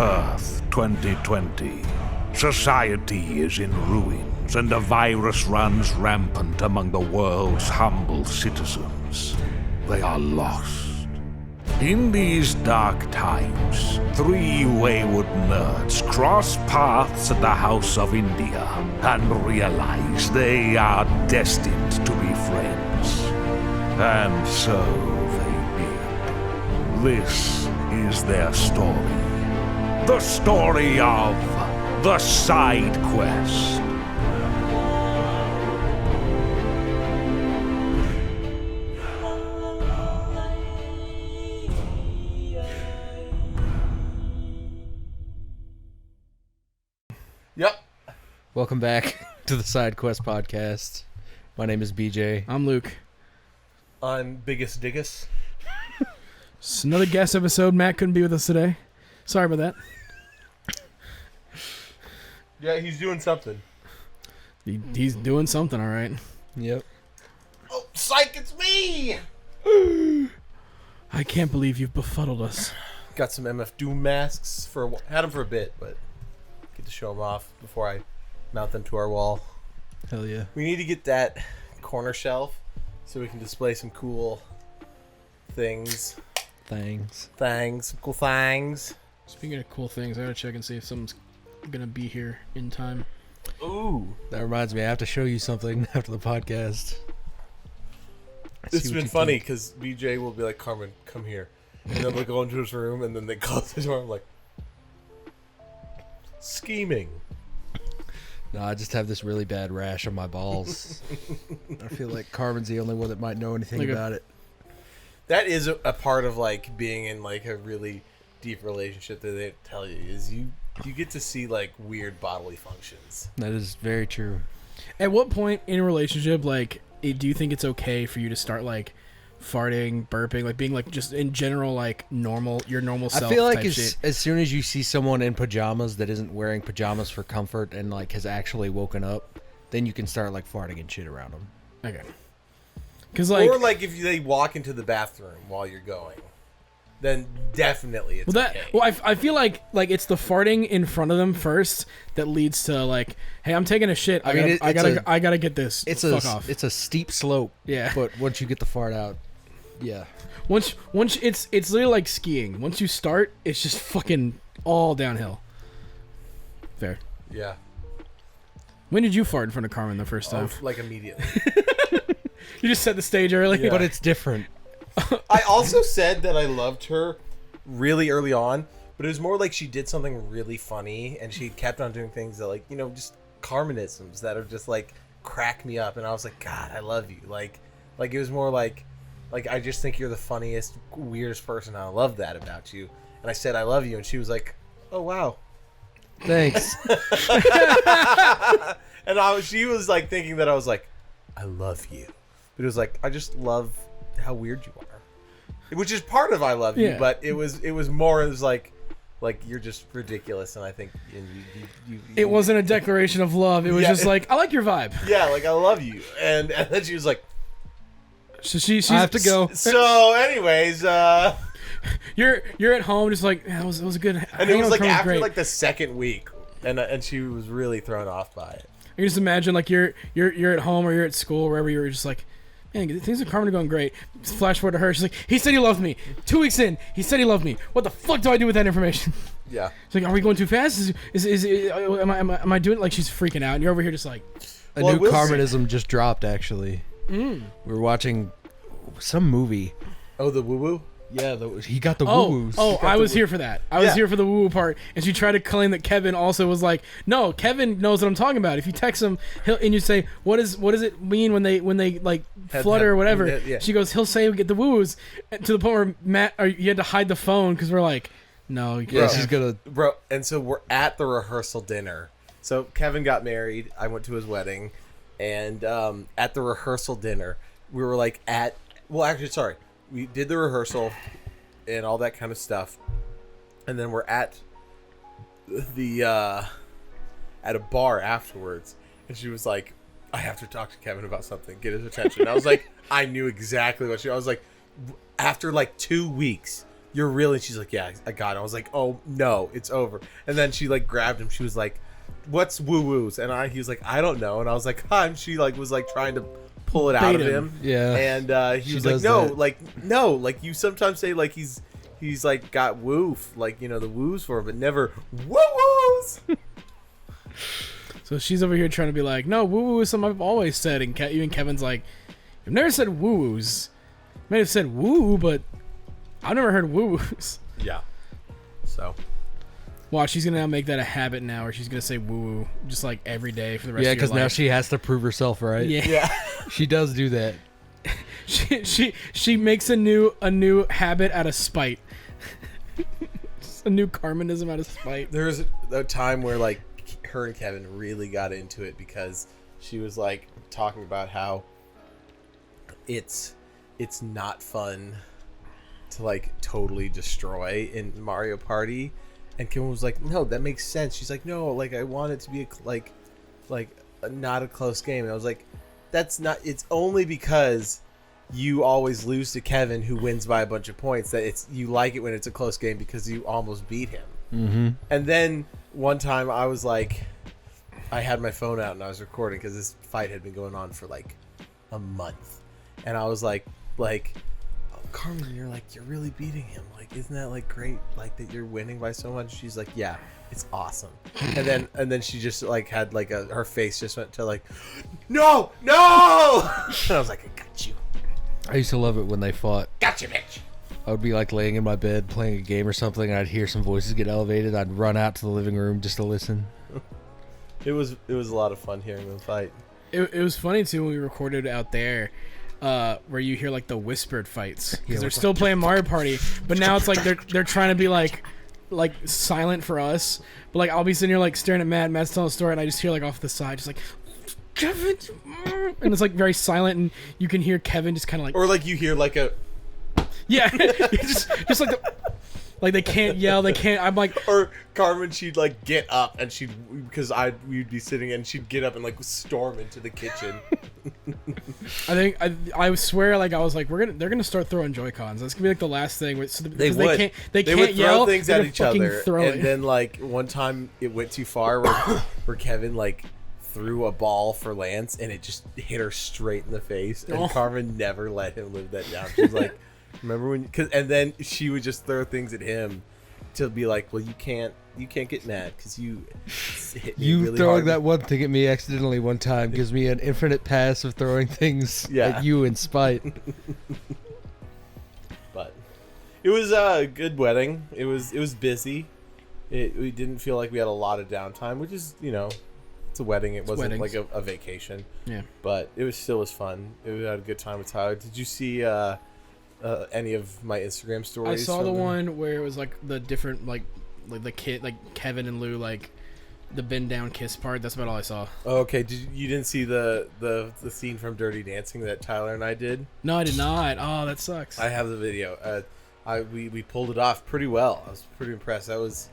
Earth 2020. Society is in ruins, and a virus runs rampant among the world's humble citizens. They are lost. In these dark times, three wayward nerds cross paths at the House of India and realize they are destined to be friends. And so they did. This is their story. The story of the Side Quest. Yep. Welcome back to the Side Quest podcast. My name is BJ. I'm Luke. I'm Biggest Diggus. It's another guest episode. Matt couldn't be with us today. Sorry about that. Yeah, he's doing something. He's doing something, all right. Yep. Oh, psych, it's me! I can't believe you've befuddled us. Got some MF Doom masks. Had them for a bit, but get to show them off before I mount them to our wall. Hell yeah. We need to get that corner shelf so we can display some cool things. Some cool things. Speaking of cool things, I gotta check and see if someone's gonna be here in time. Ooh. That reminds me, I have to show you something after the podcast. It's been funny because BJ will be like, Carmen, come here. And then we'll go into his room and then they close the door. I'm like, scheming. No, I just have this really bad rash on my balls. I feel like Carmen's the only one that might know anything about it. That is a part of like being in like a really deep relationship that they tell you is you get to see like weird bodily functions. That is very true. At what point in a relationship, like, do you think it's okay for you to start like farting, burping, like being like just in general like your normal self? I feel like type shit? as soon as you see someone in pajamas that isn't wearing pajamas for comfort and like has actually woken up, then you can start like farting and shit around them. Okay. Cause like, or like if they walk into the bathroom while you're going, then definitely it's okay. Well, I feel like it's the farting in front of them first that leads to like, hey, I'm taking a shit. I gotta get this. Fuck off. It's a steep slope. Yeah. But once you get the fart out, yeah. Once it's literally like skiing. Once you start, it's just fucking all downhill. Fair. Yeah. When did you fart in front of Carmen the first time? Like immediately. You just set the stage early. Yeah. But it's different. I also said that I loved her really early on, but it was more like she did something really funny and she kept on doing things that like, just Carmenisms that are just like crack me up. And I was like, God, I love you. Like it was more like I just think you're the funniest, weirdest person. I love that about you. And I said, I love you. And she was like, oh, wow. Thanks. And she was like thinking that I was like, I love you. But it was like, I just love how weird you are. Which is part of I love you, but it was more, it was like you're just ridiculous. And I think you it wasn't a declaration of love. It was just like, I like your vibe. Yeah, like I love you. And then she was like, so she's I have to go. So anyways, you're at home just like, yeah, it was a good. And it was like after like the second week, and she was really thrown off by it. I can just imagine like you're at home or you're at school, wherever you're just like, man, things with Carmen are going great. Flash forward to her, she's like, he said he loved me. 2 weeks in, he said he loved me. What the fuck do I do with that information? Yeah. She's like, are we going too fast? Am I doing it? Like she's freaking out, and you're over here just like. A new Carmenism just dropped actually. We were watching some movie. Oh, the woo woo. Yeah, he got the woo-woos. Oh, I was here for that. I was here for the woo-woo part. And she tried to claim that Kevin also was like, no, Kevin knows what I'm talking about. If you text him, and you say, what does it mean when they like flutter or whatever? Yeah. She goes, he'll say we get the woo-woos. To the point where Matt, you had to hide the phone because we're like, no, you can't. Yeah, she's gonna. Bro, and so we're at the rehearsal dinner. So Kevin got married. I went to his wedding. And at the rehearsal dinner, we were like we did the rehearsal and all that kind of stuff, and then we're at the at a bar afterwards, and she was like, I have to talk to Kevin about something, get his attention. And I was like, I knew exactly what I was like, after like 2 weeks you're really, she's like, yeah, I got it. I was like, oh no, it's over. And then she like grabbed him. She was like, what's woo-woos? And he was like, I don't know. And I was like, huh? And she like was like trying to pull it out of him. Yeah. And he was like, no, like you sometimes say like he's like got woof, like, you know, the woos for him, but never woo-woos. So she's over here trying to be like, no, woo-woo is something I've always said. And even Kevin's like, you've never said woo-woos. You may have said woo, but I've never heard woo-woos. Yeah. So. Watch, she's going to now make that a habit now where she's going to say woo-woo just like every day for the rest of your life. Yeah, because now she has to prove herself, right? Yeah. She does do that. she makes a new habit out of spite. Just a new Carmenism out of spite. There was a time where like her and Kevin really got into it because she was like talking about how it's not fun to like totally destroy in Mario Party, and Kevin was like, no, that makes sense. She's like, no, like I want it to be not a close game. And I was like, that's not, it's only because you always lose to Kevin, who wins by a bunch of points, that you like it when it's a close game because you almost beat him. Mm-hmm. And then one time I was like, I had my phone out and I was recording because this fight had been going on for like a month, and I was like, oh, Carmen, you're really beating him. Like, isn't that like great? Like that you're winning by so much. She's like, yeah, it's awesome. And then she just like had like her face just went to like, no. And I was like, I got you. I used to love it when they fought. Gotcha, bitch. I would be like laying in my bed playing a game or something, and I'd hear some voices get elevated. I'd run out to the living room just to listen. It was a lot of fun hearing them fight. It was funny too when we recorded out there, where you hear like the whispered fights because they're still playing Mario Party, but now it's like they're trying to be like silent for us. But like I'll be sitting here like staring at Matt's telling a story, and I just hear like off the side just like, Kevin, and it's like very silent, and you can hear Kevin just kind of like, or like you hear like a, yeah, just like like they can't yell, they can't. I'm like, or Carmen, she'd like get up and we'd be sitting and she'd get up and like storm into the kitchen. I swear, like I was like, they're gonna start throwing Joy-Cons. That's gonna be like the last thing. They would throw yell things at each other, and then like one time it went too far where Kevin like threw a ball for Lance and it just hit her straight in the face, and Carmen never let him live that down. She's like, remember when? And then she would just throw things at him to be like, well, you can't get mad because you hit me really throwing hard. that one thing at me accidentally one time gives me an infinite pass of throwing things at you in spite. But it was a good wedding. It was busy. We didn't feel like we had a lot of downtime, which is, you know, it's a wedding. It wasn't like a vacation. Yeah. But it still was fun. We had a good time with Tyler. Did you see any of my Instagram stories? I saw the one where it was like the different like the kid, like Kevin and Lou, like the bend down kiss part. That's about all I saw. Oh, okay. You didn't see the scene from Dirty Dancing that Tyler and I did? No, I did not. Oh, that sucks. I have the video. We pulled it off pretty well. I was pretty impressed. That was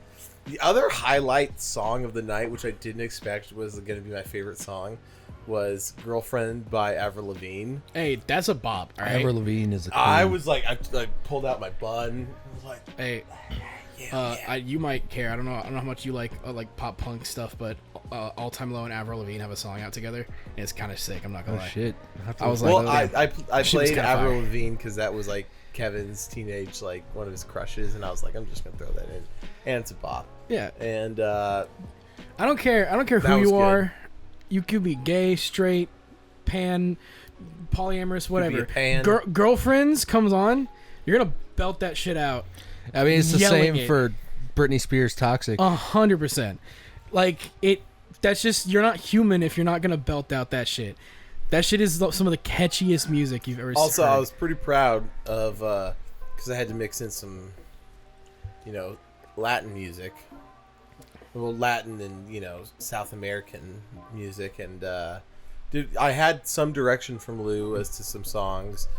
the other highlight song of the night, which I didn't expect was going to be my favorite song, was "Girlfriend" by Avril Lavigne. Hey, that's a bop. All right? Avril Lavigne is a queen. I was like, I pulled out my bun. I was like, hey. You might care. I don't know how much you like pop punk stuff, but All Time Low and Avril Lavigne have a song out together, and it's kind of sick. I'm not gonna lie. Shit. I was well, like, I shit was played kinda Avril fire. Lavigne because that was like Kevin's teenage, like one of his crushes, and I was like, I'm just gonna throw that in, and it's a bop. Yeah. And I don't care who was you good. are. You could be gay, straight, pan, polyamorous, whatever. pan. Girlfriends comes on, you're gonna belt that shit out. I mean, it's the Yelling same it. for Britney Spears' Toxic. 100%. Like that's just, you're not human if you're not gonna belt out that shit. That shit is some of the catchiest music you've ever Also, heard. I was pretty proud of because I had to mix in some, you know, Latin music. Well, Latin and, you know, South American music, and dude, I had some direction from Lou as to some songs,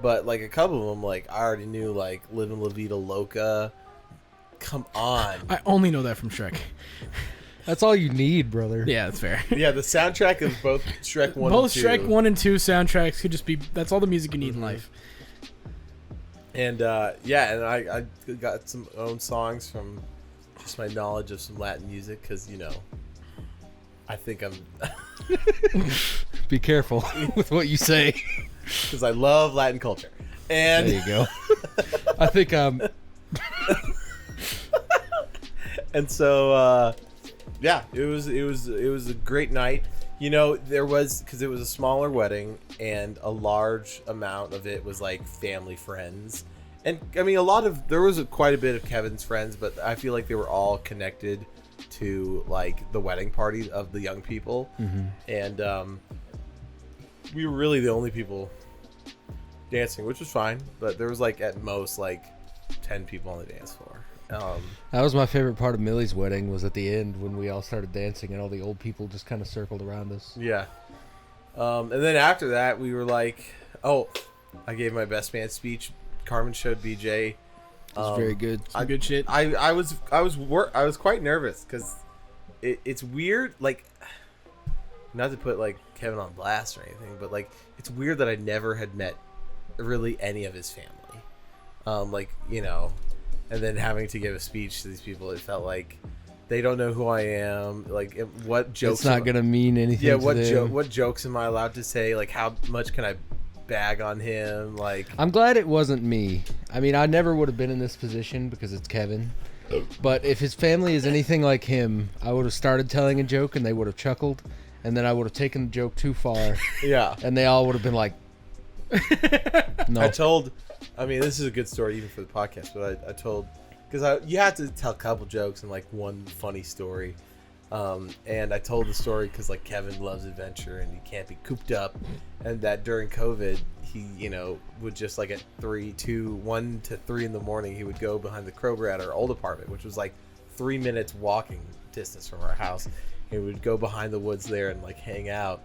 but like a couple of them, like I already knew, like "Livin' La Vida Loca." Come on. I only know that from Shrek. That's all you need, brother. Yeah, that's fair. Yeah, the soundtrack of both Shrek 1 Both and 2. Shrek 1 and 2 soundtracks could just be, that's all the music you need in life. And and I got some own songs from just my knowledge of some Latin music because I think I'm Be careful with what you say. because I love Latin culture. And There you go. I think and so it was a great night. There was, because it was a smaller wedding and a large amount of it was like family friends. And I mean, there was quite a bit of Kevin's friends, but I feel like they were all connected to like the wedding party of the young people. Mm-hmm. And we were really the only people dancing, which was fine, but there was like at most like 10 people on the dance floor. that was my favorite part of Millie's wedding, was at the end when we all started dancing and all the old people just kind of circled around us. Yeah. And then after that, we were like, I gave my best man speech. Carmen showed BJ. It was very good. Some good shit. I was quite nervous because it's weird. Like, not to put like Kevin on blast or anything, but like it's weird that I never had met really any of his family. And then having to give a speech to these people, it felt like they don't know who I am. Like, what jokes? It's not gonna mean anything. Yeah, to what jokes am I allowed to say? Like, how much can I bag on him? Like, I'm glad it wasn't me. I mean, I never would have been in this position because it's Kevin. But if his family is anything like him, I would have started telling a joke and they would have chuckled, and then I would have taken the joke too far, yeah. and they all would have been like, "No." I mean, this is a good story even for the podcast, but I told, because you have to tell a couple jokes and like one funny story. And I told the story because like Kevin loves adventure and he can't be cooped up, and that during COVID he would just like at 1 to 3 in the morning he would go behind the Kroger at our old apartment, which was like 3 minutes walking distance from our house. He would go behind the woods there and like hang out,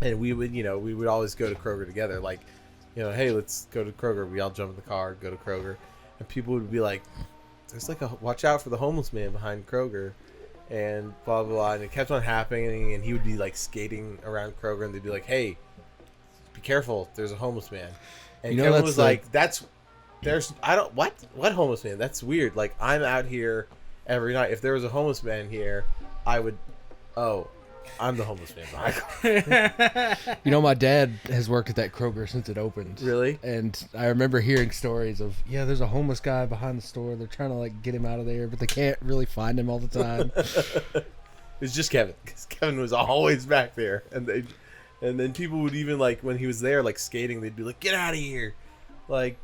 and we would always go to Kroger together, like, hey, let's go to Kroger. We all jump in the car, go to Kroger, and people would be like, there's like watch out for the homeless man behind Kroger, and blah blah blah, and it kept on happening, and he would be like skating around Kroger, and they'd be like, hey, be careful, there's a homeless man. And Kevin was like, what homeless man? That's weird. Like, I'm out here every night. If there was a homeless man here, I would, I'm the homeless man behind. My dad has worked at that Kroger since it opened. Really? And I remember hearing stories of, there's a homeless guy behind the store. They're trying to like get him out of there, but they can't really find him all the time. It's just Kevin, because Kevin was always back there, and then people would even like when he was there like skating, they'd be like, get out of here, like,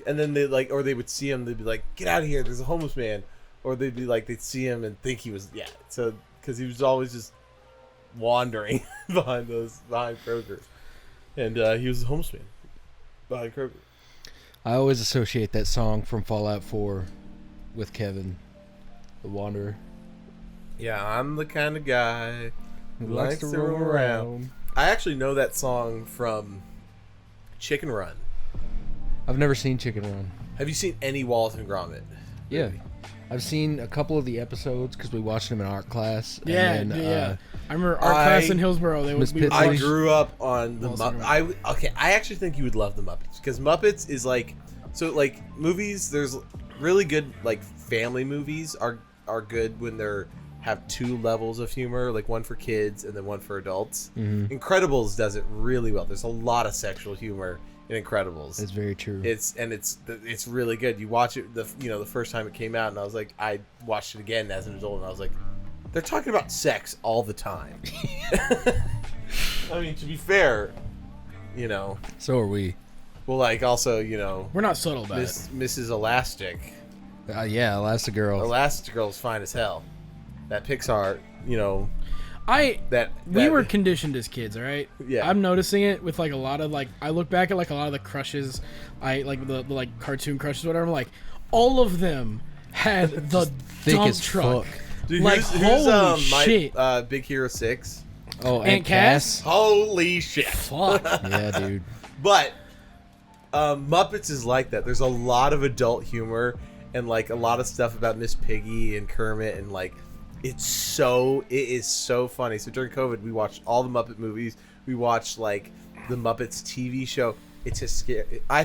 and then they like, or they would see him, they'd be like, get out of here, there's a homeless man, or they'd be like, they'd see him and think he was, so because he was always just wandering behind Kroger, and he was a homeless man behind Kroger. I always associate that song from Fallout 4 with Kevin, the Wanderer. Yeah, I'm the kind of guy Who likes to roam around. I actually know that song from Chicken Run. I've never seen Chicken Run. Have you seen any Wallace and Gromit? Yeah. I've seen a couple of the episodes because we watched them in art class. Yeah, and then, I remember art class in Hillsborough. They Miss would be. I grew up on the Wallace and Muppets. I actually think you would love the Muppets, because Muppets is like, so like movies. There's really good like family movies are good when they're have 2 levels of humor, like one for kids and then one for adults. Mm-hmm. Incredibles does it really well. There's a lot of sexual humor in Incredibles. It's very true. It's really good. You watch it the first time it came out, and I watched it again as an adult, and I was like, they're talking about sex all the time. I mean, to be fair, So are we. well, like also We're not subtle about it. Mrs. Elastic. Yeah, Elastigirl. Elastigirl's fine as hell. That Pixar, We that were conditioned as kids, all right? Yeah. I'm noticing it with like a lot of like, I look back at like a lot of the crushes, I like the like cartoon crushes, whatever. I'm like, all of them had the thick dump as truck. fuck. Dude, Like, holy shit. Big Hero 6. Oh, Aunt Cass? Holy shit. Fuck. Yeah, dude. But Muppets is like that. There's a lot of adult humor and like a lot of stuff about Miss Piggy and Kermit, and like it is so funny. So during COVID, we watched all the Muppet movies. We watched like the Muppets TV show. It's just scary. I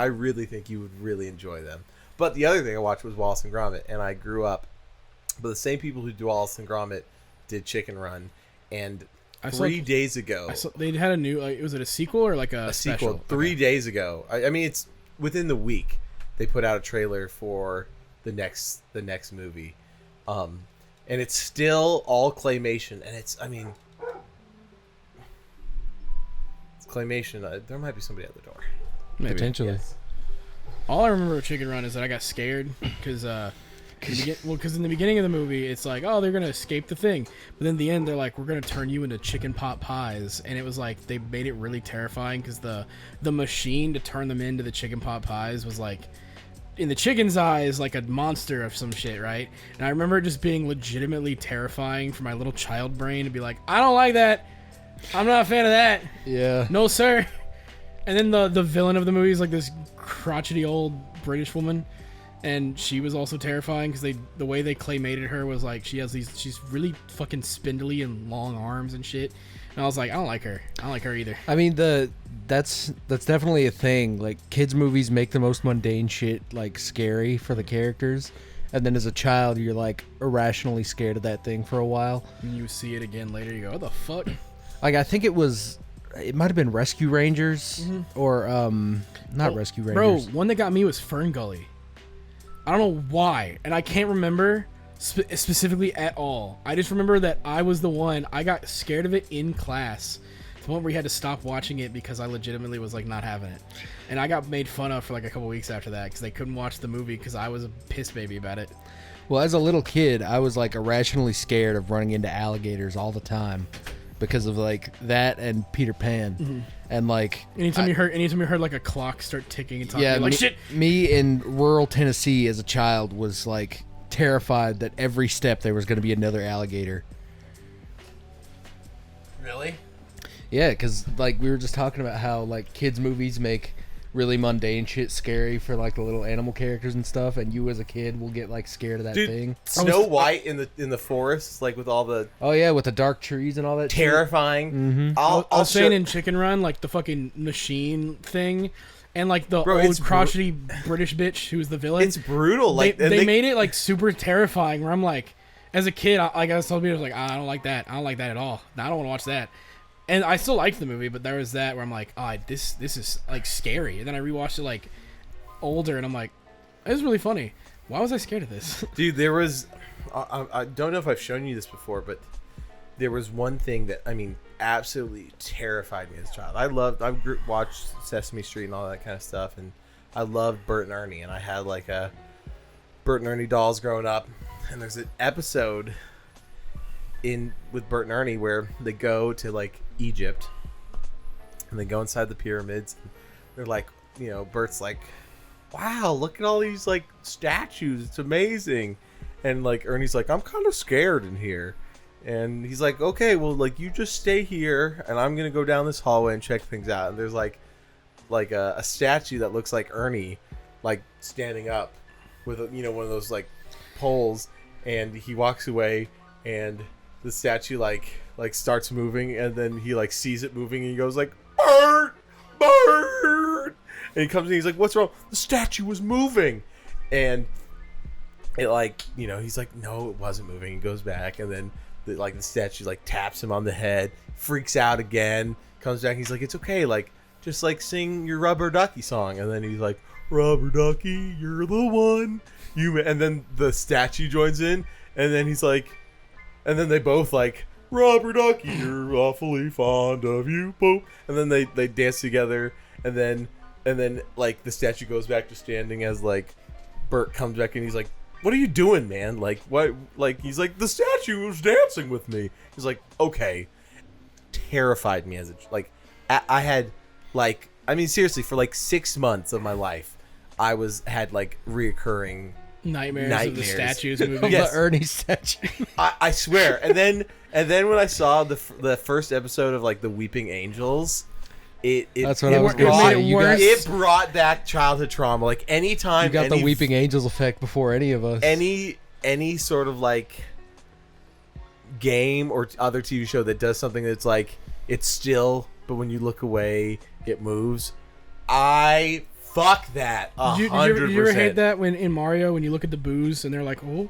really think you would really enjoy them. But the other thing I watched was Wallace and Gromit, and I grew up. But the same people who do Wallace and Gromit did Chicken Run, and 3 days ago they had a new. Was it a sequel or like a sequel? special? 3 days ago. I mean, it's within the week. They put out a trailer for the next movie, and it's still all claymation, and it's claymation. There might be somebody at the door. Maybe. Potentially. Yes. All I remember of Chicken Run is that I got scared because in the beginning of the movie it's like, oh, they're gonna escape the thing, but then in the end they're like, we're gonna turn you into chicken pot pies, and it was like they made it really terrifying because the machine to turn them into the chicken pot pies was like, in the chicken's eyes, like a monster of some shit, right? And I remember it just being legitimately terrifying for my little child brain to be like, I don't like that. I'm not a fan of that. Yeah. No, sir. And then the villain of the movie is like this crotchety old British woman, and she was also terrifying because the way they claymated her was like she's really fucking spindly and long arms and shit. And I was like, I don't like her. I don't like her either. I mean, that's definitely a thing. Like, kids movies make the most mundane shit like scary for the characters, and then as a child you're like irrationally scared of that thing for a while. And you see it again later, you go, what the fuck? Like, I think it might have been Rescue Rangers or not Rescue Rangers. Bro, one that got me was Fern Gully. I don't know why, and I can't remember specifically at all. I just remember that I was the one. I got scared of it in class. The point where we had to stop watching it because I legitimately was like not having it, and I got made fun of for like a couple weeks after that because they couldn't watch the movie because I was a piss baby about it. Well, as a little kid, I was like irrationally scared of running into alligators all the time because of like that and Peter Pan. And like anytime you heard like a clock start ticking and talking, yeah, like shit. Me in rural Tennessee as a child was like terrified that every step there was going to be another alligator. Really? Yeah, because like we were just talking about how like kids movies make really mundane shit scary for like the little animal characters and stuff, and you as a kid will get like scared of that thing. Snow White in the forest, like with all the Oh yeah, with the dark trees and all that terrifying. Mm-hmm. I'll I was saying in Chicken Run, like the fucking machine thing, and like the old crotchety British bitch who's the villain. It's brutal. Like they made it like super terrifying. Where I'm like, as a kid, I was told me, I was like, I don't like that. I don't like that at all. I don't want to watch that. And I still liked the movie, but there was that where I'm like, this is like scary. And then I rewatched it like older, and I'm like, this is really funny. Why was I scared of this? Dude, there was, I don't know if I've shown you this before, but there was one thing that, I mean, absolutely terrified me as a child. I watched Sesame Street and all that kind of stuff, and I loved Bert and Ernie, and I had like a Bert and Ernie dolls growing up. And there's an episode with Bert and Ernie where they go to like Egypt, and they go inside the pyramids, and they're like, Bert's like, wow, look at all these like statues, it's amazing. And like Ernie's like, I'm kind of scared in here. And he's like, okay, well, like, you just stay here and I'm gonna go down this hallway and check things out. And there's like a statue that looks like Ernie, like standing up with one of those like poles. And he walks away, and the statue like starts moving, and then he like sees it moving, and he goes like, Bert, and he comes in, he's like, what's wrong? The statue was moving. And it like, he's like, no, it wasn't moving. He goes back, and then the statue like taps him on the head, freaks out again, comes back, he's like, it's okay, like, just like sing your Rubber Ducky song. And then he's like, Rubber Ducky, you're the one. And then the statue joins in, and then he's like, and then they both like, Rubber Ducky, you're awfully fond of you, boop. And then they dance together, and then like the statue goes back to standing as like Bert comes back, and he's like, what are you doing, man? Like, what? Like, he's like, the statue was dancing with me. He's like, okay. Terrified me as I had like, I mean, seriously, for like 6 months of my life, I had like reoccurring nightmares of the statues moving. Yes. The Ernie statue. I swear. And then when I saw the first episode of like the Weeping Angels, that's what I was going to say. It brought back childhood trauma. Like anytime you got the Weeping Angels effect before any of us. Any sort of like game or other TV show that does something that's like it's still, but when you look away, it moves. Fuck that. 100%. Did you ever hate that when in Mario when you look at the boos and they're like, oh,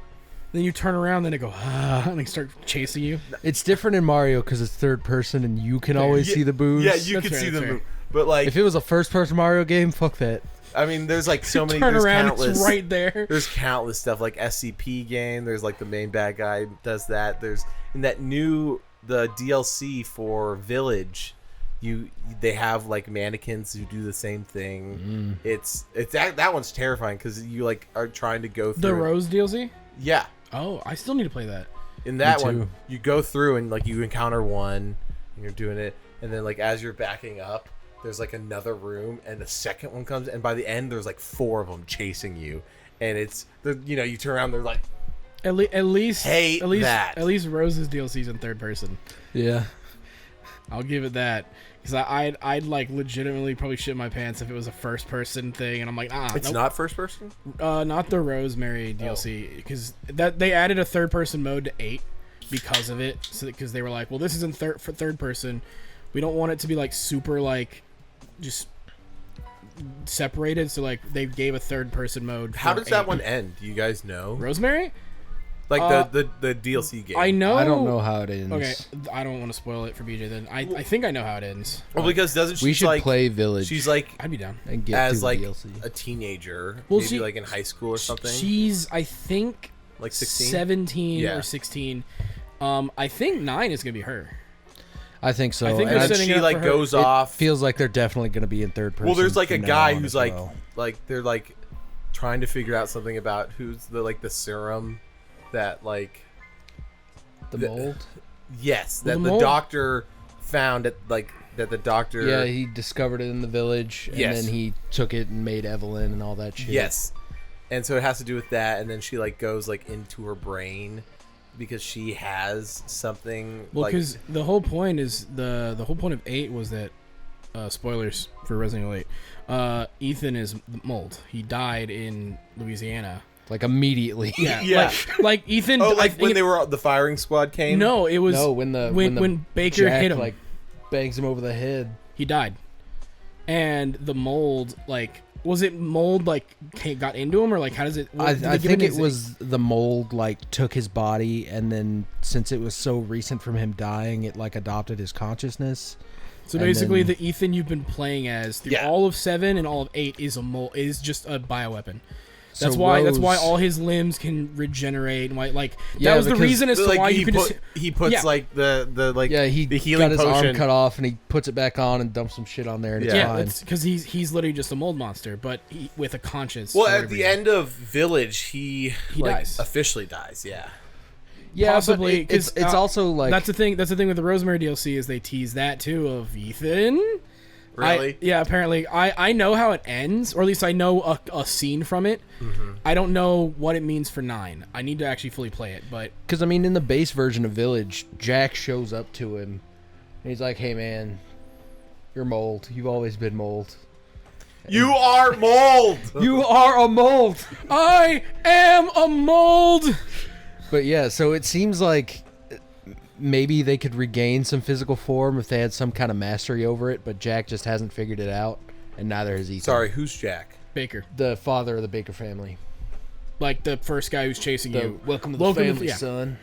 then you turn around, then they go, and they start chasing you. It's different in Mario because it's third person and you can always see the boos. Yeah, you That's can fair, see that's them. fair. But like, If it was a first person Mario game, fuck that. I mean, there's like so many. Turn There's around, countless. it's right there. There's countless stuff like SCP game. There's like the main bad guy does that. There's in that the DLC for Village. They have like mannequins who do the same thing. It's that one's terrifying because you like are trying to go through The Rose DLC? Yeah, Oh, I still need to play that. in that Me too. one you go through and like you encounter one and you're doing it, and then like as you're backing up, there's like another room and the second one comes, and by the end there's like 4 of them chasing you, and it's you turn around, they're like At least Hate that. At least Rose's DLC's in third person. Yeah. I'll give it that. Because I'd like legitimately probably shit my pants if it was a first person thing, and I'm like, it's nope. not first person. Not the Rosemary DLC, because that they added a third person mode to 8 because of it. So because they were like, well, this isn't for third person. We don't want it to be like super like just separated. So like they gave a third person mode. How for does that 8. one end? Do you guys know? Rosemary? Like the DLC game. I know. I don't know how it ends. Okay, I don't want to spoil it for BJ. Then I think I know how it ends. Well, because doesn't she We should like play Village she's like I'd be down. and get as through like the DLC. a teenager, Well, maybe she- like in high school or something. She's I think Like 16? 17 Yeah. or 16. I think 9 is gonna be her. I think so. I think and they're and then setting it she up like for her. goes it off. feels like they're definitely going to be in third person. Well, there's like a from now guy on who's as like well. they're like trying to figure out something about who's the serum that like the mold. yes Well, that the the mold- doctor found at like that the doctor Yeah, he discovered it in the village, and Yes. then he took it and made Evelyn and all that shit. yes, and so it has to do with that, and then she like goes like into her brain because she has something. Well, like, because the whole point is the whole point of 8 was that spoilers for Resident Evil 8. Ethan is the mold. He died in Louisiana. Like immediately. Yeah. like Ethan. oh, I like think when it- they were the firing squad came. No, it was No, when the when Baker Jack, hit him, like bangs him over the head. he died. And the mold, like, was it mold like got into him, or like how does it? I did they give think him it his- was the mold like took his body, and then since it was so recent from him dying, it like adopted his consciousness. So and basically, then- the Ethan you've been playing as through Yeah. all of 7 and all of 8 is is just a bioweapon. That's So why Rose- all his limbs can regenerate and why like Yeah, that was the because- reason as to Like why he you could put, just he puts Yeah. like the like Yeah, he the healing got his potion. arm cut off, and he puts it back on and dumps some shit on there, and it's Yeah. yeah, fine. because he's literally just a mold monster, but with a conscience. Well, for at whatever the reason. end of Village, he like, dies. officially dies. Yeah. Yeah, possibly, but it's 'cause, also like that's the thing. That's the thing with the Rosemary DLC is they tease that too of Ethan. Really? Yeah, apparently. I know how it ends, or at least I know a scene from it. Mm-hmm. I don't know what it means for 9. I need to actually fully play it, but because I mean, in the base version of Village, Jack shows up to him, and he's like, "Hey, man, you're mold. You've always been mold. You are mold. You are a mold." I am a mold. But yeah, so it seems like maybe they could regain some physical form if they had some kind of mastery over it, but Jack just hasn't figured it out, and neither has Ethan. Sorry, who's Jack? Baker, The father of the Baker family. like the first guy who's chasing The you. welcome to the family, yeah. son.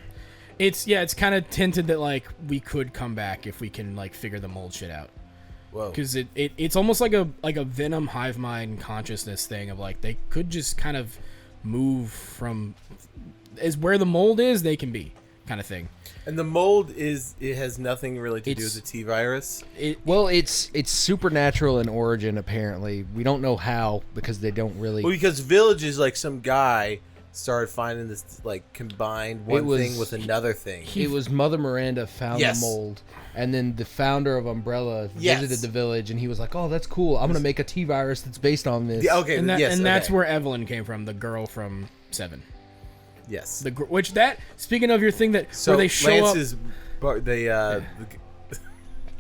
It's kind of tinted that like we could come back if we can like figure the mold shit out. Whoa. Because it's almost like a Venom hive mind consciousness thing of like they could just kind of move from as where the mold is they can be kind of thing. And the mold it has nothing really to do It's- with the T virus. Well, it's supernatural in origin, apparently. We don't know how, because they don't really... Well, because Village is like some guy started finding this like combined one was- thing with another thing. It was Mother Miranda found Yes. the mold, and then the founder of Umbrella Yes. visited the village, and he was like, "Oh, that's cool. I'm gonna make a T-virus that's based on this." Yeah, okay, And yes, that's okay. where Evelyn came from, the girl from 7. yes. Which that speaking of your thing that So where they show Lance up. is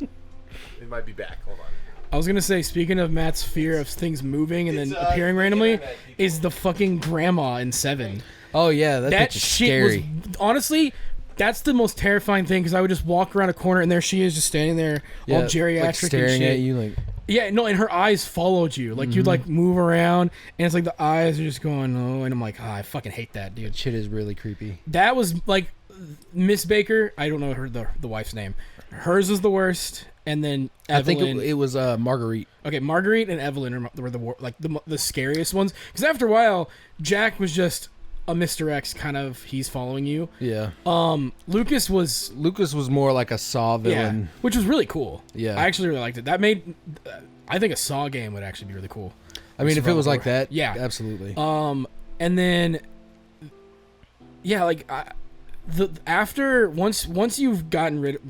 it might be back. Hold on. I was gonna say, speaking of Matt's fear of things moving and It's, then appearing the randomly, internet, people. is the fucking grandma in 7. Oh yeah, that That bitch is shit scary. was honestly. That's the most terrifying thing because I would just walk around a corner and there she is just standing there, all geriatric like staring and shit. at you, like Yeah, no, and her eyes followed you. Like, you'd, like, move around, and it's like the eyes are just going, oh, and I'm like, I fucking hate that, dude. Shit is really creepy. That was, like, Miss Baker, I don't know the wife's name. Hers was the worst, and then Evelyn. I think it was Marguerite. Okay, Marguerite and Evelyn were the scariest ones. Because after a while, Jack was just a Mr. X kind of, he's following you. Yeah. Lucas was more like a Saw villain. which was really cool. Yeah. I actually really liked it. That made, I think a Saw game would actually be really cool. I mean, if it was like that, yeah, absolutely. And then, yeah, like after once you've gotten rid,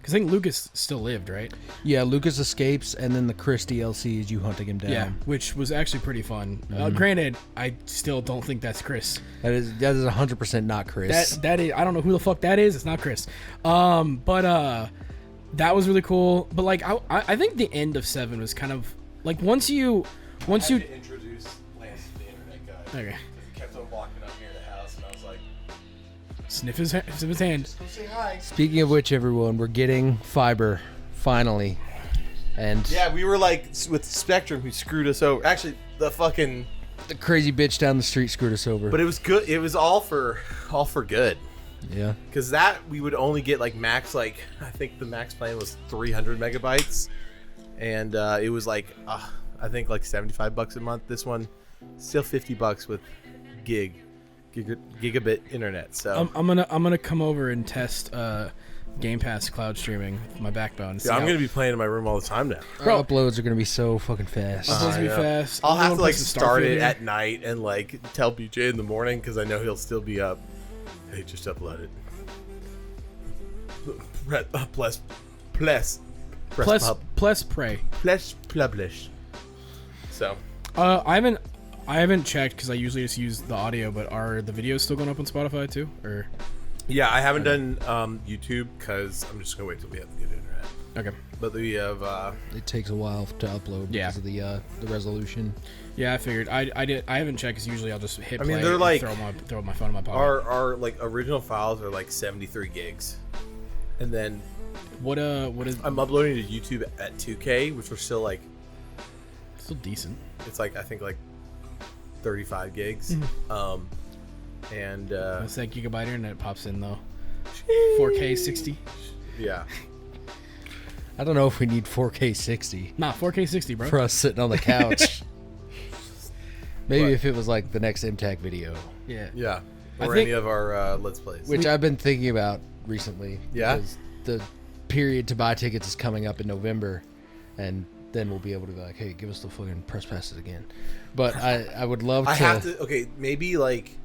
because I think Lucas still lived, right? Yeah, Lucas escapes, and then the Chris DLC is you hunting him down. Yeah, which was actually pretty fun. Granted, I still don't think that's Chris. That is 100% not Chris. That is, I don't know who the fuck that is. It's not Chris. But that was really cool. But like I think the end of 7 was kind of like once you introduce Lance to the internet guy. Okay. He kept on walking up near the house, and I was like, sniff his hand. say hi. Speaking of which, everyone, we're getting fiber finally, and Yeah, we were like with Spectrum, who screwed us over. Actually, the crazy bitch down the street screwed us over. but it was good. It was all for good. Yeah. Because that we would only get like max, like I think the max plan was 300 megabytes, and it was like I think like $75 a month. This one still $50 with gigabit internet. So I'm gonna come over and test Game Pass cloud streaming with my backbone. yeah, I'm gonna be playing in my room all the time now. Our uploads are gonna be so fucking fast. It's supposed to be I know. fast. I'll have to Everyone like plays start Starfield it here. at night and like tell BJ in the morning because I know he'll still be up. Hey, just upload it. Plus Pray. publish. So I haven't checked because I usually just use the audio. But are the videos still going up on Spotify too? Or yeah, I haven't done YouTube because I'm just gonna wait till we have good internet. okay. But we have It takes a while to upload Yeah. because of the resolution. Yeah, I figured. I haven't checked because usually I'll just hit. I mean, play they're and like- throw my phone in my pocket. our like original files are like 73 gigs, and then What is I'm uploading to YouTube at 2K, which are still like still decent? it's like I think like 35 gigs. And It's that gigabyte internet pops in though. 4K 60. yeah. I don't know if we need 4K 60 Nah, 4K 60, bro. for us sitting on the couch. Maybe What? if it was like the next MTAC video, Yeah. Yeah. I Or think- any of our Let's Plays. which I've been thinking about recently. Yeah? because the period to buy tickets is coming up in November, and then we'll be able to be like, hey, give us the fucking press passes again. But I would love to. I have to. Okay, maybe like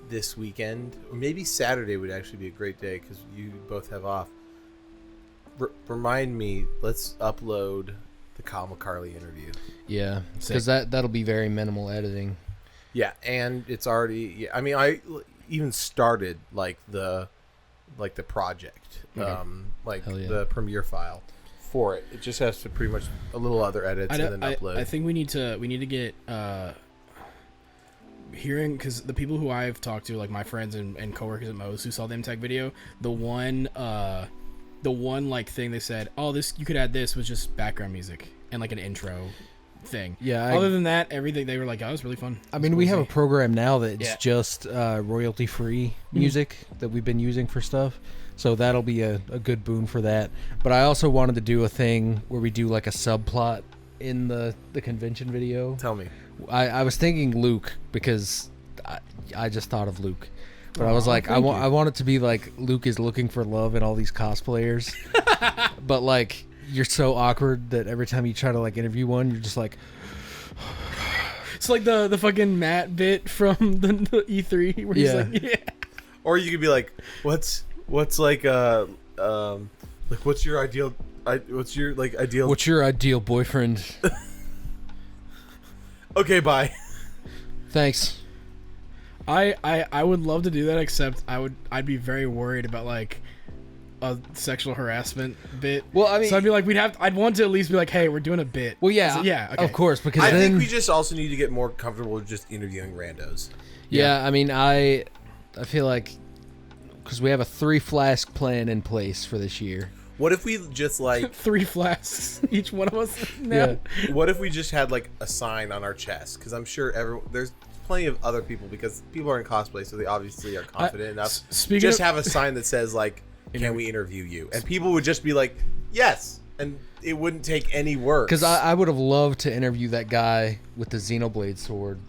this weekend, or maybe Saturday would actually be a great day because you both have off. Remind me. Let's upload the Kyle McCarley interview. Yeah, Sick. because that'll be very minimal editing. Yeah, and it's already. Yeah, I mean, I even started like the project, like Hell yeah. the Premiere file for it. It just has to pretty much a little other edits and then upload. I think we need to get hearing, because the people who I've talked to, like my friends and coworkers at Moe's who saw the MTech video, the one like thing they said, oh, this you could add this was just background music and like an intro thing. Yeah, Other than that, everything they were like, oh, it was really fun. I mean, we have a program now that's Yeah. just royalty-free music that we've been using for stuff. So that'll be a good boon for that. But I also wanted to do a thing where we do like a subplot in the convention video. Tell me. I was thinking Luke because I just thought of Luke. But I was like, I thank you. want it to be like Luke is looking for love in all these cosplayers. But like, you're so awkward that every time you try to like interview one, you're just like, It's like the fucking Matt bit from the E3 where he's Yeah. like, yeah. Or you could be like, what's like what's your ideal ideal what's your ideal boyfriend? Okay, bye. Thanks. I would love to do that, except I'd be very worried about like a sexual harassment bit. Well, I mean- so I'd be like, I'd want to at least be like, hey, we're doing a bit. Well, yeah, So, yeah, okay. of course, because I then think we just also need to get more comfortable with just interviewing randos. yeah, I mean, I feel like because we have a 3 flask plan in place for this year. What if we just like 3 flasks, each one of us. Now. Yeah. What if we just had like a sign on our chest? Because I'm sure there's plenty of other people, because people are in cosplay, so they obviously are confident enough. Just have a sign that says like, "Can we interview you?" And people would just be like, "Yes," and it wouldn't take any work. Because I would have loved to interview that guy with the Xenoblade sword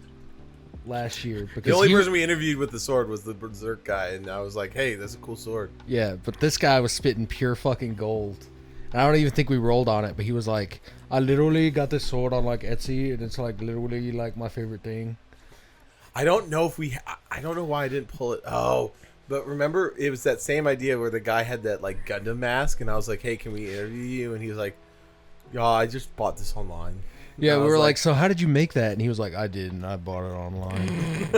last year. Because the only person we interviewed with the sword was the Berserk guy, and I was like, "Hey, that's a cool sword." Yeah, but this guy was spitting pure fucking gold. And I don't even think we rolled on it, but he was like, "I literally got this sword on like Etsy, and it's like literally like my favorite thing." I don't know if I don't know why I didn't pull it. Oh, but remember, it was that same idea where the guy had that like Gundam mask, and I was like, "Hey, can we interview you?" And he was like, "Yeah, I just bought this online." Yeah, and we were like, "So how did you make that?" And he was like, "I didn't. I bought it online."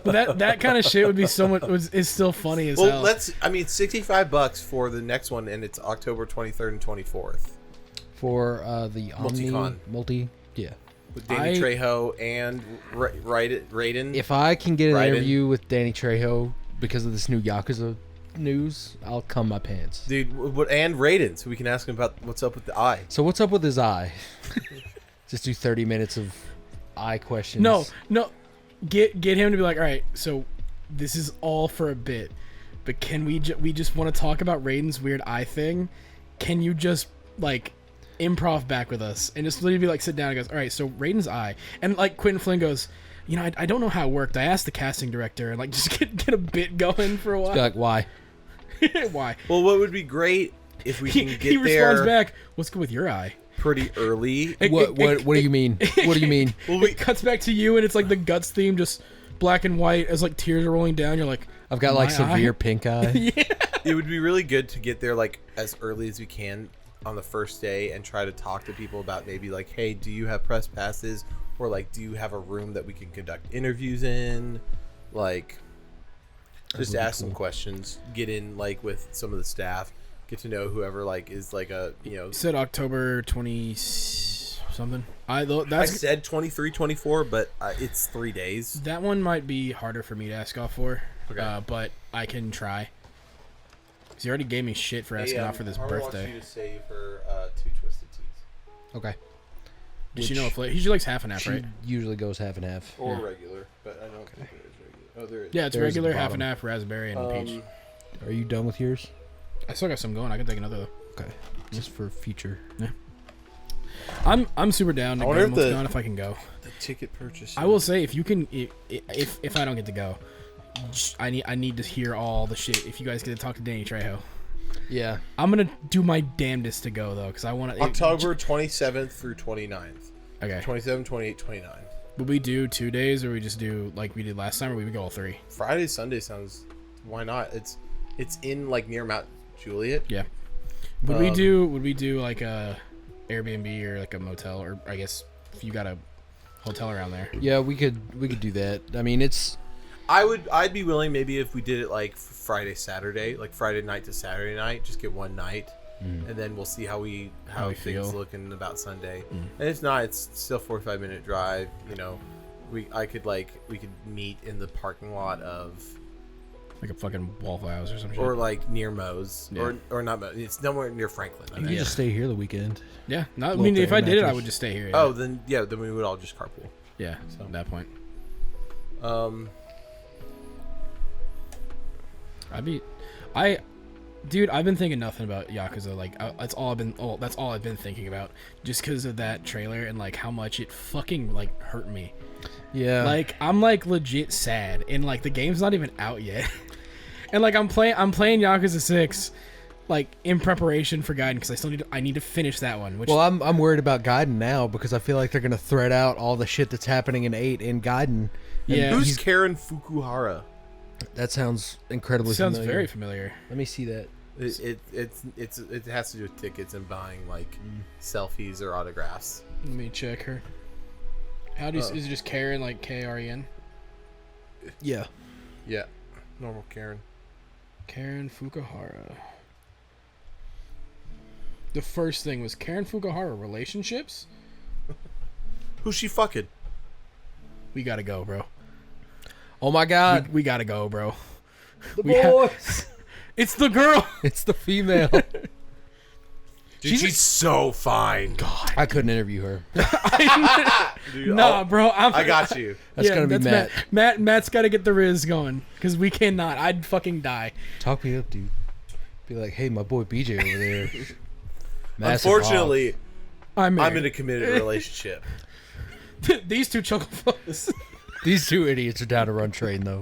But that kind of shit would be so much. Is still funny as hell. I mean, $65 for the next one, and it's October 23rd and 24th For the Multicon. yeah. with Danny Trejo and Raiden. If I can get an Raiden. interview with Danny Trejo because of this new Yakuza news, I'll cum my pants. Dude, and Raiden, so we can ask him about what's up with the eye. So what's up with his eye? Just do 30 minutes of eye questions. No. Get him to be like, all right, so this is all for a bit, but can we just want to talk about Raiden's weird eye thing? Can you just like improv back with us and just literally be like, sit down and goes, all right, so Raiden's eye, and like Quentin Flynn goes, you know, I don't know how it worked. I asked the casting director, and like just get a bit going for a while. Be like, why? Why? Well, what would be great if we can get he there responds back, what's good with your eye? pretty early. What do you mean? What do you mean? Well, It cuts back to you, and it's like the Guts theme, just black and white as like tears are rolling down. You're like, I've got like my severe eye? pink eye. It would be really good to get there like as early as we can on the first day and try to talk to people about maybe like, hey, do you have press passes, or like, do you have a room that we can conduct interviews in? Like, just ask some questions, get in like with some of the staff, get to know whoever like is like a, you know. You said October 20 something. I That's said 23, 24, but it's 3 days. that one might be harder for me to ask off for. Okay. But I can try. 'Cause he already gave me shit for asking off for this birthday. I want you to save her 2 twisted teas. Okay. Does she know a flavor? He usually likes half and half, She right? usually goes half and half. Or regular, but I don't think there is regular. Oh, there is. Yeah, it's There's regular, the half and bottom. half, raspberry, and peach. Are you done with yours? I still got some going. I can take another though. Okay. Just for future. I'm super down to I go wonder to if MultiCon if I can go. The ticket purchase. I will say if you can, if I don't get to go, I need to hear all the shit. If you guys get to talk to Danny Trejo, Yeah. I'm gonna do my damnedest to go though, because I want to. October 27th through 29th. Okay. 27, 28, 29. Would we do 2 days, or we just do like we did last time, or we would go all 3? Friday, Sunday sounds. Why not? It's in like near Mount Juliet. Yeah. Would we do like a Airbnb or like a motel, or I guess if you got a hotel around there? Yeah, we could do that. I mean, it's I'd be willing maybe if we did it like Friday, Saturday, like Friday night to Saturday night, just get one night, and then we'll see how we we things feel. looking about Sunday. And if not, it's still 45-minute drive. You know, we could meet in the parking lot of. Like a fucking Waffle House or some shit. Or like near Moe's, Yeah. or not Moe's. It's nowhere near Franklin. I you think. can just stay here the weekend. yeah. No, I Little mean, if thing, I did it, I mattress. would just stay here. Yeah. Oh, then we would all just carpool. Yeah. At that point, dude, I've been thinking nothing about Yakuza. Like, that's all I've been thinking about, just because of that trailer and like how much it fucking like hurt me. Yeah. Like, I'm like legit sad, and like the game's not even out yet, and like I'm playing Yakuza 6, like in preparation for Gaiden, because I need to finish that one. Which Well, I'm worried about Gaiden now because I feel like they're gonna thread out all the shit that's happening in 8 in Gaiden. Yeah. Who's Karen Fukuhara? That sounds incredibly sounds familiar. very familiar. Let me see that. It has to do with tickets and buying like selfies or autographs. Let me check her. How do you, is it just Karen, like Kren? Yeah. Yeah, normal Karen. Karen Fukuhara. The first thing was Karen Fukuhara relationships. Who's she fucking? We gotta go, bro. Oh my God. We gotta go, bro. The we ha- boys. It's the girl. It's the female. Dude, she's so fine. God. I couldn't interview her. Dude, Nah, bro. I got you. That's gonna be Matt. Matt's got to get the Riz going because we cannot. I'd fucking die. Talk me up, dude. Be like, hey, my boy BJ over there. Massive Unfortunately, I'm in a committed relationship. These two chuckle fucks. These two idiots are down to run train, though.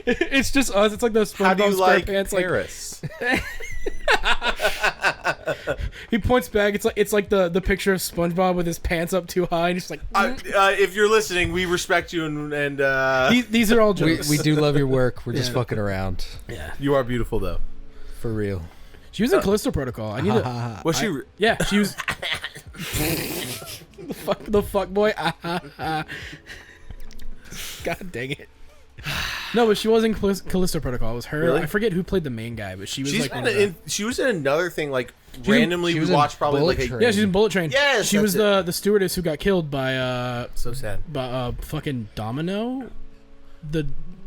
It's just us. It's like those How do you SpongeBob like SquarePants. Paris? He points back. It's like the picture of SpongeBob with his pants up too high, and he's like, if you're listening, we respect you, and these are all jokes. We do love your work. We're just fucking around. Yeah, you are beautiful though. For real. she was in Callisto Protocol. I need to. Was she? Yeah, she was. the fuck boy. God dang it. No, but she was in Callisto Protocol. It was her. Really? I forget who played the main guy, but she was She's like been one of the- she was in another thing like in- randomly. she We was in watched probably Bullet like Train. Yeah, she's in Bullet Train. Yes, she was that's the stewardess who got killed by so sad. fucking Domino.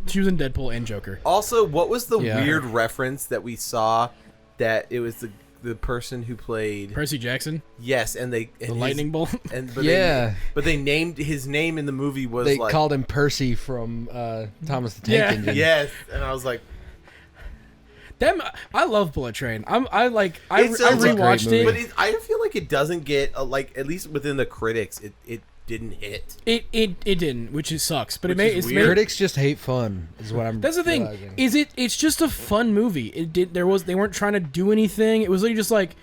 She was in Deadpool and Joker. Also, what was the Yeah. weird reference that we saw that it was the person who played Percy Jackson, yes, and they the lightning bolt. but Yeah. they named his name in the movie was They like called him Percy from Thomas the Tank Yeah. Engine. yes, and I was like, Them, I love Bullet Train. I It's a great rewatched movie. it. but I feel like it doesn't get like at least within the critics, it didn't hit. It didn't, which sucks. But Which it's is weird. Critics just hate fun, is what I'm That's the thing. realizing. It's just a fun movie. They weren't trying to do anything. It was literally just like,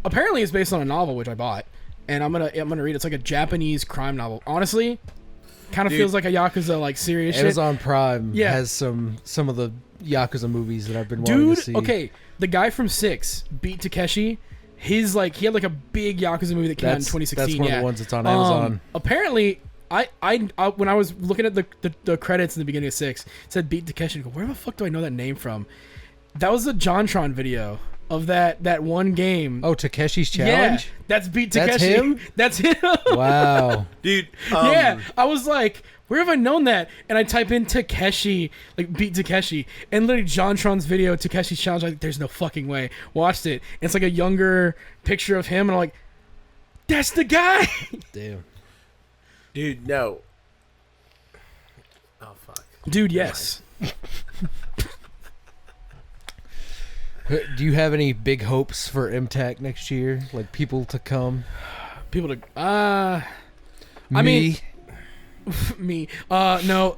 apparently it's based on a novel which I bought, and I'm gonna read. It's like a Japanese crime novel. Honestly, kind of Dude. feels like a Yakuza like serious shit. Amazon Prime Yeah. has some of the Yakuza movies that I've been wanting to Dude, see. okay, the guy from 6 beat Takeshi. He had like a big Yakuza movie that came out in That's 2016. one of yeah. the ones that's on Amazon. Apparently, I when I was looking at the credits in the beginning of 6, it said beat Takeshi. I go, where the fuck do I know that name from? That was the JonTron video of that one game. Oh, Takeshi's Challenge? Yeah, that's beat Takeshi. That's him? That's him. Wow. Dude, Yeah, I was like, where have I known that? And I type in Takeshi, like beat Takeshi, and literally JonTron's video, Takeshi's Challenge. Like, there's no fucking way. Watched it. And it's like a younger picture of him, and I'm like, that's the guy. Damn. dude, no. Oh fuck. Dude, yes. Do you have any big hopes for MTAC next year? Like people to come? People to I mean, me. No.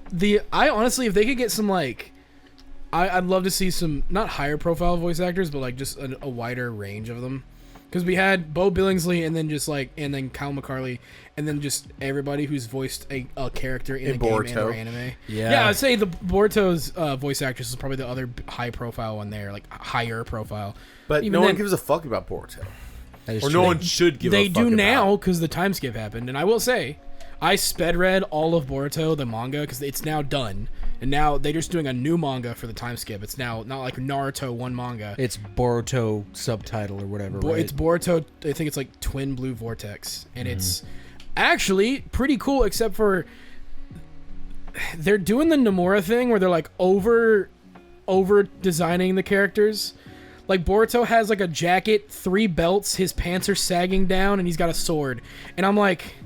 I honestly, if they could get some like, I'd love to see some not higher profile voice actors, but like just a wider range of them. Because we had Bo Billingsley and then Kyle McCarley and then just everybody who's voiced a character in a game and or anime. Yeah, I'd say the Boruto's voice actress is probably the other high profile one there, like higher profile. But Even no one then- gives a fuck about Boruto. That is Or true. no one should give a They fuck do about now it. because the time skip happened, and I will say, I sped read all of Boruto the manga because it's now done, and now they're just doing a new manga for the time skip. It's now not like Naruto one manga. It's Boruto subtitle or whatever, right? It's Boruto. I think it's like Twin Blue Vortex, and it's actually pretty cool. Except for they're doing the Nomura thing where they're like over designing the characters. Like Boruto has like a jacket, 3 belts, his pants are sagging down, and he's got a sword. And I'm like,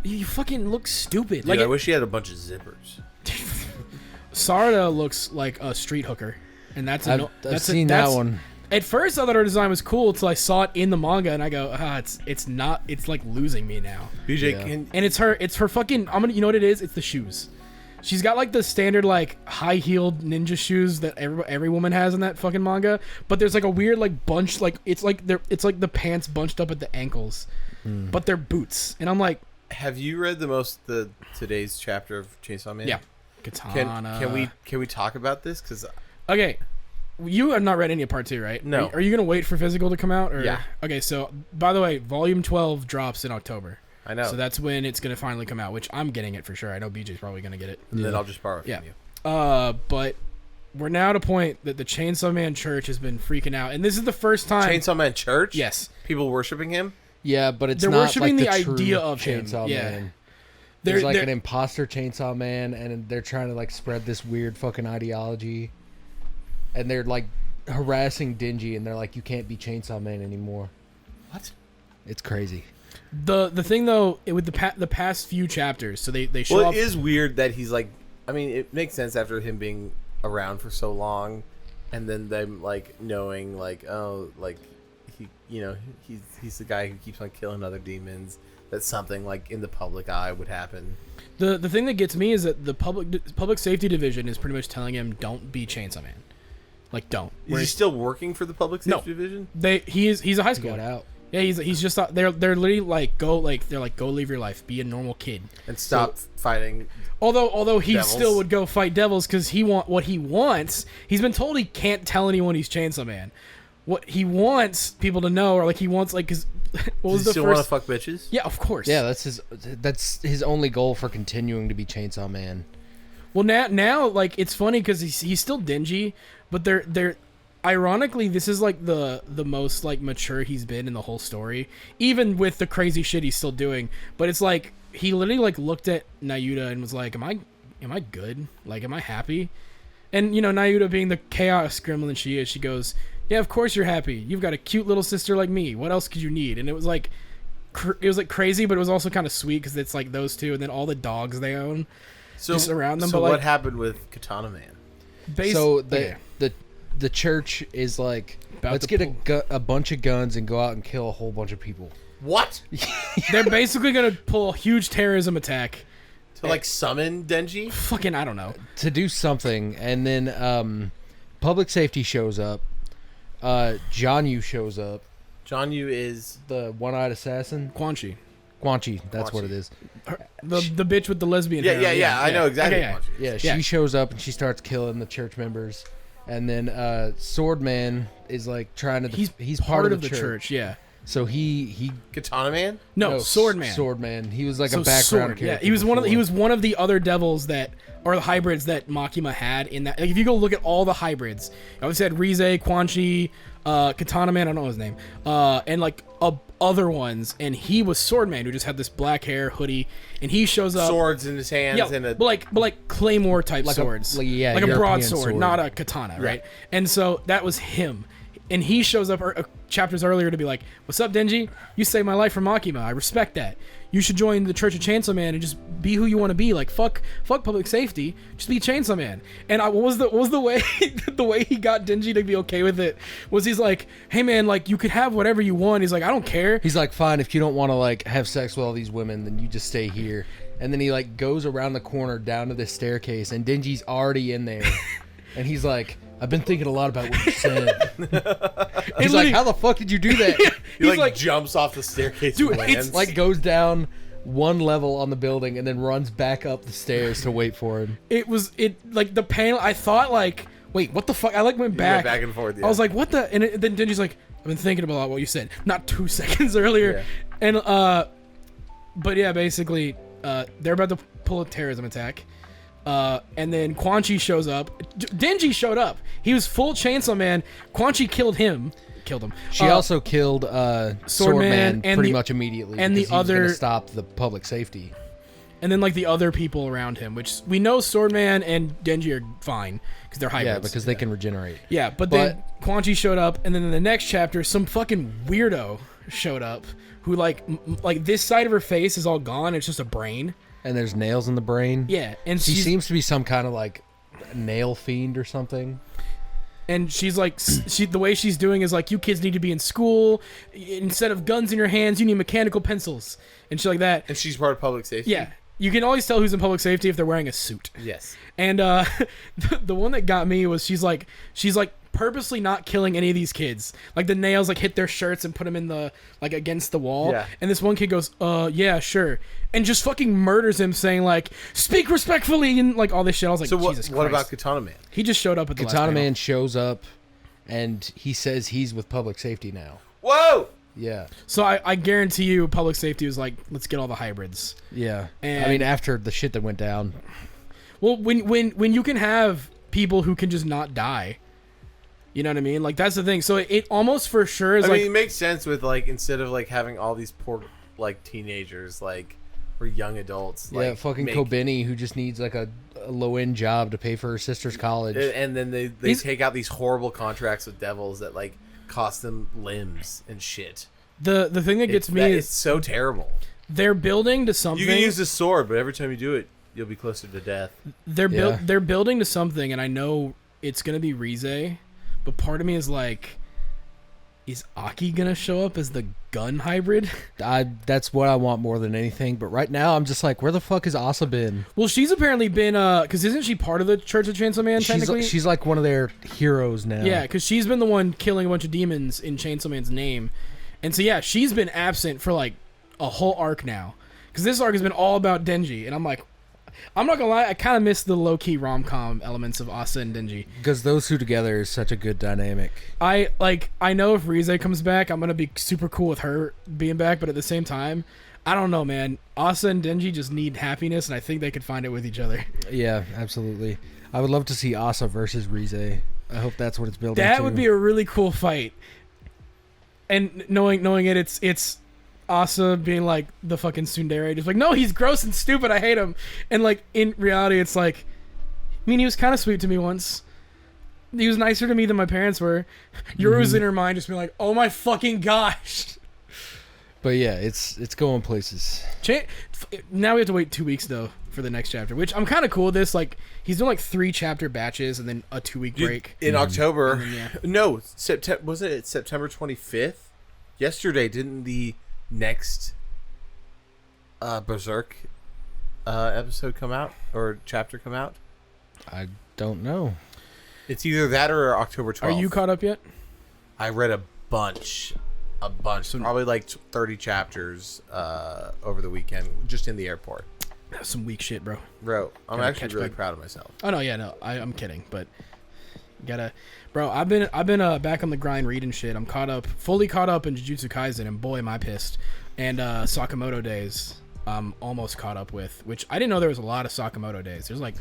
you fucking look stupid. Dude, Like I wish he had a bunch of zippers. Sarada looks like a street hooker, and that's I've seen that one. At first, I thought her design was cool until I saw it in the manga, and I go, it's not. It's like losing me now. BJ, Yeah. And it's her fucking. You know what it is? It's the shoes. She's got like the standard like high-heeled ninja shoes that every woman has in that fucking manga, but there's like a weird like bunch, like it's like the pants bunched up at the ankles, but they're boots, and I'm like, have you read the today's chapter of Chainsaw Man? yeah, katana. Can we talk about this? Because Okay, you have not read any of part 2, right? No. Are you gonna wait for physical to come out? Or? Yeah. Okay, so by the way, volume 12 drops in October. I know. So that's when it's gonna finally come out, which I'm getting it for sure. I know BJ's probably gonna get it. and then I'll just borrow it from Yeah. you. But we're now at a point that the Chainsaw Man Church has been freaking out, and this is the first time. Chainsaw Man Church? Yes. People worshiping him? Yeah, but it's They're not worshiping like the true idea of him. Chainsaw Yeah. Man. There's like they're- an imposter Chainsaw Man, and they're trying to like spread this weird fucking ideology. and they're like harassing Denji, and they're like, "You can't be Chainsaw Man anymore." What? It's crazy. The thing though, with the past few chapters, so they show Well, up. it is weird that he's like. I mean, it makes sense after him being around for so long, and then them like knowing like, oh, like he, you know, he's the guy who keeps on killing other demons. That something like in the public eye would happen. The thing that gets me is that the public safety division is pretty much telling him, don't be Chainsaw Man. Like, don't. Is he still working for the public safety division? He's a high schooler. Got out. Yeah, he's just they're literally like go live your life, be a normal kid, And stop fighting. Although he devils. still would go fight devils because what he wants. He's been told he can't tell anyone he's Chainsaw Man. What he wants people to know, or like he wants like, cause what was Does he the still first? want to fuck bitches? Yeah, of course. Yeah, that's his only goal for continuing to be Chainsaw Man. Well, now like it's funny because he's still dingy, but they're ironically this is like the most like mature he's been in the whole story, even with the crazy shit he's still doing. But it's like he literally like looked at Nayuta and was like, am I good? Like, am I happy? And you know, Nayuta being the chaos gremlin she is, she goes, yeah, of course you're happy. You've got a cute little sister like me. What else could you need? And it was like crazy, but it was also kind of sweet because it's like those two and then all the dogs they own just around them. So but like, what happened with Katana Man? So the church is like, About let's to get a bunch of guns and go out and kill a whole bunch of people. What? they're basically gonna pull a huge terrorism attack. To like summon Denji? Fucking, I don't know. To do something, and then public safety shows up. John Yu shows up. John Yu is The one-eyed assassin. Quan Chi. Quan Chi, that's Quan what Chi. it is. The bitch with the lesbian hair. yeah. I know exactly. Okay, what Quan Chi is. Yeah, Yeah. she shows up and she starts killing the church members. And then Swordman is like trying to... He's part of the church, yeah. So he Katana Man? No, Swordman. Swordman. He was like So a background Sword, character. yeah. He was one of the other devils that, or the hybrids that Makima had in that. Like, if you go look at all the hybrids, I always had Rize, Quan Chi, Katana Man, I don't know his name, and like other ones, and he was Swordman, who just had this black hair, hoodie, and he shows up. Swords in his hands Yeah, and a... but like Claymore type Like swords, like a a European broadsword, sword. not a katana, right? And so that was him, and he shows up chapters earlier to be like, "What's up, Denji? You saved my life from Makima. I respect that. You should join the Church of Chainsaw Man and just be who you want to be. Like fuck public safety. Just be Chainsaw Man." And what was the way the way he got Denji to be okay with it was he's like, "Hey man, like you could have whatever you want." He's like, "I don't care." He's like, fine, if you don't want to like have sex with all these women, then you just stay here. And then he like goes around the corner down to this staircase, and Denji's already in there. And he's like, I've been thinking a lot about what you said. He's like, how the fuck did you do that? He like jumps off the staircase Dude, and lands. it's Like goes down one level on the building and then runs back up the stairs to wait for him. It like the panel. I thought like, wait, what the fuck? I like went back. back and forth, yeah. I was like, what the? And then Denji's like, I've been thinking about what you said, not 2 seconds earlier. Yeah. And but yeah, basically, they're about to pull a terrorism attack. And then Quan Chi shows up. Denji showed up. He was full Chainsaw Man. Quan Chi killed him. She also killed Swordman and pretty the- much immediately. and the because he was other- gonna stop the public safety. And then like the other people around him, which we know Swordman and Denji are fine because they're hybrids. Yeah, because they can regenerate. Yeah, but then Quan Chi showed up, and then in the next chapter, some fucking weirdo showed up who like this side of her face is all gone. It's just a brain. And there's nails in the brain. Yeah, and She she's, seems to be some kind of like nail fiend or something. and she's like, the way she's doing is like, you kids need to be in school. Instead of guns in your hands, you need mechanical pencils and shit like that. And she's part of public safety? Yeah, you can always tell who's in public safety if they're wearing a suit. Yes. And the one that got me was she's like purposely not killing any of these kids. Like the nails like hit their shirts and put them in the like against the wall. Yeah. And this one kid goes, yeah, sure, and just fucking murders him, saying like, speak respectfully and like all this shit. I was like, So Jesus what Christ. about Katana Man? He just showed up at the last Katana panel. Man shows up, and he says he's with public safety now. Whoa! Yeah. So I guarantee you, public safety was like, let's get all the hybrids. Yeah. And- I mean, after the shit that went down. Well, when you can have people who can just not die. You know what I mean? Like that's the thing. So it almost for sure is I like mean, it makes sense with like instead of like having all these poor like teenagers like or young adults. Yeah, Like, fucking make- Kobeni, who just needs like a a low-end job to pay for her sister's college. And then they take out these horrible contracts with devils that like cost them limbs and shit. The thing that gets me is it's so terrible. They're building to something. You can use the sword, but every time you do it, you'll be closer to death. They're building to something, and I know it's gonna be Rize, but part of me is like, is Aki gonna show up as the gun hybrid? That's what I want more than anything. But right now, I'm just like, where the fuck has Asa been? Well, she's apparently been, because isn't she part of the Church of Chainsaw Man, technically? She's like one of their heroes now. Yeah, because she's been the one killing a bunch of demons in Chainsaw Man's name. And so, yeah, she's been absent for, like, a whole arc now. Because this arc has been all about Denji. And I'm like, I'm not gonna lie, I kind of miss the low-key rom-com elements of Asa and Denji. Because those two together is such a good dynamic. I know if Rize comes back, I'm gonna be super cool with her being back, but at the same time, I don't know, man. Asa and Denji just need happiness, and I think they could find it with each other. Yeah, absolutely. I would love to see Asa versus Rize. I hope that's what it's building That to. would be a really cool fight. And knowing it's Asa being like the fucking tsundere, just like, no, he's gross and stupid, I hate him. And like in reality, it's like, I mean, he was kind of sweet to me once. He was nicer to me than my parents were. Yoru's in her mind just being like, oh my fucking gosh. But yeah, it's going places. Now we have to wait 2 weeks though for the next chapter, which I'm kind of cool with this. Like, he's doing like 3 chapter batches and then a 2-week break in October. Then, yeah. No, was it September 25th? Yesterday, didn't the next Berserk episode come out or chapter come out? I don't know. It's either that or October 12th. Are you caught up yet? I read a bunch, probably like 30 chapters over the weekend, just in the airport. That's some weak shit, bro. Bro, I'm Gotta actually catch really back. proud of myself. Oh no, yeah, no, I'm kidding, but bro, I've been back on the grind reading shit. I'm fully caught up in Jujutsu Kaisen, and boy, am I pissed. And Sakamoto Days, I'm almost caught up with, which I didn't know there was a lot of Sakamoto Days. There's like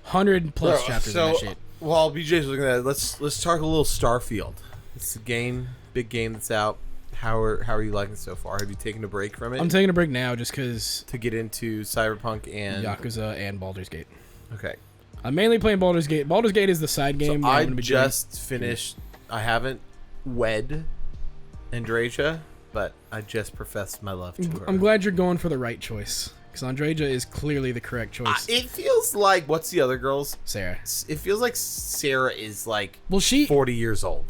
100 plus chapters in that shit. While BJ's looking at it, let's talk a little Starfield. It's a big game that's out. How are you liking it so far? Have you taken a break from it? I'm taking a break now just because to get into Cyberpunk and Yakuza and Baldur's Gate. Okay. I'm mainly playing Baldur's Gate. Baldur's Gate is the side game. So I just finished. I haven't wed Andreja, but I just professed my love to her. I'm glad you're going for the right choice, because Andreja is clearly the correct choice. It feels like, what's the other girl's? Sarah. It feels like Sarah is like 40 years old.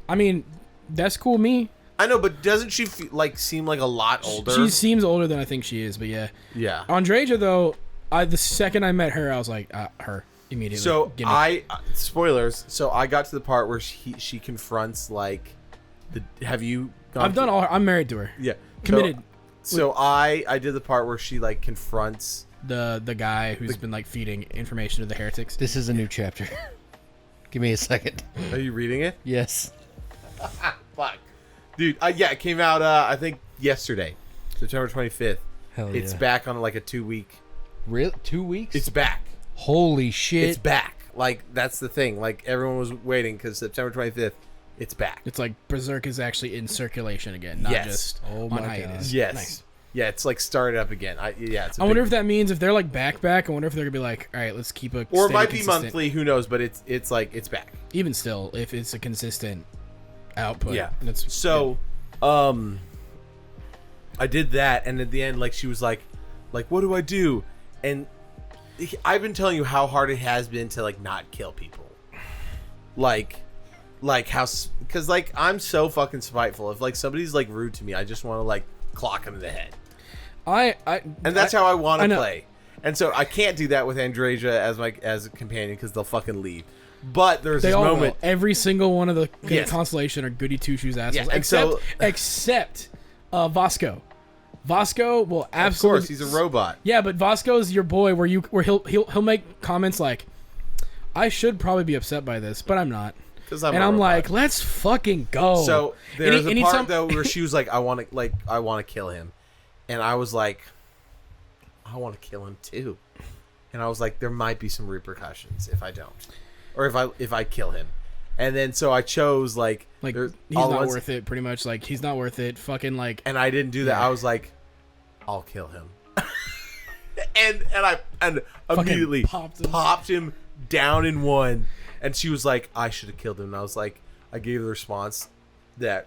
I mean, that's cool with me. I know, but doesn't she seem like a lot older? She seems older than I think she is, but yeah. Yeah. Andreja, though, the second I met her, I was like, her, immediately. So, spoilers, so I got to the part where she confronts, like, have you gone I've done all her, I'm married to her. Yeah. Committed. So I did the part where she, like, confronts the guy who's been, like, feeding information to the heretics. This is a new chapter. Give me a second. Are you reading it? Yes. Fuck. Dude, yeah, it came out, I think, yesterday, September 25th. Hell yeah. It's back on, like, a 2-week. Really? 2 weeks? It's back. Holy shit. It's back. Like, that's the thing. Like, everyone was waiting because September 25th, it's back. It's like Berserk is actually in circulation again, not just Oh on my hiatus. God. Yes. Nice. Yeah, it's, like, started up again. I wonder if that means if they're, like, back, I wonder if they're going to be like, all right, let's keep a or it steady, might be consistent- monthly. Who knows? But it's like, it's back. Even still, if it's a consistent output. Yeah. That's So, I did that, and at the end, like, she was like, what do I do? And I've been telling you how hard it has been to, like, not kill people. Like how, because, like, I'm so fucking spiteful. If, like, somebody's, like, rude to me, I just want to, like, clock them in the head. And that's how I want to play. And so I can't do that with Andreja as a companion because they'll fucking leave. But there's this moment. Will. Every single one of the Constellation are goody two shoes assholes. Yeah, except Vasco. Vasco will absolutely. Of course, he's a robot. Yeah, but Vasco's your boy. Where he'll make comments like, "I should probably be upset by this, but I'm not." I'm like, "Let's fucking go." So there's a part though where she was like, "I want to kill him," and I was like, "I want to kill him too," and I was like, "There might be some repercussions if I don't." Or if I kill him, and then so I chose like he's not worth it. Pretty much like he's not worth it. Fucking like. And I didn't do that. I was like, I'll kill him. and I immediately popped him down in one. And she was like, I should have killed him. And I was like, I gave the response that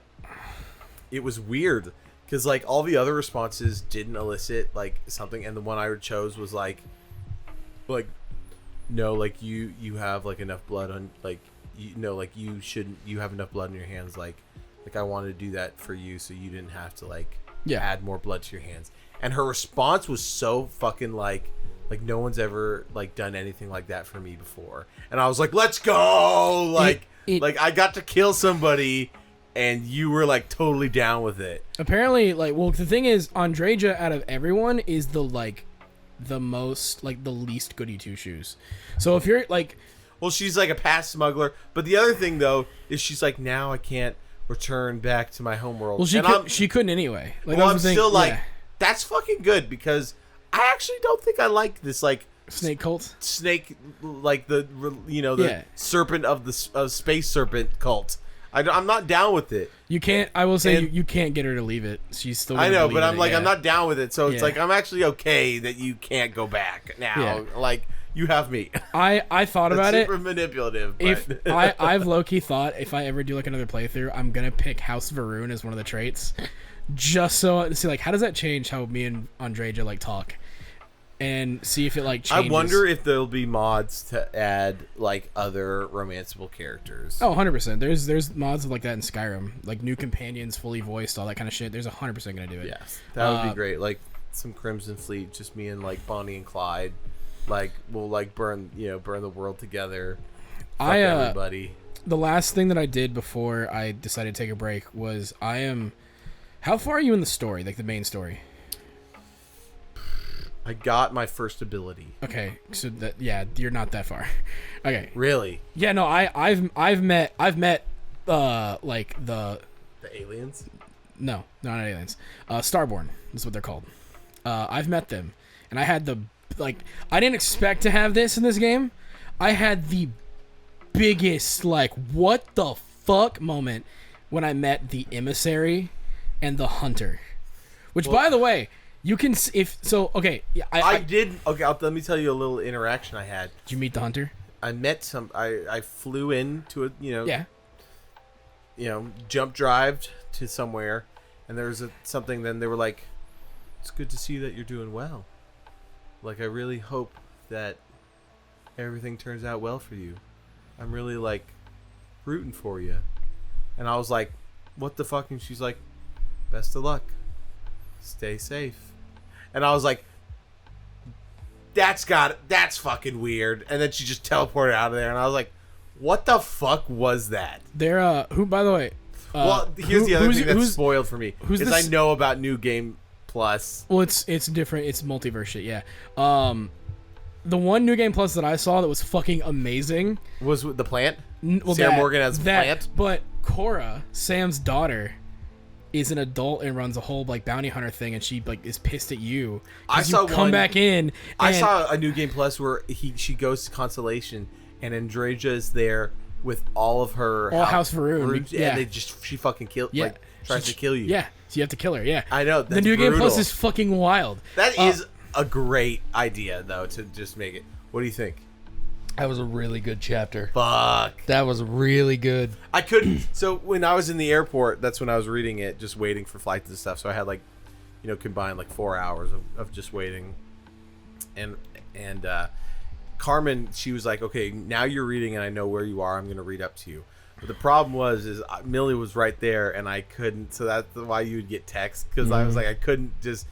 it was weird because like all the other responses didn't elicit like something, and the one I chose was like no, like you have like enough blood on like like you have enough blood in your hands, like I wanted to do that for you so you didn't have to like add more blood to your hands. And her response was so fucking like no one's ever like done anything like that for me before. And I was like, let's go. Like I got to kill somebody and you were like totally down with it. Apparently, like, well, the thing is, Andreja out of everyone is the most like the least goody two shoes. So if you're like, well, she's like a past smuggler, but the other thing though is she's like, now I can't return back to my homeworld. Well, she couldn't anyway. Like, well, I'm still like, that's fucking good because I actually don't think I like this like snake cult. Snake, like the serpent of the space serpent cult. I'm not down with it. You can't. I will say you can't get her to leave it. She's still. I know, but I'm like I'm not down with it. So it's like I'm actually okay that you can't go back now. Yeah. Like you have me. I thought about it. Super manipulative. If I've low key thought if I ever do like another playthrough, I'm gonna pick House Varun as one of the traits, just so to see like how does that change how me and Andreja like talk. And see if it like changes. I wonder if there'll be mods to add like other romanceable characters. Oh, 100%. There's mods like that in Skyrim, like new companions, fully voiced, all that kind of shit. There's 100% gonna do it. Yes, that would be great. Like some Crimson Fleet, just me and like Bonnie and Clyde. Like we'll like burn the world together. Fuck everybody. The last thing that I did before I decided to take a break was how far are you in the story, like the main story? I got my first ability. Okay, so you're not that far. Okay. Really? Yeah, no, I've met like the aliens? No, not aliens. Starborn is what they're called. I've met them, and I had I didn't expect to have this in this game. I had the biggest like what the fuck moment when I met the emissary and the hunter. Which, by the way, you can okay. Yeah, I did. Okay, let me tell you a little interaction I had. Did you meet the hunter? I met some. I flew into a yeah. Jump drived to somewhere, and there was something. Then they were like, "It's good to see that you're doing well. Like, I really hope that everything turns out well for you. I'm really like rooting for you." And I was like, "What the fuck?" And she's like, "Best of luck. Stay safe." And I was like, that's fucking weird. And then she just teleported out of there, and I was like, what the fuck was that? They're who, by the way, well, here's the other thing that's spoiled for me is I know about New Game Plus. Well, it's different. It's multiverse shit. Yeah. The one New Game Plus that I saw that was fucking amazing was the plant. Well, Sarah Morgan as plant. But Cora, Sam's daughter, is an adult and runs a whole like bounty hunter thing, and she like is pissed at you. I saw come back in. I saw a New Game Plus where she goes to Constellation, and Andreja is there with all of her House Varun. Yeah, and she fucking tries to kill you. Yeah, so you have to kill her. Yeah, I know. The New Game Plus is fucking wild. That is a great idea though to just make it. What do you think? That was a really good chapter. Fuck. That was really good. I couldn't. So when I was in the airport, that's when I was reading it, just waiting for flights and stuff. So I had like, combined like 4 hours of just waiting. And Carmen, she was like, okay, now you're reading and I know where you are. I'm going to read up to you. But the problem is Millie was right there and I couldn't. So that's why you would get text. Because I was like, I couldn't just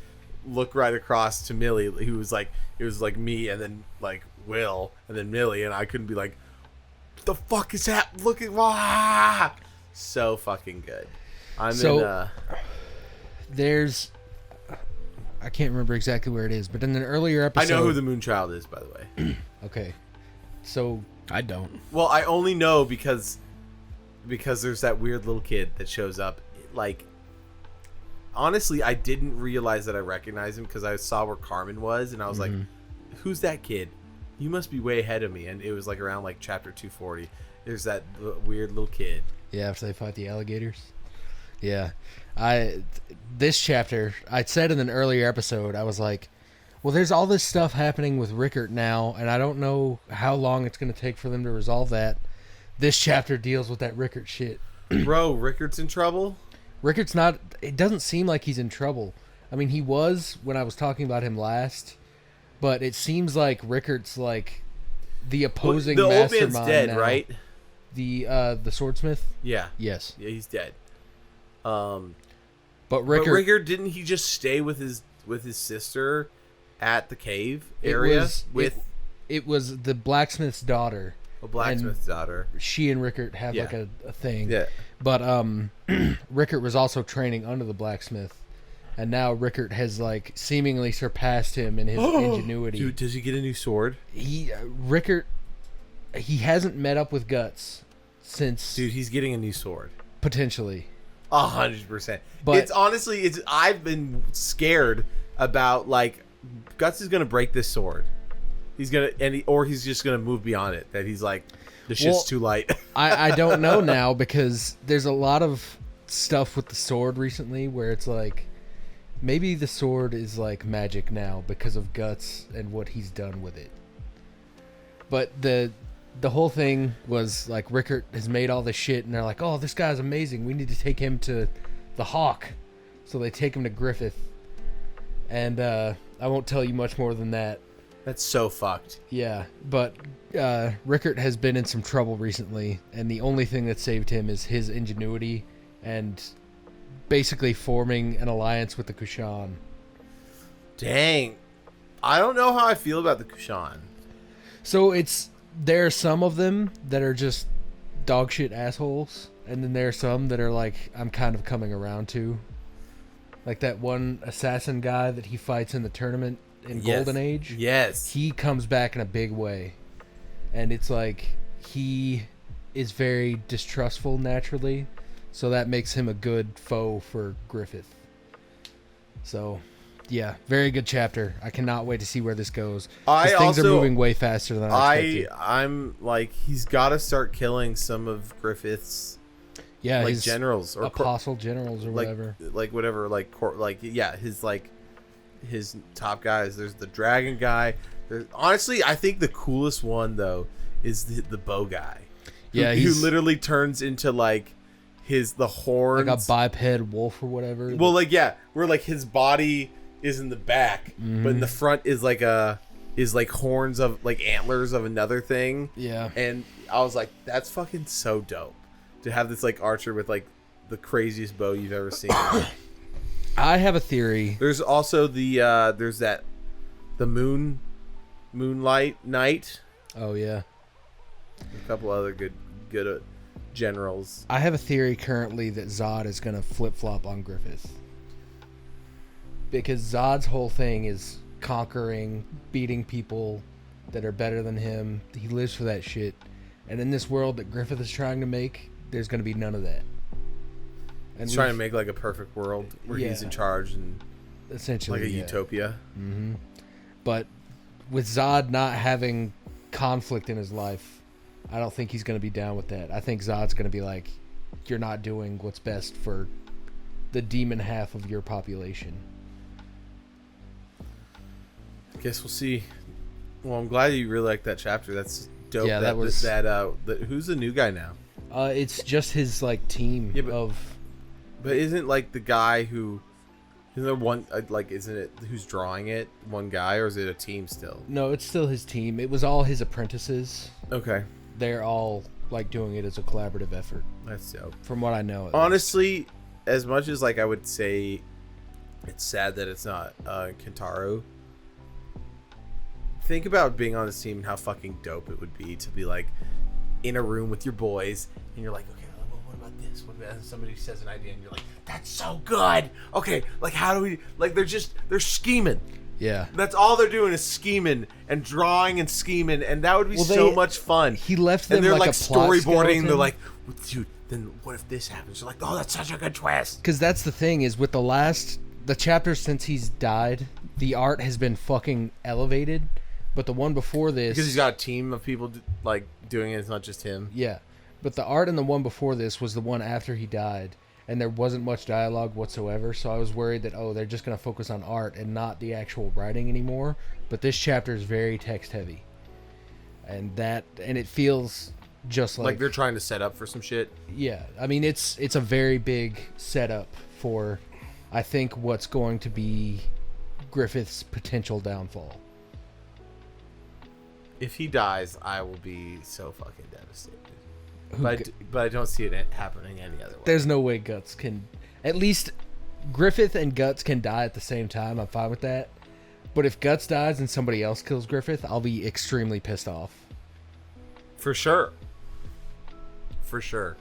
look right across to Millie, who was like, it was like me and then like Will and then Millie, and I couldn't be like, what the fuck is that? Look at so fucking good. There's I can't remember exactly where it is, but in an earlier episode, I know who the Moonchild is, by the way. Okay, so I don't. Well, I only know because there's that weird little kid that shows up. Like, honestly, I didn't realize that I recognized him because I saw where Carmen was, and I was like, who's that kid? You must be way ahead of me. And it was like around like chapter 240. There's that weird little kid. Yeah, after they fight the alligators. Yeah. This chapter, I said in an earlier episode, I was like, Well, there's all this stuff happening with Rickert now, and I don't know how long it's going to take for them to resolve that. This chapter deals with that Rickert shit. Bro, Rickert's in trouble? Rickert's not... It doesn't seem like he's in trouble. I mean, he was when I was talking about him last, but it seems like Rickert's like the opposing mastermind. The old man's dead, now. right? The swordsmith? Yeah. Yes. Yeah, he's dead. But But Rickert... Rickert, didn't he just stay with his sister at the cave area? It was the blacksmith's daughter. A blacksmith's daughter. She and Rickert have like a thing. Yeah. But Rickert was also training under the blacksmith. And now Rickert has like seemingly surpassed him in his ingenuity. Dude, does he get a new sword? Rickert, he hasn't met up with Guts since... Dude, he's getting a new sword. Potentially. 100%. But it's honestly, I've been scared about, like, Guts is going to break this sword. He's going to, or he's just going to move beyond it. That he's like, this shit's too light. I don't know now, because there's a lot of stuff with the sword recently where it's like, maybe the sword is like magic now because of Guts and what he's done with it. But the whole thing was like Rickert has made all this shit and they're like, oh, this guy's amazing. We need to take him to the Hawk. So they take him to Griffith. And I won't tell you much more than that. That's so fucked. Yeah, but Rickert has been in some trouble recently, and the only thing that saved him is his ingenuity and basically forming an alliance with the Kushan. Dang. I don't know how I feel about the Kushan. So there are some of them that are just dog shit assholes, and then there are some that are like, I'm kind of coming around to. Like that one assassin guy that he fights in the tournament in Golden Age. Yes. He comes back in a big way. And it's like he is very distrustful naturally, so that makes him a good foe for Griffith. So, yeah, very good chapter. I cannot wait to see where this goes. Things are moving way faster than I expected. I'm like, he's got to start killing some of Griffith's his generals or apostle generals or whatever. His top guys. There's the dragon guy. Honestly, I think the coolest one though is the bow guy. Who literally turns into like the horns, like a biped wolf or whatever. Well, where like his body is in the back, but in the front is like horns of like antlers of another thing. Yeah, and I was like, that's fucking so dope to have this like archer with like the craziest bow you've ever seen. I have a theory. There's also the Moonlight Knight. Oh yeah, a couple other good generals. I have a theory currently that Zod is gonna flip flop on Griffith, because Zod's whole thing is conquering, beating people that are better than him. He lives for that shit, and in this world that Griffith is trying to make, there's gonna be none of that. And he's trying to make like a perfect world where he's in charge and essentially like a utopia. Mm-hmm. But with Zod not having conflict in his life, I don't think he's going to be down with that. I think Zod's going to be like, you're not doing what's best for the demon half of your population. I guess we'll see. Well, I'm glad you really liked that chapter. That's dope. Yeah, that was... who's the new guy now? It's just his like team of... But isn't like the guy who, isn't there one isn't it who's drawing it one guy, or is it a team still? No, it's still his team. It was all his apprentices. Okay. They're all like doing it as a collaborative effort. That's dope. From what I know. Honestly, as much as like I would say, it's sad that it's not Kentaro. Think about being on this team and how fucking dope it would be to be like in a room with your boys and you're like, okay, what about this? What about somebody says an idea and you're like, that's so good. Okay, like how do we like they're scheming. Yeah. That's all they're doing is scheming and drawing and scheming, and that would be so much fun. He left them and they're like a storyboarding. skeleton. They're like, dude, then what if this happens? They're like, oh, that's such a good twist. Because that's the thing is with the chapter since he's died, the art has been fucking elevated. But the one before this, because he's got a team of people like doing it. It's not just him. Yeah, but the art in the one before this was the one after he died, and there wasn't much dialogue whatsoever. So I was worried that they're just gonna focus on art and not the actual writing anymore. But this chapter is very text heavy, and it feels just like they're trying to set up for some shit. Yeah, I mean it's a very big setup for, I think, what's going to be Griffith's potential downfall. If he dies, I will be so fucking devastated. But I don't see it happening any other way. There's no way Guts can... At least Griffith and Guts can die at the same time. I'm fine with that. But if Guts dies and somebody else kills Griffith, I'll be extremely pissed off. For sure. For sure.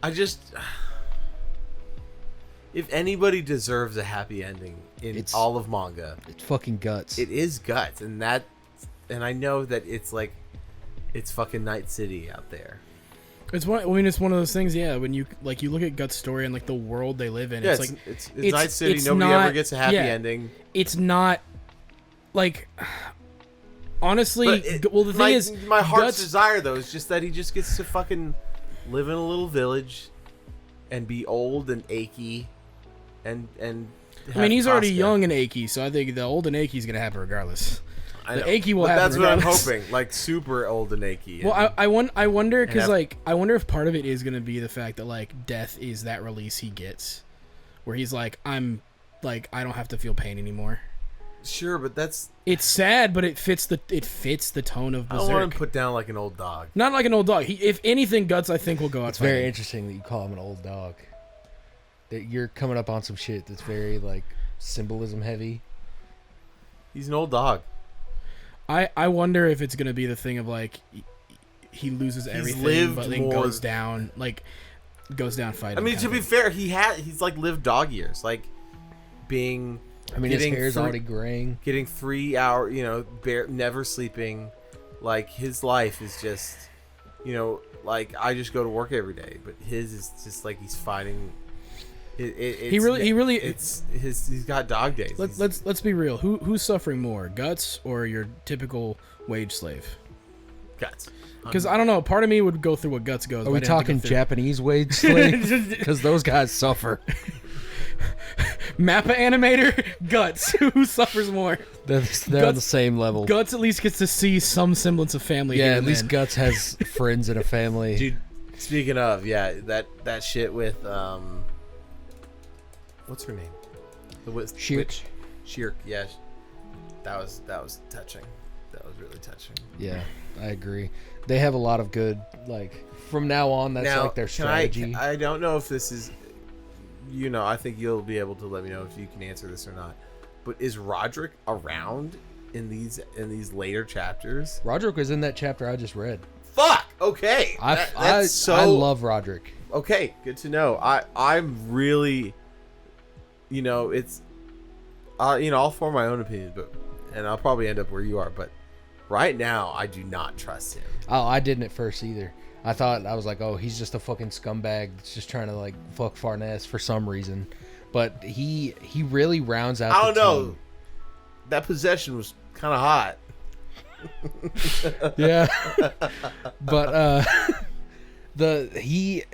I just... If anybody deserves a happy ending in all of manga... It's fucking Guts. It is Guts. And I know that it's like... It's fucking Night City out there. It's one of those things. Yeah, when you look at Guts' story and like the world they live in. Yeah, it's Night City. Nobody ever gets a happy ending. It's not like honestly. The thing is, my heart's desire though is just that he just gets to fucking live in a little village and be old and achy, and. I mean, he's already young and achy, so I think the old and achy is gonna happen regardless. The achy will happen. That's regardless. What I'm hoping, like super old and achy. Well, I wonder because I wonder if part of it is gonna be the fact that like death is that release he gets, where he's like, I don't have to feel pain anymore. Sure, but it's sad, but it fits the tone of Berserk. I don't want him put down like an old dog. Not like an old dog. If anything, Guts I think will go out. It's very interesting that you call him an old dog. That you're coming up on some shit that's very like symbolism heavy. He's an old dog. I wonder if it's gonna be the thing of like he loses everything, but then goes down fighting. I mean, to be fair, he's like lived dog years, like being. I mean, his hair's already graying. Getting 3 hour, never sleeping, like his life is just, like I just go to work every day, but his is just like he's fighting. He's got dog days. Let's be real. Who's suffering more, Guts or your typical wage slave? Guts. Because I don't know. Part of me would go through what Guts goes. Are we talking Japanese wage slave? Because those guys suffer. Mappa animator, Guts. Who suffers more? They're on the same level. Guts at least gets to see some semblance of family. Yeah, at least Guts has friends and a family. Dude, speaking of, that shit with what's her name? Shirk. Shirk, yeah. That was touching. That was really touching. Yeah, I agree. They have a lot of good, like, from now on, that's like their strategy. I don't know if this is, I think you'll be able to let me know if you can answer this or not. But is Roderick around in these later chapters? Roderick was in that chapter I just read. Fuck! Okay. I love Roderick. Okay, good to know. I'm really... it's I'll form my own opinion, and I'll probably end up where you are, but right now I do not trust him. Oh, I didn't at first either. I was like, he's just a fucking scumbag that's just trying to like fuck Farnese for some reason. But he really rounds out. I don't know. That possession was kind of hot. Yeah. But he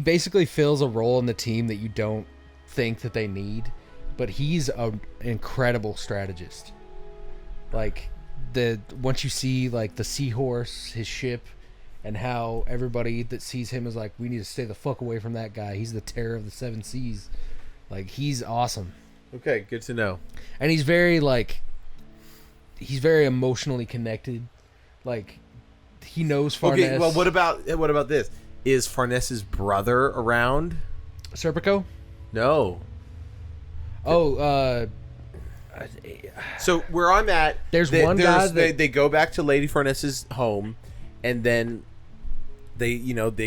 basically fills a role in the team that you don't think that they need, but he's an incredible strategist. Like once you see like the seahorse, his ship, and how everybody that sees him is like, we need to stay the fuck away from that guy. He's the terror of the seven seas. Like, he's awesome. Okay, good to know. And he's very emotionally connected. Like, he knows Farnese. Okay, well, what about this? Is Farnese's brother around? Serpico? No. So where I'm at, they go back to Lady Farnese's home, and then they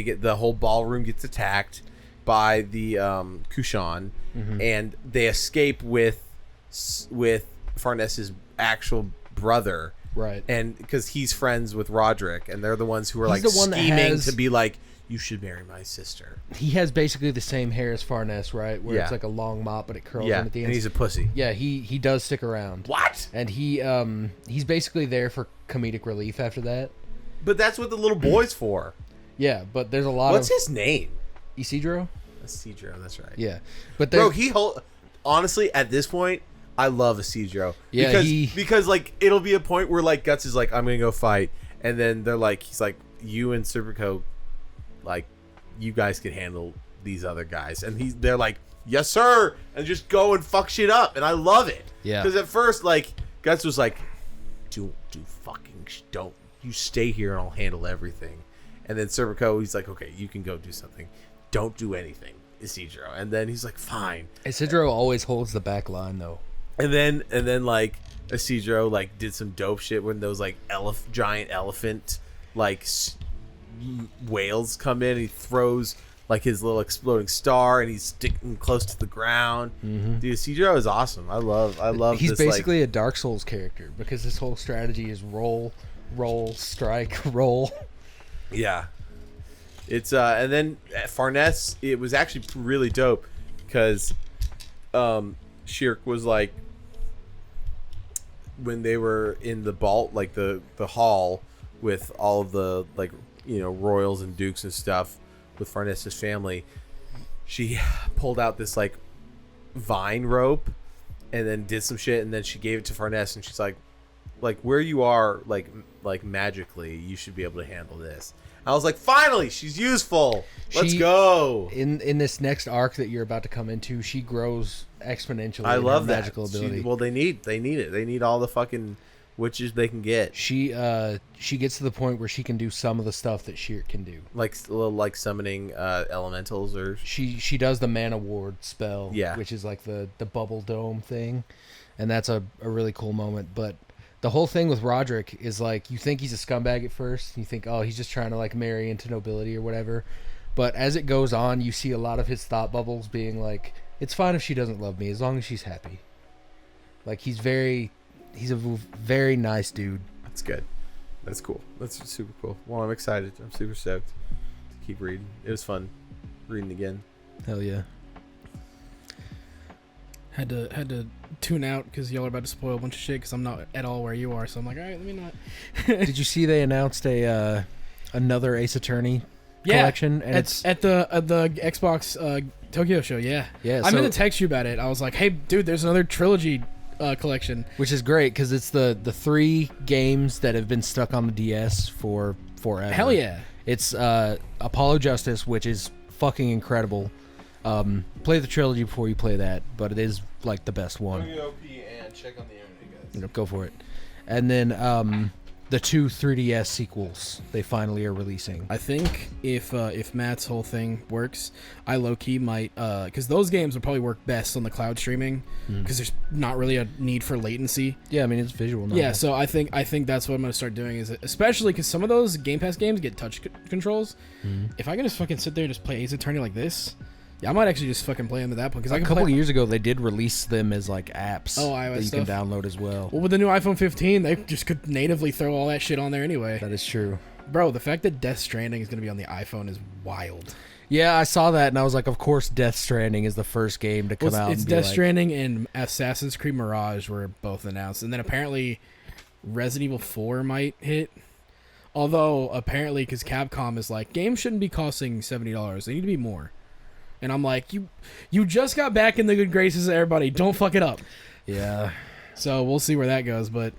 get the whole ballroom gets attacked by the Kushan, and they escape with Farnese's actual brother, right? And because he's friends with Roderick, and they're the ones who are scheming to be like, you should marry my sister. He has basically the same hair as Farnese, right? Where it's like a long mop, but it curls in at the end. And he's a pussy. Yeah, he does stick around. What? And he's basically there for comedic relief after that. But that's what the little boy's for. Yeah, but there's a lot What's his name? Isidro? Isidro, that's right. Yeah, but Bro, honestly, at this point, I love Isidro. Yeah, because like it'll be a point where like Guts is like, I'm gonna go fight, and then they're like, he's like, you and Serpico, like, you guys can handle these other guys, and they're like, yes sir, and just go and fuck shit up, and I love it. Yeah. Because at first, like, Guts was like, don't you stay here and I'll handle everything, and then Serpico, he's like, okay, you can go do something, don't do anything, Isidro, and then he's like, fine. Isidro always holds the back line though. And then like Isidro like did some dope shit when those like giant elephant like whales come in. And he throws like his little exploding star, and he's sticking close to the ground. Mm-hmm. Dude, Isidro is awesome. I love. He's this, basically a Dark Souls character because his whole strategy is roll, strike, roll. Yeah, it's and then at Farnese, it was actually really dope because Shirk was like, when they were in the vault, like the hall with all of the like, you know, royals and dukes and stuff with Farnese's family, she pulled out this like vine rope and then did some shit, and then she gave it to Farnese, and she's like where you are, like magically, you should be able to handle this. I was like, finally, she's useful. Let's go. In this next arc that you're about to come into, she grows exponentially. I love that magical ability. They need it. They need all the fucking witches they can get. She gets to the point where she can do some of the stuff that Shirk can do, like summoning elementals, or she does the mana ward spell, yeah, which is like the bubble dome thing, and that's a really cool moment. But the whole thing with Roderick is like, you think he's a scumbag at first. You think, oh, he's just trying to like marry into nobility or whatever. But as it goes on, you see a lot of his thought bubbles being like, it's fine if she doesn't love me as long as she's happy. Like he's a very nice dude. That's good. That's cool. That's super cool. Well, I'm excited. I'm super stoked to keep reading. It was fun reading again. Hell yeah. Had to tune out because y'all are about to spoil a bunch of shit because I'm not at all where you are. So I'm like, all right, let me not. Did you see they announced another Ace Attorney collection? And it's at the Xbox Tokyo show. Yeah. I meant to text you about it. I was like, hey, dude, there's another trilogy collection, which is great because it's the 3 games that have been stuck on the DS for forever. Hell yeah. It's Apollo Justice, which is fucking incredible. Play the trilogy before you play that, but it is like the best one. I'm gonna go pee and check on the internet, guys. Go for it. And then the 2 3DS sequels they finally are releasing. I think if Matt's whole thing works, I low-key might, because those games will probably work best on the cloud streaming because there's not really a need for latency. Yeah, I mean, it's visual now. Yeah, so I think that's what I'm going to start doing, is especially because some of those Game Pass games get touch controls. If I can just fucking sit there and just play Ace Attorney like this, yeah, I might actually just fucking play them at that point. Because a couple of years ago, they did release them as like apps iOS that you stuff can download as well. Well, with the new iPhone 15, they just could natively throw all that shit on there anyway. That is true. Bro, the fact that Death Stranding is going to be on the iPhone is wild. Yeah, I saw that, and I was like, of course Death Stranding is the first game to come out. It's Death Stranding and Assassin's Creed Mirage were both announced. And then apparently Resident Evil 4 might hit. Although, apparently, because Capcom is like, games shouldn't be costing $70. They need to be more. And I'm like, you just got back in the good graces of everybody. Don't fuck it up. Yeah. So we'll see where that goes. But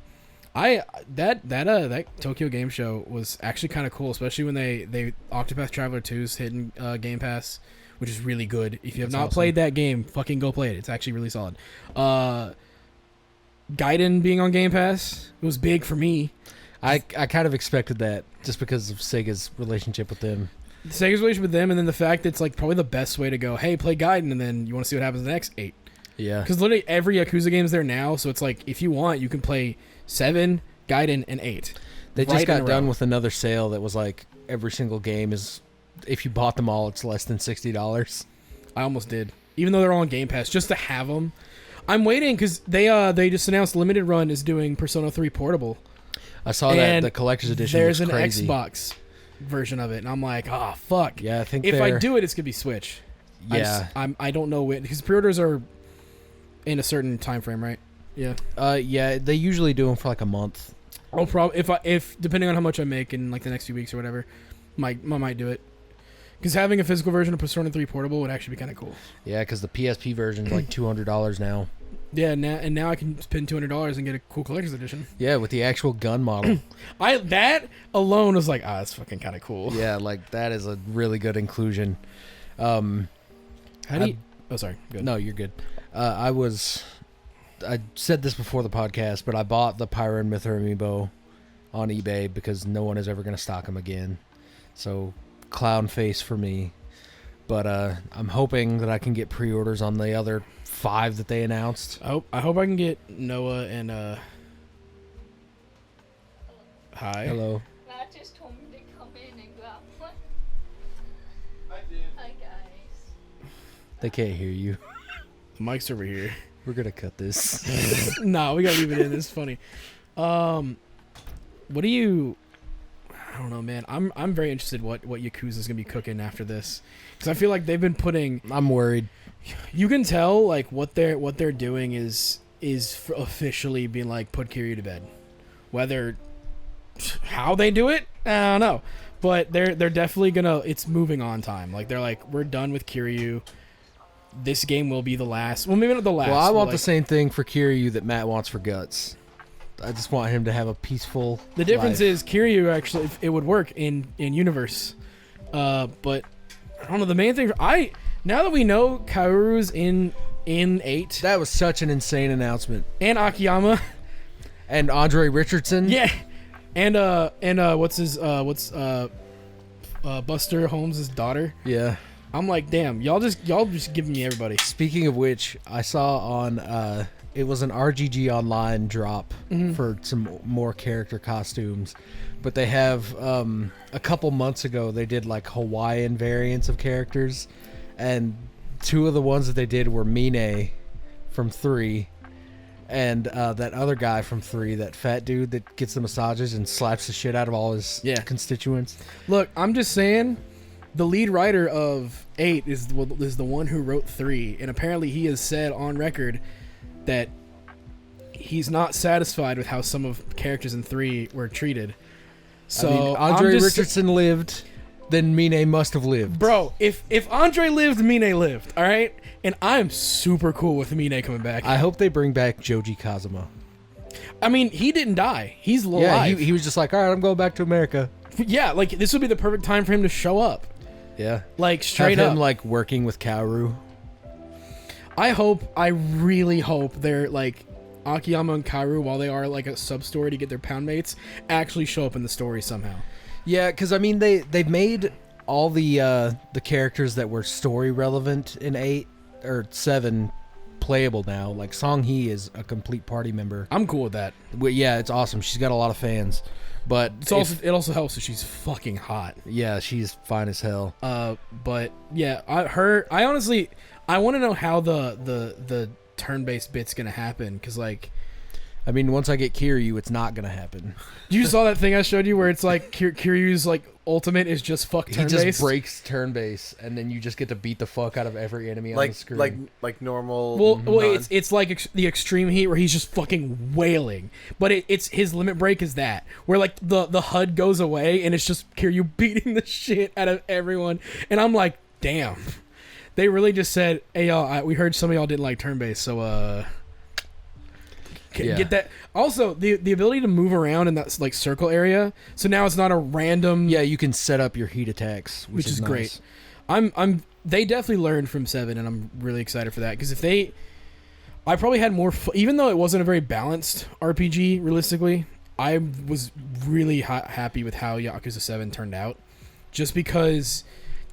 that Tokyo Game Show was actually kind of cool, especially when they Octopath Traveler 2's hitting Game Pass, which is really good. If you have not played that game, fucking go play it. It's actually really solid. Gaiden being on Game Pass, it was big for me. I kind of expected that just because of Sega's relationship with them. Sega's relationship with them, and then the fact that it's like probably the best way to go, hey, play Gaiden, and then you want to see what happens in the next 8. Yeah. Because literally every Yakuza game is there now, so it's like, if you want, you can play 7, Gaiden, and 8. They just got done with another sale that was like, every single game is, if you bought them all, it's less than $60. I almost did. Even though they're all on Game Pass, just to have them. I'm waiting, because they just announced Limited Run is doing Persona 3 Portable. I saw that the collector's edition there's was crazy. An Xbox version of it, and I'm like, fuck. Yeah, I think if I do it, it's gonna be Switch. Yeah, I don't know when, because pre-orders are in a certain time frame, right? Yeah. Yeah, they usually do them for like a month. If depending on how much I make in like the next few weeks or whatever, might do it. Because having a physical version of Persona 3 Portable would actually be kind of cool. Yeah, because the PSP version is like $200 now. Yeah, now I can spend $200 and get a cool collector's edition. Yeah, with the actual gun model. That alone was like, that's fucking kind of cool. Yeah, like that is a really good inclusion. How do you... Oh, sorry. Good. No, you're good. I said this before the podcast, but I bought the Pyro and Myther amiibo on eBay because no one is ever going to stock them again. So, clown face for me. But I'm hoping that I can get pre-orders on the other 5 that they announced. I hope I can get Noah and hi. Hello. Matt just told me to come in and grab one. I did. Hi guys. They can't hear you. The mic's over here. We're going to cut this. No, we gotta leave it in. It's funny. What do you... I don't know, man. I'm very interested what Yakuza's gonna be cooking after this, because I feel like they've been putting... I'm worried. You can tell like what they're doing is officially being like, put Kiryu to bed. Whether how they do it, I don't know, but they're definitely gonna. It's moving on time. Like they're like, we're done with Kiryu. This game will be the last. Well, maybe not the last. Well, I want like, the same thing for Kiryu that Matt wants for Guts. I just want him to have a peaceful The difference life. is Kiryu actually it would work in universe, but I don't know. The main thing now that we know Kaoru's in 8 That was such an insane announcement. and Akiyama, And Andre Richardson. yeah, and what's Buster Holmes' daughter. Yeah. I'm like, damn, y'all just giving me everybody. Speaking of which, I saw on it was an RGG Online drop for some more character costumes, but they have a couple months ago they did like Hawaiian variants of characters, and 2 of the ones that they did were Mine from 3 and that other guy from 3, that fat dude that gets the massages and slaps the shit out of all his constituents. Look, I'm just saying, the lead writer of 8 is the one who wrote 3, and apparently he has said on record that he's not satisfied with how some of characters in 3 were treated. So I mean, Andre Richardson lived, then Mine must have lived. Bro, if Andre lived, Mine lived, all right? And I'm super cool with Mine coming back. I hope they bring back Joji Kazuma. I mean, he didn't die. He's alive. Yeah, he was just like, all right, I'm going back to America. Yeah, like this would be the perfect time for him to show up. Yeah. Like straight Have up. him like working with Kaoru. I really hope they're like Akiyama and Kaoru, while they are like a sub story to get their pound mates, actually show up in the story somehow. Yeah, because I mean they've made all the characters that were story relevant in 8 or 7 playable now. Like Song Hee is a complete party member. I'm cool with that. Well, yeah, it's awesome. She's got a lot of fans. But It also helps that she's fucking hot. Yeah, she's fine as hell. But yeah, I honestly want to know how the turn-based bit's gonna happen, because like, I mean, once I get Kiryu, it's not gonna happen. you saw that thing I showed you where it's like Kiryu's like ultimate is just fuck He turn-based. just breaks turn base, and then you just get to beat the fuck out of every enemy on the screen. Like normal. Well, it's like the extreme heat where he's just fucking wailing. But it's his limit break is that where like the HUD goes away and it's just Kiryu beating the shit out of everyone. And I'm like, damn, they really just said, hey y'all, we heard some of y'all didn't like turn based, so get that. Also, the ability to move around in that like circle area, so now it's not a random. Yeah, you can set up your heat attacks, which is great. nice. They definitely learned from 7, and I'm really excited for that, because I probably had more even though it wasn't a very balanced RPG realistically, I was really happy with how Yakuza 7 turned out, just because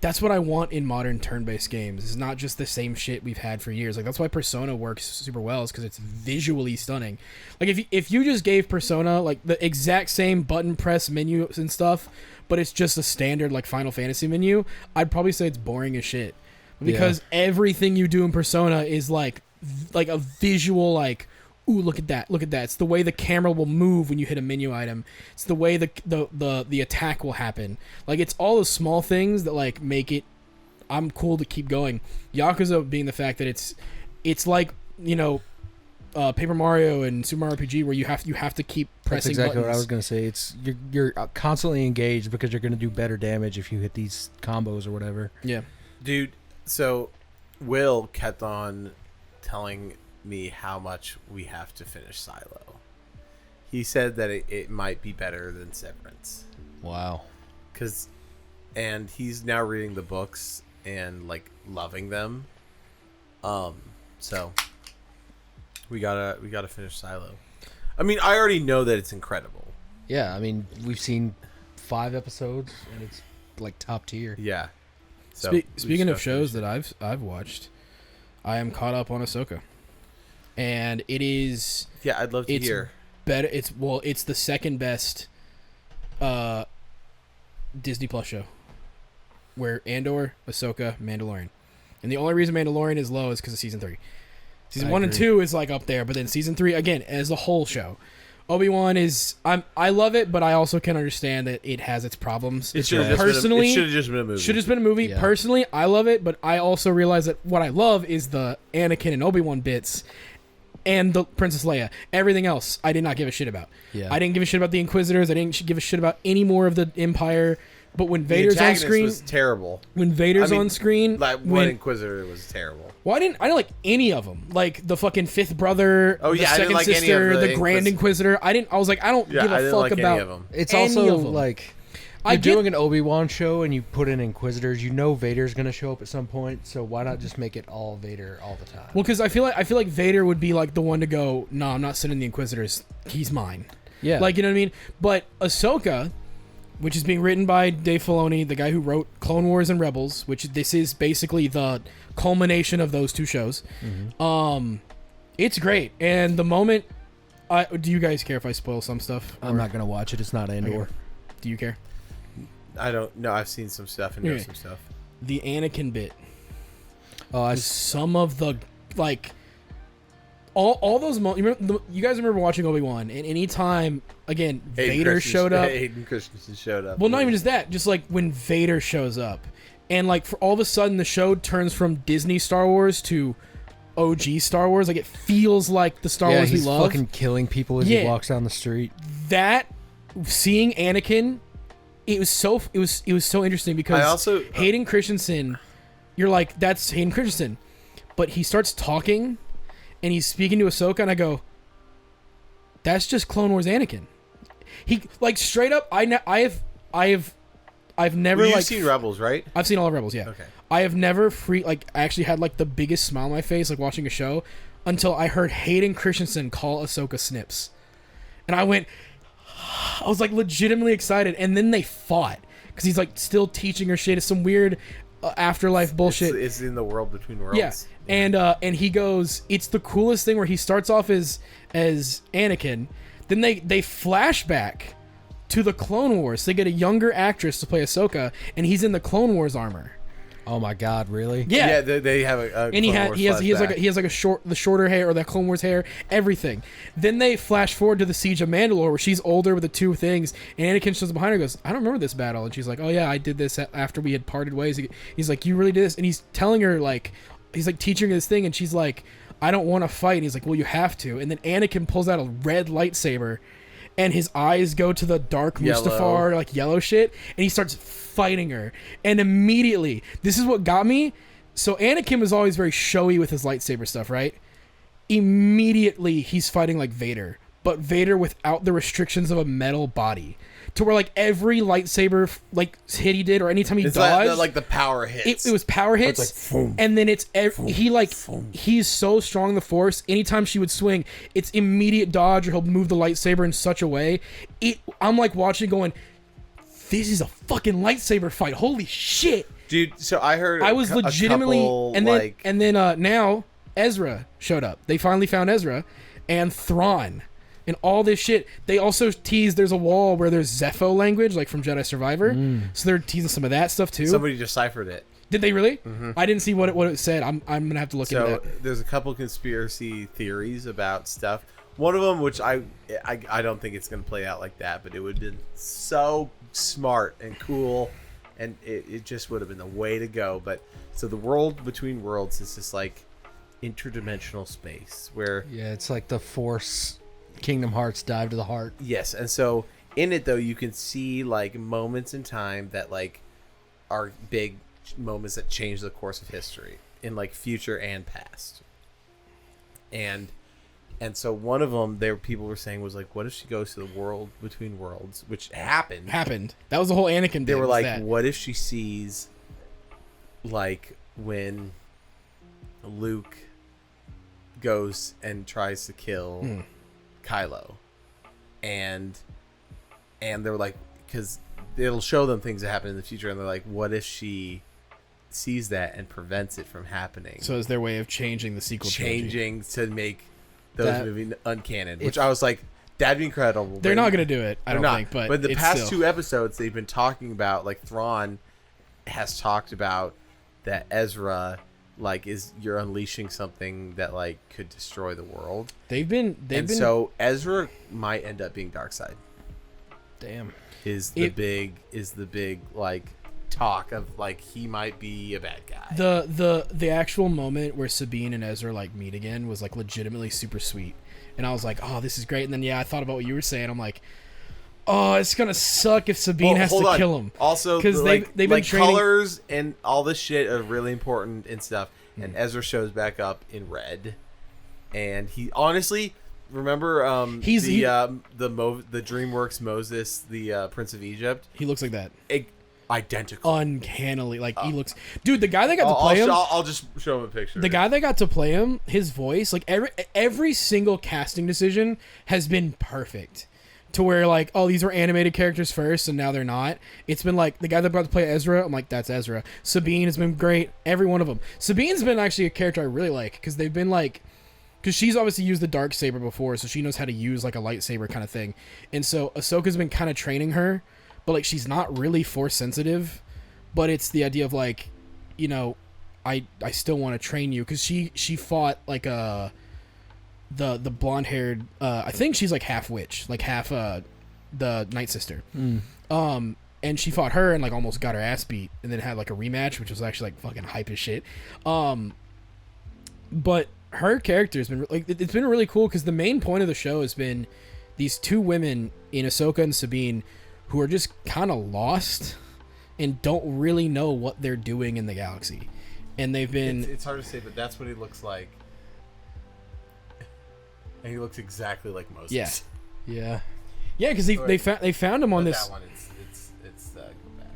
that's what I want in modern turn-based games. It's not just the same shit we've had for years. Like that's why Persona works super well, is because it's visually stunning. Like if you just gave Persona like the exact same button press menus and stuff, but it's just a standard like Final Fantasy menu, I'd probably say it's boring as shit. Because everything you do in Persona is like a visual, like, ooh, look at that. It's the way the camera will move when you hit a menu item. It's the way the attack will happen. Like, it's all the small things that, like, make it, I'm cool to keep going. Yakuza being the fact that it's like, you know, Paper Mario and Super Mario RPG where you have to keep That's pressing exactly buttons. what I was gonna say. It's you're constantly engaged because you're gonna do better damage if you hit these combos or whatever. Yeah. Dude, so Will kept on telling me how much we have to finish Silo. He said that it might be better than Severance. Wow. And he's now reading the books and like loving them. So we gotta finish Silo. I mean, I already know that it's incredible. Yeah, I mean, we've seen 5 episodes and it's like top tier. Yeah. So Speaking of shows that I've watched, I am caught up on Ahsoka, and it is yeah, I'd love to hear. better. It's the second best Disney Plus show, where Andor, Ahsoka, Mandalorian, and the only reason Mandalorian is low is because of season 3. Season 1 and 2 is like up there, but then season 3 again as a whole show. Obi-Wan is I love it, but I also can understand that it has its problems. It should have just been a movie. Should have been a movie. Yeah. Personally, I love it, but I also realize that what I love is the Anakin and Obi-Wan bits and the Princess Leia. Everything else, I did not give a shit about. Yeah. I didn't give a shit about the Inquisitors. I didn't give a shit about any more of the Empire. But when Vader's on screen, was terrible. when Vader's I mean, on screen, Like one Inquisitor was terrible. well, I didn't like any of them. Like the fucking fifth brother, Oh, yeah, I the didn't second like any of sister, the the Grand Inquisitor. I was like, I don't give I a didn't fuck like any about of them. It's any also of them. like I you're get- doing an Obi-Wan show and you put in Inquisitors. You know Vader's gonna show up at some point, so why not just make it all Vader all the time? Well, because I feel like Vader would be like the one to go. No, I'm not sending the Inquisitors. He's mine. Yeah, Like, you know what I mean? But Ahsoka, which is being written by Dave Filoni, the guy who wrote Clone Wars and Rebels, which this is basically the culmination of those two shows. It's great. And the moment, do you guys care if I spoil some stuff? I'm not gonna watch it. It's not Andor. Do you care? I don't know. I've seen some stuff and know Yeah. some stuff. The Anakin bit. Oh, I Some of the like. All those you guys remember watching Obi-Wan, and anytime again Vader showed up. Hayden Christensen showed up. Well, not even just that. Just like when Vader shows up, and like for all of a sudden the show turns from Disney Star Wars to OG Star Wars. Like it feels like the Star yeah, Wars we he's love. fucking killing people as Yeah. he walks down the street. That seeing Anakin, it was so interesting because I also- Hayden Christensen, you're like, that's Hayden Christensen, but he starts talking, and he's speaking to Ahsoka, and I go, that's just Clone Wars Anakin. He like straight up. I've never Well, you've like seen Rebels, right? I've seen all of Rebels, yeah. Okay. I have never actually had like the biggest smile on my face like watching a show until I heard Hayden Christensen call Ahsoka Snips. And I was like legitimately excited, and then they fought because he's like still teaching her shit. It's some weird afterlife bullshit. It's in the world between worlds. Yeah, and he goes, it's the coolest thing where he starts off as Anakin, then they flash back to the Clone Wars. They get a younger actress to play Ahsoka, and he's in the Clone Wars armor. Oh my God, really? Yeah, Yeah, they have a and he has like the shorter hair or the Clone Wars hair, everything. Then they flash forward to the Siege of Mandalore where she's older with the two things, and Anakin shows up behind her and goes, I don't remember this battle, and she's like, oh yeah, I did this after we had parted ways. He's like, you really did this, and he's telling her like, he's like teaching her this thing, and she's like, I don't want to fight, and he's like, well, you have to, and then Anakin pulls out a red lightsaber, and his eyes go to the dark Mustafar, like yellow shit, and he starts fighting her. And immediately, this is what got me. So Anakin was always very showy with his lightsaber stuff, right? Immediately, he's fighting like Vader, but Vader without the restrictions of a metal body. To where like every lightsaber like hit he did, or anytime he It's dodged, like the power hits. it was power hits, It's like, boom, and then it's boom, he's so strong in the Force. Anytime she would swing, it's immediate dodge, or he'll move the lightsaber in such a way. I'm like watching, going, "This is a fucking lightsaber fight! Holy shit, dude!" So I heard I was legitimately, and then now Ezra showed up. They finally found Ezra and Thrawn. And all this shit. They also teased there's a wall where there's Zepho language, like from Jedi Survivor. So they're teasing some of that stuff too. somebody deciphered it. Did they really? I didn't see what it said. I'm gonna have to look into So that. there's a couple conspiracy theories about stuff. One of them, which I don't think it's going to play out like that, but it would have been so smart and cool, and it just would have been the way to go. But so the world between worlds is just like interdimensional space where Yeah, it's like the Force Kingdom Hearts dive to the heart. yes, and so in it though you can see like moments in time that like are big moments that change the course of history in like future and past. And so one of them people were saying was like, what if she goes to the world between worlds, which happened. That was the whole Anakin. They bit, were was like, that. what if she sees like when Luke goes and tries to kill Kylo, and they were like, because it'll show them things that happen in the future, and they're like, what if she sees that and prevents it from happening? So is their way of changing the sequel trilogy. To make those That- movies uncanon, which I was like, that'd be incredible. They're not going to do it, I They're don't not. think. But But the it's past still, 2 episodes, they've been talking about, like Thrawn has talked about that Ezra, like, you're unleashing something that like could destroy the world. they've been So Ezra might end up being Darkseid. Damn. Is the big like talk of like he might be a bad guy. the actual moment where Sabine and Ezra like meet again was like legitimately super sweet, and I was like, oh, this is great. And then I thought about what you were saying. I'm like, oh, it's gonna suck if Sabine has hold to on. kill him. Also, because like, they've been like training. colors and all this shit are really important and stuff. And Ezra shows back up in red, and he honestly remember the DreamWorks Moses, the Prince of Egypt. He looks like that. Identical. Uncannily, like he looks. Dude, the guy that got to play him. I'll just show him a picture. The guy that got to play him, his voice, like every single casting decision has been perfect. To where like, oh, these were animated characters first, and now they're not. It's been like the guy that brought to play Ezra. I'm like, that's Ezra. Sabine has been great. Every one of them. Sabine's been actually a character I really like because they've been like, because she's obviously used the dark saber before, so she knows how to use like a lightsaber kind of thing. And so Ahsoka's been kind of training her, but like she's not really force sensitive. But it's the idea of like, you know, I still want to train you because she fought like the blonde haired I think she's like half witch, like half the Night Sister. And she fought her and like almost got her ass beat, and then had like a rematch, which was actually like fucking hype as shit. But her character has been like, it's been really cool because the main point of the show has been these 2 women in Ahsoka and Sabine who are just kind of lost and don't really know what they're doing in the galaxy, and they've been. It's hard to say, but that's what he looks like. And he looks exactly like Moses. Yeah. Yeah, because they found him on But this. that one, it's go back.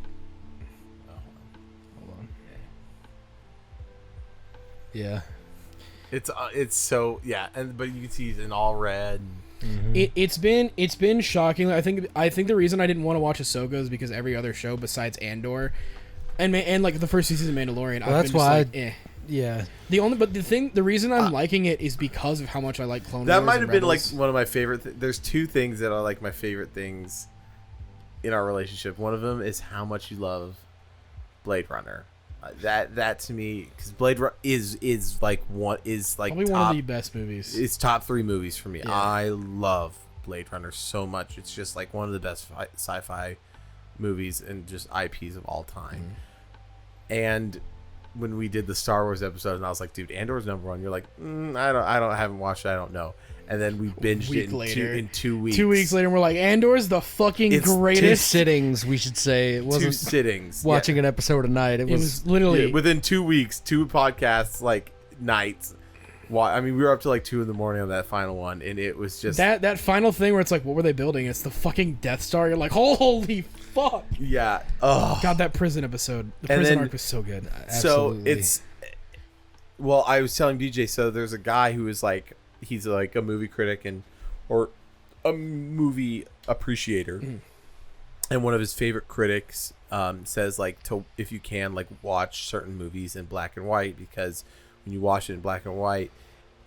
Oh, Hold on. yeah. Yeah. It's so but you can see he's in all red. It's been shocking. I think the reason I didn't want to watch Ahsoka is because every other show besides Andor, and like the first season of Mandalorian, Well, I've that's been just why like, eh. Yeah. The reason I'm liking it is because of how much I like Clone Wars. That might and have been like Rebels. one of my favorite. There's 2 things that are like my favorite things in our relationship. One of them is how much you love Blade Runner. That to me, because Blade Runner is like probably top, one of the best movies. It's top 3 movies for me. Yeah. I love Blade Runner so much. It's just like one of the best sci-fi movies and just IPs of all time. And when we did the Star Wars episode, and I was like, dude, Andor's #1. You're like, I haven't watched it. I don't know. And then we binged Week it later. in 2 weeks. 2 weeks later, we're like, Andor's the fucking It's 2 greatest. sittings, we should say. It 2 wasn't sittings. watching an episode a night. It It was was literally. Within 2 weeks, 2 podcasts, like nights. I mean, we were up to like 2 in the morning on that final one, and it was just that final thing where it's like, what were they building? It's the fucking Death Star. You're like, holy fuck! yeah. Oh, God, that prison episode, the And prison then- arc was so good. so Absolutely. it's. Well, I was telling DJ. So there's a guy who is like, he's like a movie critic or a movie appreciator, and one of his favorite critics says like, if you can, like, watch certain movies in black and white, because when you watch it in black and white,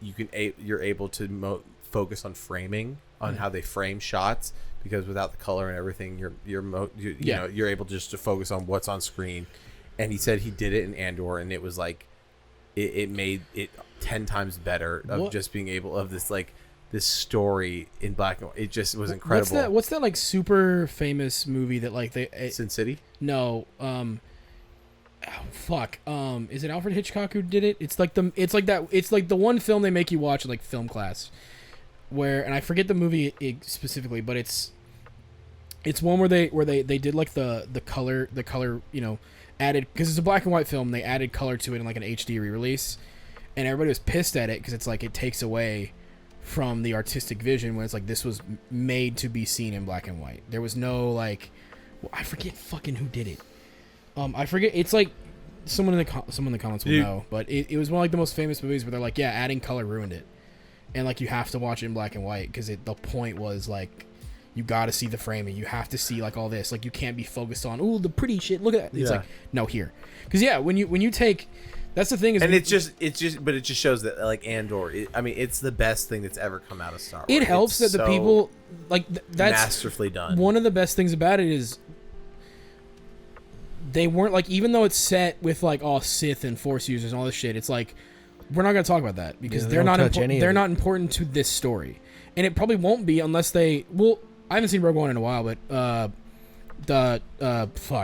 you're able to focus on framing, on how they frame shots, because without the color and everything, you know, you're able just to focus on what's on screen. And he said he did it in Andor, and it was like it made it 10 times better of What? just being able of this like this story in black and white. It just was incredible. What's that like super famous movie that like they Sin City. no fuck. Is it Alfred Hitchcock who did it? It's like the one film they make you watch in like film class, where, and I forget the movie specifically, but it's one where they did like the color added, because it's a black and white film. They added color to it in like an HD re-release, and everybody was pissed at it because it's like it takes away from the artistic vision when it's like this was made to be seen in black and white. There was no like, well, I forget fucking who did it. I forget. It's like someone in the comments will know, but it was one of like the most famous movies where they're like, yeah, adding color ruined it, and like you have to watch it in black and white because the point was like you got to see the framing, you have to see like all this, like you can't be focused on the pretty shit. Look at that. It's like no here, because when you take. That's the thing is, and it just shows that like Andor. It's the best thing that's ever come out of Star Wars. It helps that the people like that's masterfully done. One of the best things about it is they weren't like, even though it's set with like all Sith and Force users and all this shit. It's like we're not gonna talk about that because they're not they're not important to this story, and it probably won't be unless they. Well, I haven't seen Rogue One in a while, but Jyn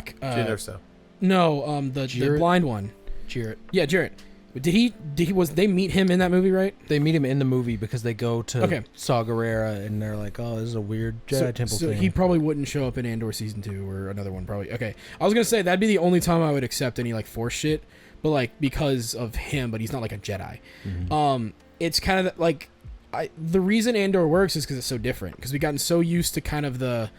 Erso. No, the blind one. Jarrett. Yeah, Jarrett. They meet him in that movie, right? They meet him in the movie because they go to Saw Gerrera and they're like, oh, this is a weird Jedi temple thing. He probably wouldn't show up in Andor season 2 or another one, probably. Okay. I was going to say, that'd be the only time I would accept any, like, Force shit, but, like, because of him, but he's not, like, a Jedi. Mm-hmm. It's kind of, like, the reason Andor works is because it's so different, because we've gotten so used to kind of the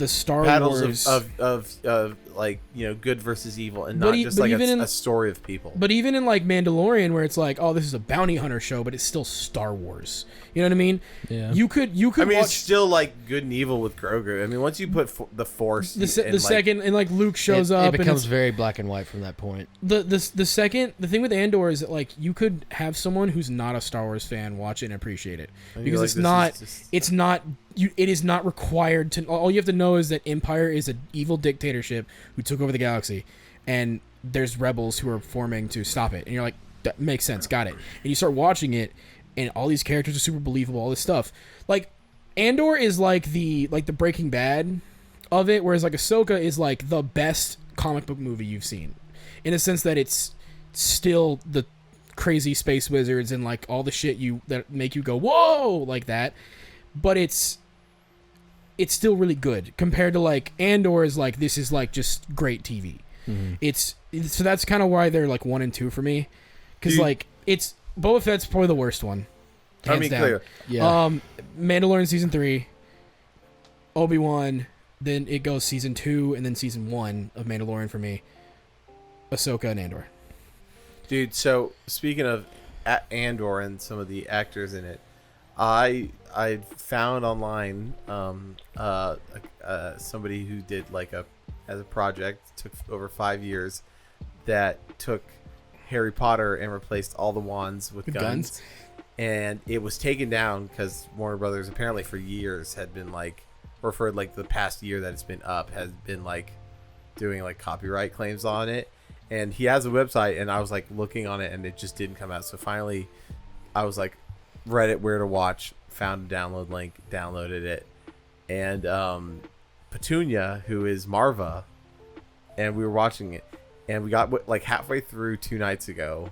Star battles Wars of like, good versus evil, and not just like a story of people. But even in like Mandalorian, where it's like, oh, this is a bounty hunter show, but it's still Star Wars. You know what I mean? Yeah. You could. It's still like good and evil with Grogu. I mean, once you put the Force, second and like Luke shows up, it becomes very black and white from that point. The thing with Andor is that like you could have someone who's not a Star Wars fan watch it and appreciate it, because it is not required to. All you have to know is that Empire is an evil dictatorship who took over the galaxy, and there's rebels who are forming to stop it. And you're like, that makes sense, got it. And you start watching it, and all these characters are super believable, all this stuff. Like, Andor is like the Breaking Bad of it, whereas like Ahsoka is like the best comic book movie you've seen, in the sense that it's still the crazy space wizards and like all the shit that make you go whoa like that, but it's still really good compared to like Andor is like, this is like just great TV. Mm-hmm. So that's kind of why they're like 1 and 2 for me, because like it's Boba Fett's probably the worst one. Hands down. Clear. Yeah. Mandalorian season 3, Obi-Wan, then it goes season 2 and then season 1 of Mandalorian for me. Ahsoka and Andor. Dude, so speaking of Andor and some of the actors in it, I found online somebody who did like as a project, took over 5 years, that took Harry Potter and replaced all the wands with guns. And it was taken down because Warner Brothers apparently for years had been like, or for like the past year that it's been up, has been like doing like copyright claims on it. And he has a website, and I was like looking on it, and it just didn't come out. So finally I was like, Reddit where to watch, found a download link, downloaded it, and Petunia, who is Marva, and we were watching it, and we got like halfway through 2 nights ago,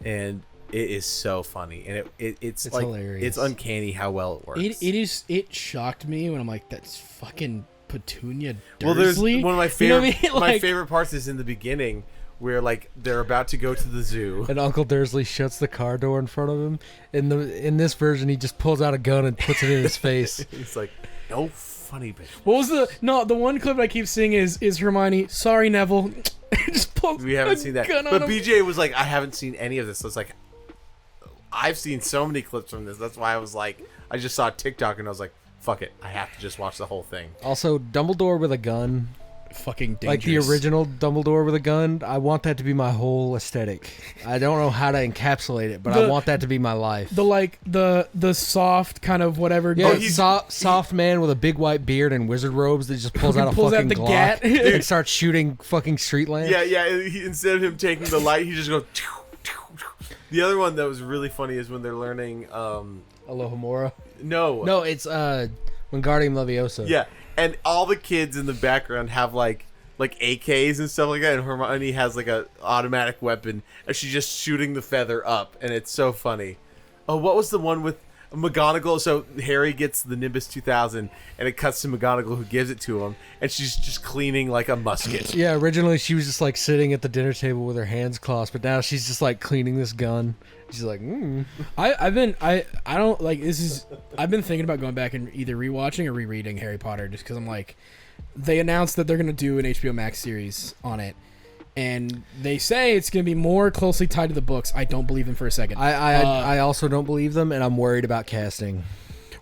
and it is so funny, and it's like hilarious. It's uncanny how well it works. It shocked me when I'm like, that's fucking Petunia Dursley. Well, there's one of my favorite I mean? My favorite parts is in the beginning, where like they're about to go to the zoo, and Uncle Dursley shuts the car door in front of him. In this version, he just pulls out a gun and puts it in his face. He's like, "No funny bitch." What was the one clip I keep seeing is Hermione, sorry Neville, just pulls. We haven't seen that, but BJ was like, I haven't seen any of this. So it's like, I've seen so many clips from this. That's why I was like, I just saw TikTok and I was like, fuck it, I have to just watch the whole thing. Also, Dumbledore with a gun. Fucking dangerous. Like the original Dumbledore with a gun. I want that to be my whole aesthetic. I don't know how to encapsulate it, but I want that to be my life. The soft kind of whatever. Yeah, soft man with a big white beard and wizard robes that just pulls out a fucking Glock and starts shooting fucking street lamps. Yeah. Instead of him taking the light, he just goes. The other one that was really funny is when they're learning. Alohomora? No, it's Wingardium Leviosa. Yeah. And all the kids in the background have like like AKs and stuff like that, and Hermione has like a automatic weapon, and she's just shooting the feather up, and it's so funny. Oh, what was the one with McGonagall? So Harry gets the Nimbus 2000, and it cuts to McGonagall, who gives it to him, and she's just cleaning like a musket. Yeah, originally she was just like sitting at the dinner table with her hands crossed, but now she's just like cleaning this gun. She's like, I've been thinking about going back and either rewatching or rereading Harry Potter, just because I'm like, they announced that they're gonna do an HBO Max series on it, and they say it's gonna be more closely tied to the books. I don't believe them for a second. I also don't believe them, and I'm worried about casting.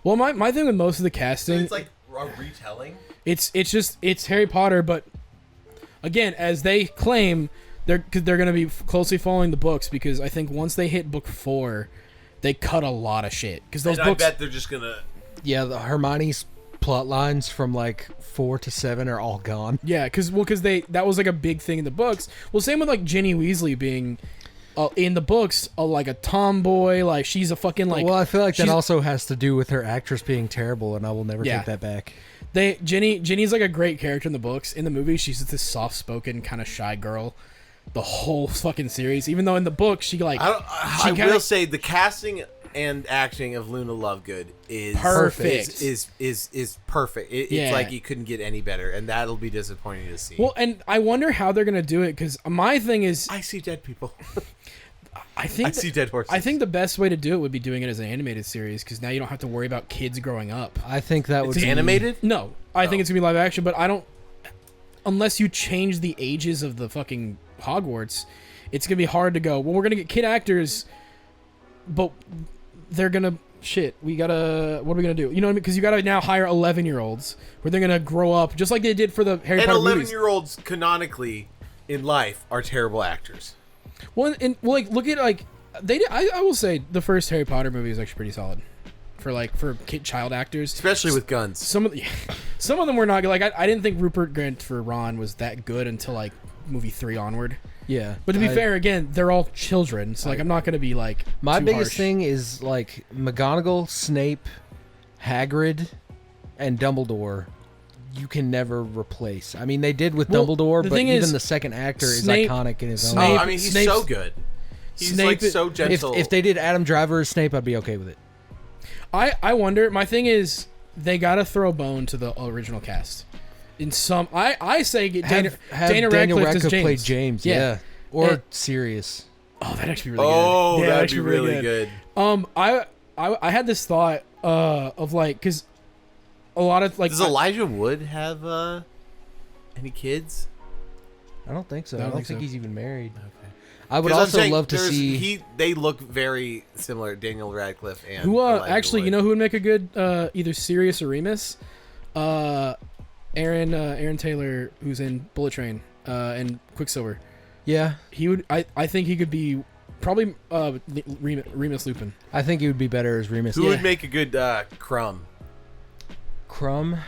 Well, my thing with most of the casting, It's like a retelling. it's Harry Potter, but again, as they claim, they're going to be closely following the books, because I think once they hit book 4, they cut a lot of shit, because those books. I bet they're just gonna. Yeah, the Hermione's plot lines from like 4 to 7 are all gone. Yeah, because that was like a big thing in the books. Well, same with like Ginny Weasley being in the books, like a tomboy, like she's a fucking like. Well, I feel like that also has to do with her actress being terrible, and I will never take that back. Ginny's like a great character in the books. In the movie, she's just this soft-spoken kind of shy girl. The whole fucking series, even though in the book she like. I will say the casting and acting of Luna Lovegood is perfect. Is perfect. It's like you couldn't get any better, and that'll be disappointing to see. Well, and I wonder how they're gonna do it, because my thing is, I see dead people. I see dead horses. I think the best way to do it would be doing it as an animated series, because now you don't have to worry about kids growing up. I think that would be animated. No, I think it's gonna be live action, but I don't. Unless you change the ages of the fucking Hogwarts, it's gonna be hard to go, well, we're gonna get kid actors, but they're gonna what are we gonna do? You know what I mean? Because you gotta now hire 11-year-olds where they're gonna grow up just like they did for the Harry Potter movies. 11-year-olds canonically in life are terrible actors. Well, like look at like they did, I will say the first Harry Potter movie is actually pretty solid for child actors, especially with guns. Some of them were not good. Like I didn't think Rupert Grint for Ron was that good until like movie 3 onward. Yeah, but to be fair, again, they're all children, so like I'm not gonna be like my too biggest harsh. thing is like McGonagall, Snape, Hagrid, and Dumbledore. You can never replace. I mean, they did with Dumbledore, but even the second actor is iconic in his own. I mean, he's so good. He's like so gentle. If they did Adam Driver as Snape, I'd be okay with it. I wonder. My thing is, they gotta throw a bone to the original cast. In some, I say get Daniel Radcliffe as James. Play James, yeah. Or Sirius. Oh, that'd actually be really good. Oh, that'd be really good. I had this thought of like, because a lot of like. Does Elijah Wood have any kids? I don't think so. I don't think he's even married. Okay. I would also love to see. They look very similar, Daniel Radcliffe and. Who actually, you know who would make a good either Sirius or Remus? Aaron Taylor, who's in Bullet Train and Quicksilver. Yeah, he would. I think he could be probably Remus Lupin. I think he would be better as Remus. Who would make a good Crumb? Crumb.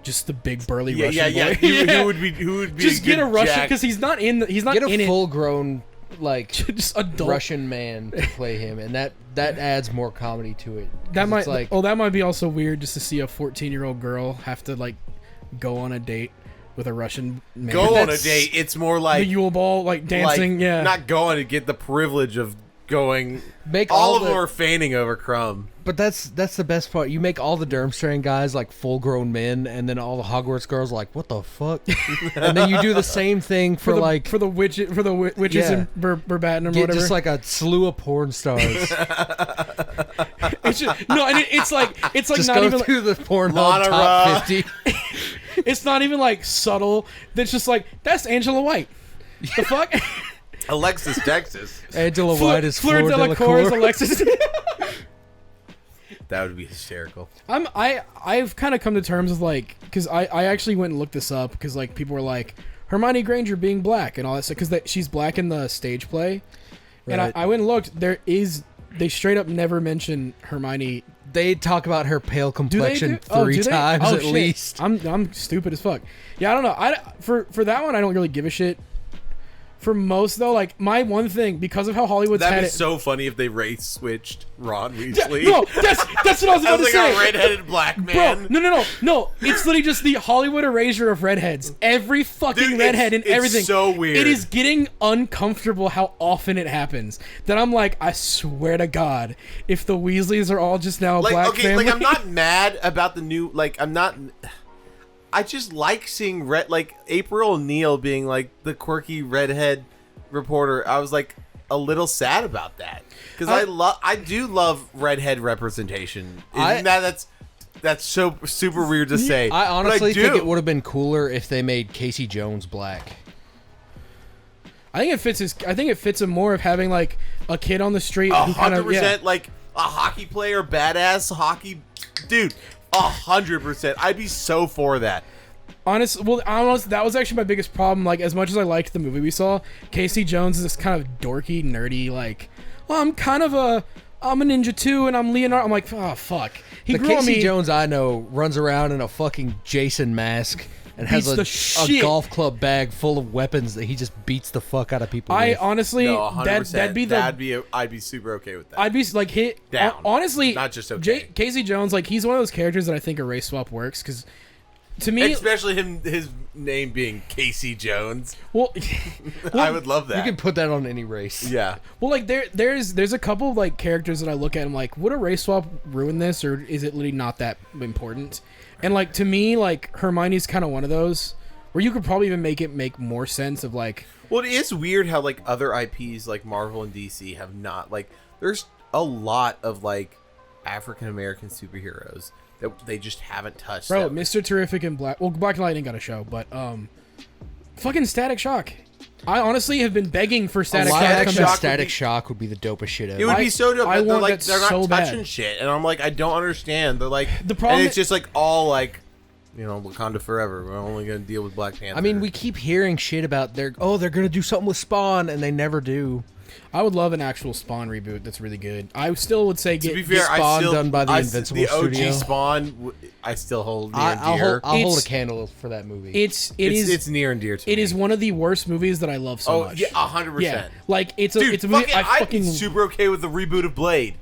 Just the big burly Russian boy. Who would be just get a Russian, because he's not in get a full grown like just adult Russian man to play him, and that adds more comedy to it. That might be also weird, just to see a 14-year-old girl have to like go on a date with a Russian man. Go on a date. It's more like the Yule Ball, like dancing. Not going to get the privilege of going. Make all of them are feigning over Crumb. But that's the best part. You make all the Durmstrang guys like full-grown men, and then all the Hogwarts girls are like, what the fuck? And then you do the same thing for the witches in Burbatten or whatever. Just like a slew of porn stars. It's like just not go even through the Pornhub top 50. It's not even like subtle. It's just like, that's Angela White. The fuck. Alexis Texas. Angela White is Fleur Delacour is Alexis. That would be hysterical. I've kind of come to terms with like, because I actually went and looked this up, because like people were like Hermione Granger being black and all that stuff, because she's black in the stage play, right. And I went and looked. They straight up never mention Hermione. They talk about her pale complexion 3 times at least. I'm stupid as fuck. Yeah, I don't know. For that one, I don't really give a shit. For most though, like my one thing because of how Hollywood's That'd had be it. so funny if they race switched Ron Weasley. No, that's what I was about As to like say. a redheaded black man. Bro, no. It's literally just the Hollywood erasure of redheads. Every fucking Dude, redhead and it's everything. so weird. It is getting uncomfortable how often it happens. That I'm like, I swear to God, if the Weasleys are all just now a Like, black okay, family. like I'm not mad about the new. Like, I'm not. I just like seeing like April O'Neil being like the quirky redhead reporter. I was like a little sad about that because I do love redhead representation. That's so super weird to say. I but honestly do. think it would have been cooler if they made Casey Jones black. I think it fits him more of having like a kid on the street who kind of 100% like a hockey player, badass hockey dude. 100%. I'd be so for that. Honestly, that was actually my biggest problem. Like, as much as I liked the movie we saw, Casey Jones is this kind of dorky, nerdy, like, well, I'm a ninja too, and I'm Leonardo. I'm like, oh, fuck. He The grew on Casey me. Jones I know runs around in a fucking Jason mask and has Beats the a shit. golf club bag full of weapons that he just beats the fuck out of people I with. honestly, No, 100%. that'd be I'd be super okay with that. I'd be like hit Down. honestly, Not just okay. Casey Jones, like he's one of those characters that I think a race swap works because to me, Especially his name being Casey Jones. well, I would love that. You can put that on any race. Yeah. well, like there's a couple of like characters that I look at and I'm like, would a race swap ruin this or is it literally not that important? And like to me, like Hermione's kind of one of those where you could probably even make more sense of like. Well, it is weird how like other IPs like Marvel and DC have not like. There's a lot of like African American superheroes that they just haven't touched. Bro, that. Mr. Terrific and Black Lightning got a show, but fucking Static Shock. I honestly have been begging for Static Shock. Static to come Shock, back. Static Shock would be the dopest shit ever. It would I- be so dope. I They're want like that they're not so bad. touching shit, and I'm like I don't understand. They're like The problem and it's i- just like all like, you know, Wakanda forever. We're only gonna deal with Black Panther. I mean, we keep hearing shit about they're gonna do something with Spawn, and they never do. I would love an actual Spawn reboot that's really good. I still would say to get be fair, I Spawn still done by the I- Invincible the OG studio. Spawn. I still hold near I'll and dear. hold a It's- candle for that movie. It's near and dear to me. it is one of the worst movies that I love so Oh much. yeah, 100%. Yeah, like it's a Dude, it's a movie fucking, I fucking I'm super okay with the reboot of Blade.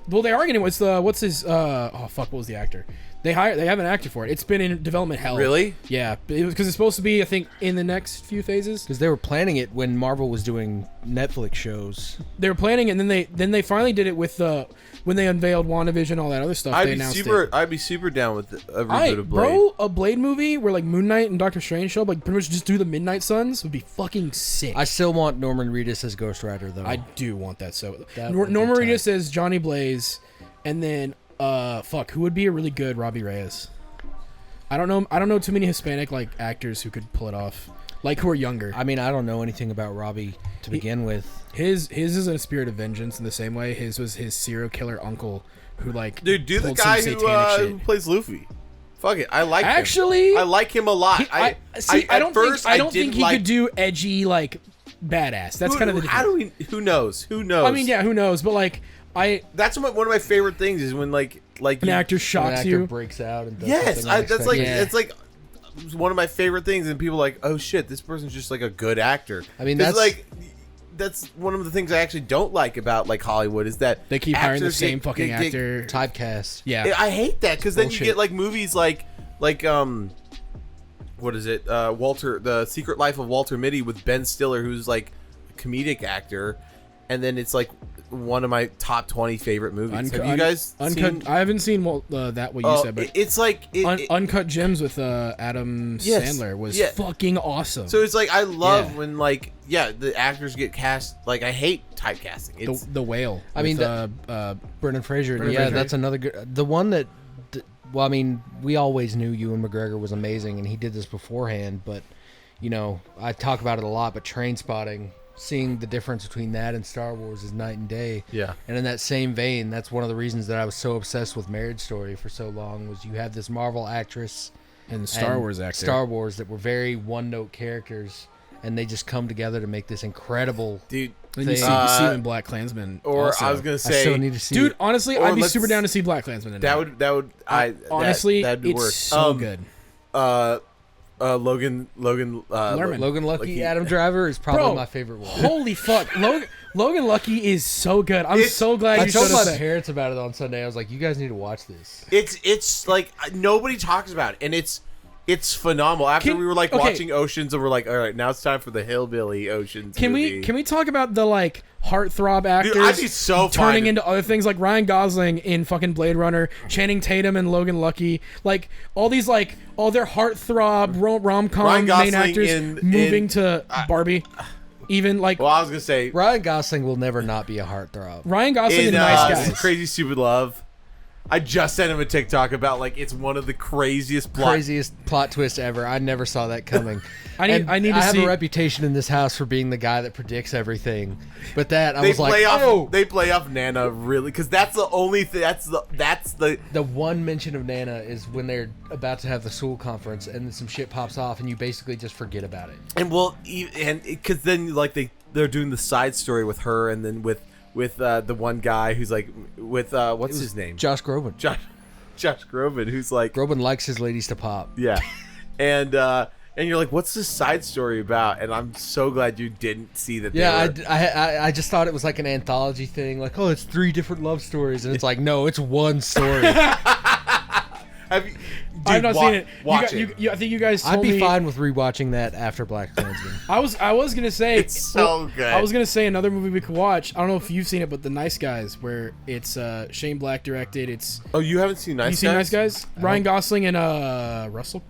well they are gonna what's his oh fuck what was the actor they have an actor for it. It's been in development hell. Really? Yeah, it was because it's supposed to be I think in the next few phases. Because they were planning it when Marvel was doing Netflix shows. They were planning it, and then they finally did it with when they unveiled WandaVision and all that other stuff. They announced it. I'd be super down with a reboot of Blade. Bro, a Blade movie where like Moon Knight and Doctor Strange show up, like pretty much just do the Midnight Suns would be fucking sick. I still want Norman Reedus as Ghost Rider, though. I do want that so. That would be Norman tight. Reedus as Johnny Blaze, and then who would be a really good Robbie Reyes? I don't know too many Hispanic like actors who could pull it off, like who are younger. I mean, I don't know anything about Robbie to begin with. His is a spirit of vengeance in the same way. His was his serial killer uncle who like Dude, do the pulled some guy satanic who shit. plays Luffy. Fuck it, I like him. Actually, I like him a lot. I don't think he could do edgy like badass. That's kind of the how do we? Who knows? Who knows? I mean, yeah, who knows? But like, That's one of my favorite things is when like an actor An shocks actor you. breaks out and does yes, something that's like unexpected. it's like one of my favorite things, and people are like, oh shit, this person's just like a good actor. I mean, 'Cause, that's- like that's one of the things I actually don't like about like Hollywood is that They keep hiring the actors same get- fucking get- actor. typecast. Yeah, I hate that because then you Bullshit. get like movies like what is it? Walter, The Secret Life of Walter Mitty with Ben Stiller, who's like a comedic actor, and then it's like one of my top 20 favorite movies. Have you guys uncut? seen? I haven't seen that what you Oh, said, but it's like Uncut Gems with Adam Yes, Sandler was yeah. fucking awesome. so it's like I love Yeah. when like the actors get cast. Like I hate typecasting. It's the Whale. I mean, with, Brendan Fraser. Brendan Yeah, Fraser. that's another good. The one that, well, I mean, we always knew Ewan McGregor was amazing, and he did this beforehand. But you know, I talk about it a lot. But Train Spotting, seeing the difference between that and Star Wars is night and day. Yeah. And in that same vein, that's one of the reasons that I was so obsessed with Marriage Story for so long. Was you have this Marvel actress and Star and Wars actor. Star Wars that were very one-note characters, and they just come together to make this incredible. dude. And you see, thing. you see him in Black Klansman. Or also. I was gonna I say, still need to see. dude, it. honestly, Or I'd be let's- super down to see Black Klansman. that would honestly, that'd be it's worse. so good. Logan Lerman. Logan Lucky, Adam Driver is probably my favorite one. Holy fuck, Logan Lucky is so good. I'm so glad I you told showed my us. parents about it on Sunday. I was like, "You guys need to watch this." It's like nobody talks about it, and it's phenomenal. After we were like watching Oceans, and we're like, all right, now it's time for the hillbilly Oceans. Can movie. we talk about the like heartthrob actors Dude, I'd be so turning fine. into other things like Ryan Gosling in fucking Blade Runner, Channing Tatum and Logan Lucky, like all these like all their heartthrob rom-com Ryan main Gosling actors moving to Barbie. Even like Well, I was gonna say Ryan Gosling will never not be a heartthrob. Ryan Gosling in and Nice Guys. Crazy Stupid Love. I just sent him a TikTok about like it's one of the craziest Plot twist ever. I never saw that coming. I need to have see. a reputation in this house for being the guy that predicts everything. But that I They was like, play off. oh. They play off Nana really because that's the only thing. That's the. The one mention of Nana is when they're about to have the school conference and then some shit pops off and you basically just forget about it. And well, and because then like they're doing the side story with her and then with the one guy who's like with what's his name? Josh Groban. Josh Groban, who's like Groban likes his ladies to pop. yeah, and you're like, what's this side story about? And I'm so glad you didn't see that. Yeah, they were, I just thought it was like an anthology thing. Like, oh, it's 3 different love stories, and it's like, no, it's one story. have you, I've not seen it. Watch you, it. I think you guys told I'd be me. fine with rewatching that after Black Klansman. I was gonna say It's so good. I was gonna say another movie we could watch. I don't know if you've seen it, but The Nice Guys, where it's Shane Black directed. It's Oh, you haven't seen Nice you Guys? seen Nice Guys? Ryan Gosling and Russell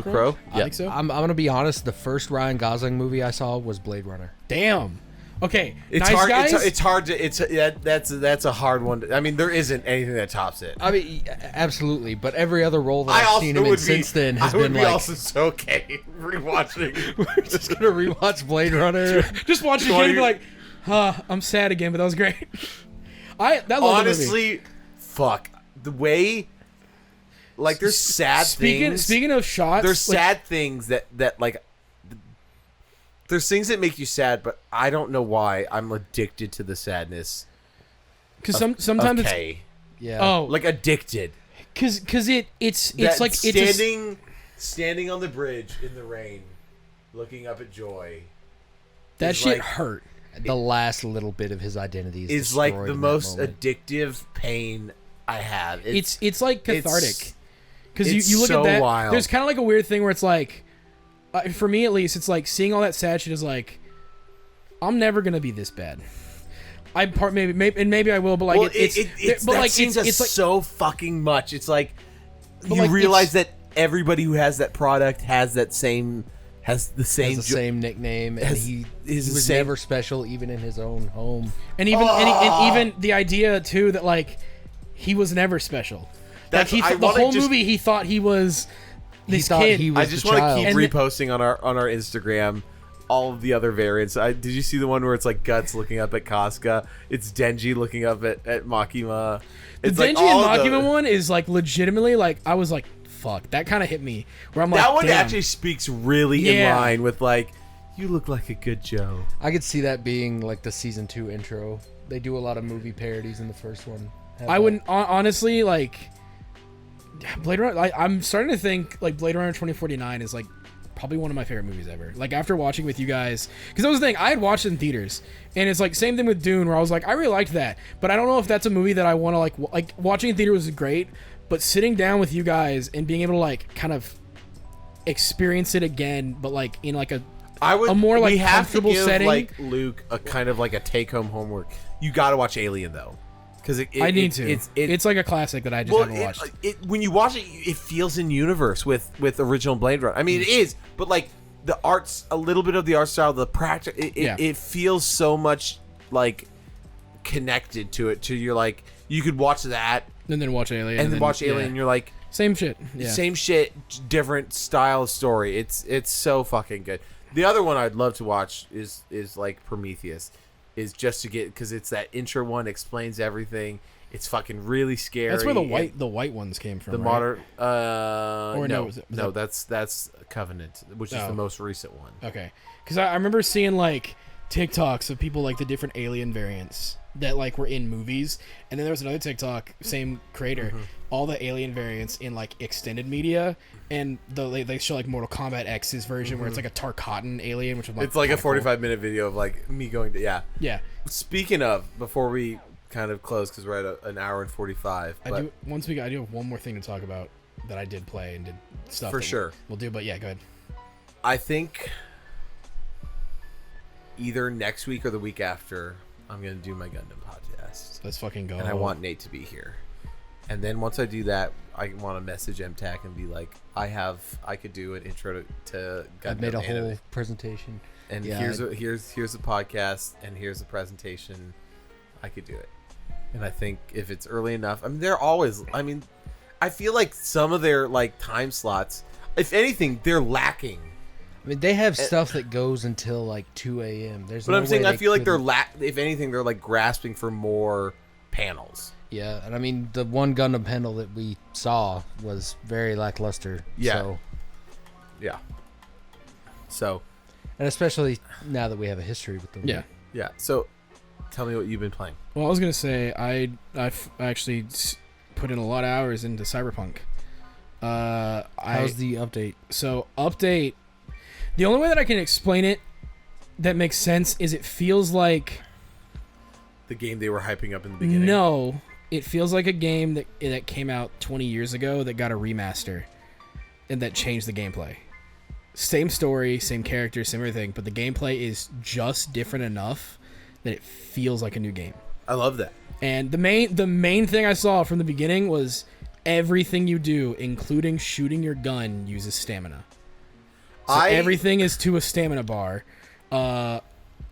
Crowe? I think so. I'm gonna be honest. The first Ryan Gosling movie I saw was Blade Runner. Damn. Okay. It's Nice hard. Guys. It's hard to. That's a hard one. I mean, there isn't anything that tops it. I mean, absolutely. But every other role that I I've also seen him would in since then has I would been be like, also so okay rewatching. we're just gonna rewatch Blade Runner. Just watch it again and be like, I'm sad again, but that was great. That love Honestly, fuck the way. Like there's sad things. Speaking of shots, There's like, sad things that like. There's things that make you sad, but I don't know why I'm addicted to the sadness. because sometimes it's okay. Yeah. Like addicted. because it's That like standing on the bridge in the rain, looking up at Joy. that is shit like- hurt. The last little bit of his identity Is like destroyed the in that most moment. addictive pain I have. It's like cathartic because it's you look so at that. wild. There's kind of like a weird thing where it's like, for me at least, it's like seeing all that sad shit is like, I'm never gonna be this bad. Maybe I will, but like well, it's but like it's like so fucking much. It's like you like, realize it's- that everybody who has that product has the same has the same nickname, and he was never special, even in his own home. and and even the idea too that like he was never special. That's Like I the wanna whole just- movie he thought he was this thought kid. he was I just the want to child. keep And reposting on our Instagram all of the other variants. Did you see the one where it's like Guts looking up at Casca? It's Denji looking up at Makima. The It's Denji like all and of Makima the- one is like legitimately like I was like fuck, that kind of hit me where I'm like That one damn. actually speaks really in Yeah. line with like, you look like a good Joe. I could see that being like the season 2 intro. They do a lot of movie parodies in the first one. I wouldn't honestly like Blade Runner. I'm starting to think like Blade Runner 2049 is like probably one of my favorite movies ever. Like after watching with you guys, because that was the thing, I had watched it in theaters, and it's like same thing with Dune, where I was like I really liked that, but I don't know if that's a movie that I want to like watching in theater was great, but sitting down with you guys and being able to like kind of experience it again, but like in like a more like we have comfortable to give, setting. like Luke a kind of like a take home homework. You got to watch Alien though, because I need to. It's like a classic that I just haven't watched. When you watch it, it feels in universe with original Blade Runner. I mean, it is, but like the arts, a little bit of the art style, the practice, it feels so much like connected to it. To you're like you could watch that and then watch Alien, and then watch Alien, and you're like same shit. Yeah. same shit, different style of story. It's so fucking good. The other one I'd love to watch is like Prometheus, is just to get because it's that intro one explains everything. It's fucking really scary. That's where the white ones came from. The right? modern Or no was that's Covenant, which is the most recent one. Okay, because I remember seeing like TikToks of people like the different alien variants that like were in movies, and then there was another TikTok, same creator, all the alien variants in like extended media, and they show like Mortal Kombat X's version where it's like a Tarkatan alien, which was like It's like a kinda cool. 45-minute video of like me going to Yeah, Speaking of, before we kind of close because we're at an hour and 45. But I do have one more thing to talk about that I did play and did stuff For that sure. we'll do, but yeah, go ahead. I think either next week or the week after, I'm going to do my Gundam podcast. Let's fucking go. And I want Nate to be here. And then once I do that, I want to message MTAC and be like, I could do an intro to Gundam. I've made a anime. whole presentation. And Yeah, here's the podcast and here's the presentation. I could do it. And I think if it's early enough, I feel like some of their like time slots, if anything, they're lacking. I mean, they have stuff that goes until like 2 a.m. There's But no I'm saying way I feel like couldn't- if anything, they're like grasping for more panels. Yeah, and I mean, the one Gundam panel that we saw was very lackluster. Yeah. So, Yeah. So, and especially now that we have a history with them. Yeah. yeah. So, tell me what you've been playing. Well, I was gonna say I've actually put in a lot of hours into Cyberpunk. How's the update? So update. The only way that I can explain it that makes sense is it feels like The game they were hyping up in the beginning. no, it feels like a game that came out 20 years ago that got a remaster and that changed the gameplay. Same story, same characters, same everything, but the gameplay is just different enough that it feels like a new game. I love that. And the main thing I saw from the beginning was everything you do, including shooting your gun, uses stamina. So everything is to a stamina bar,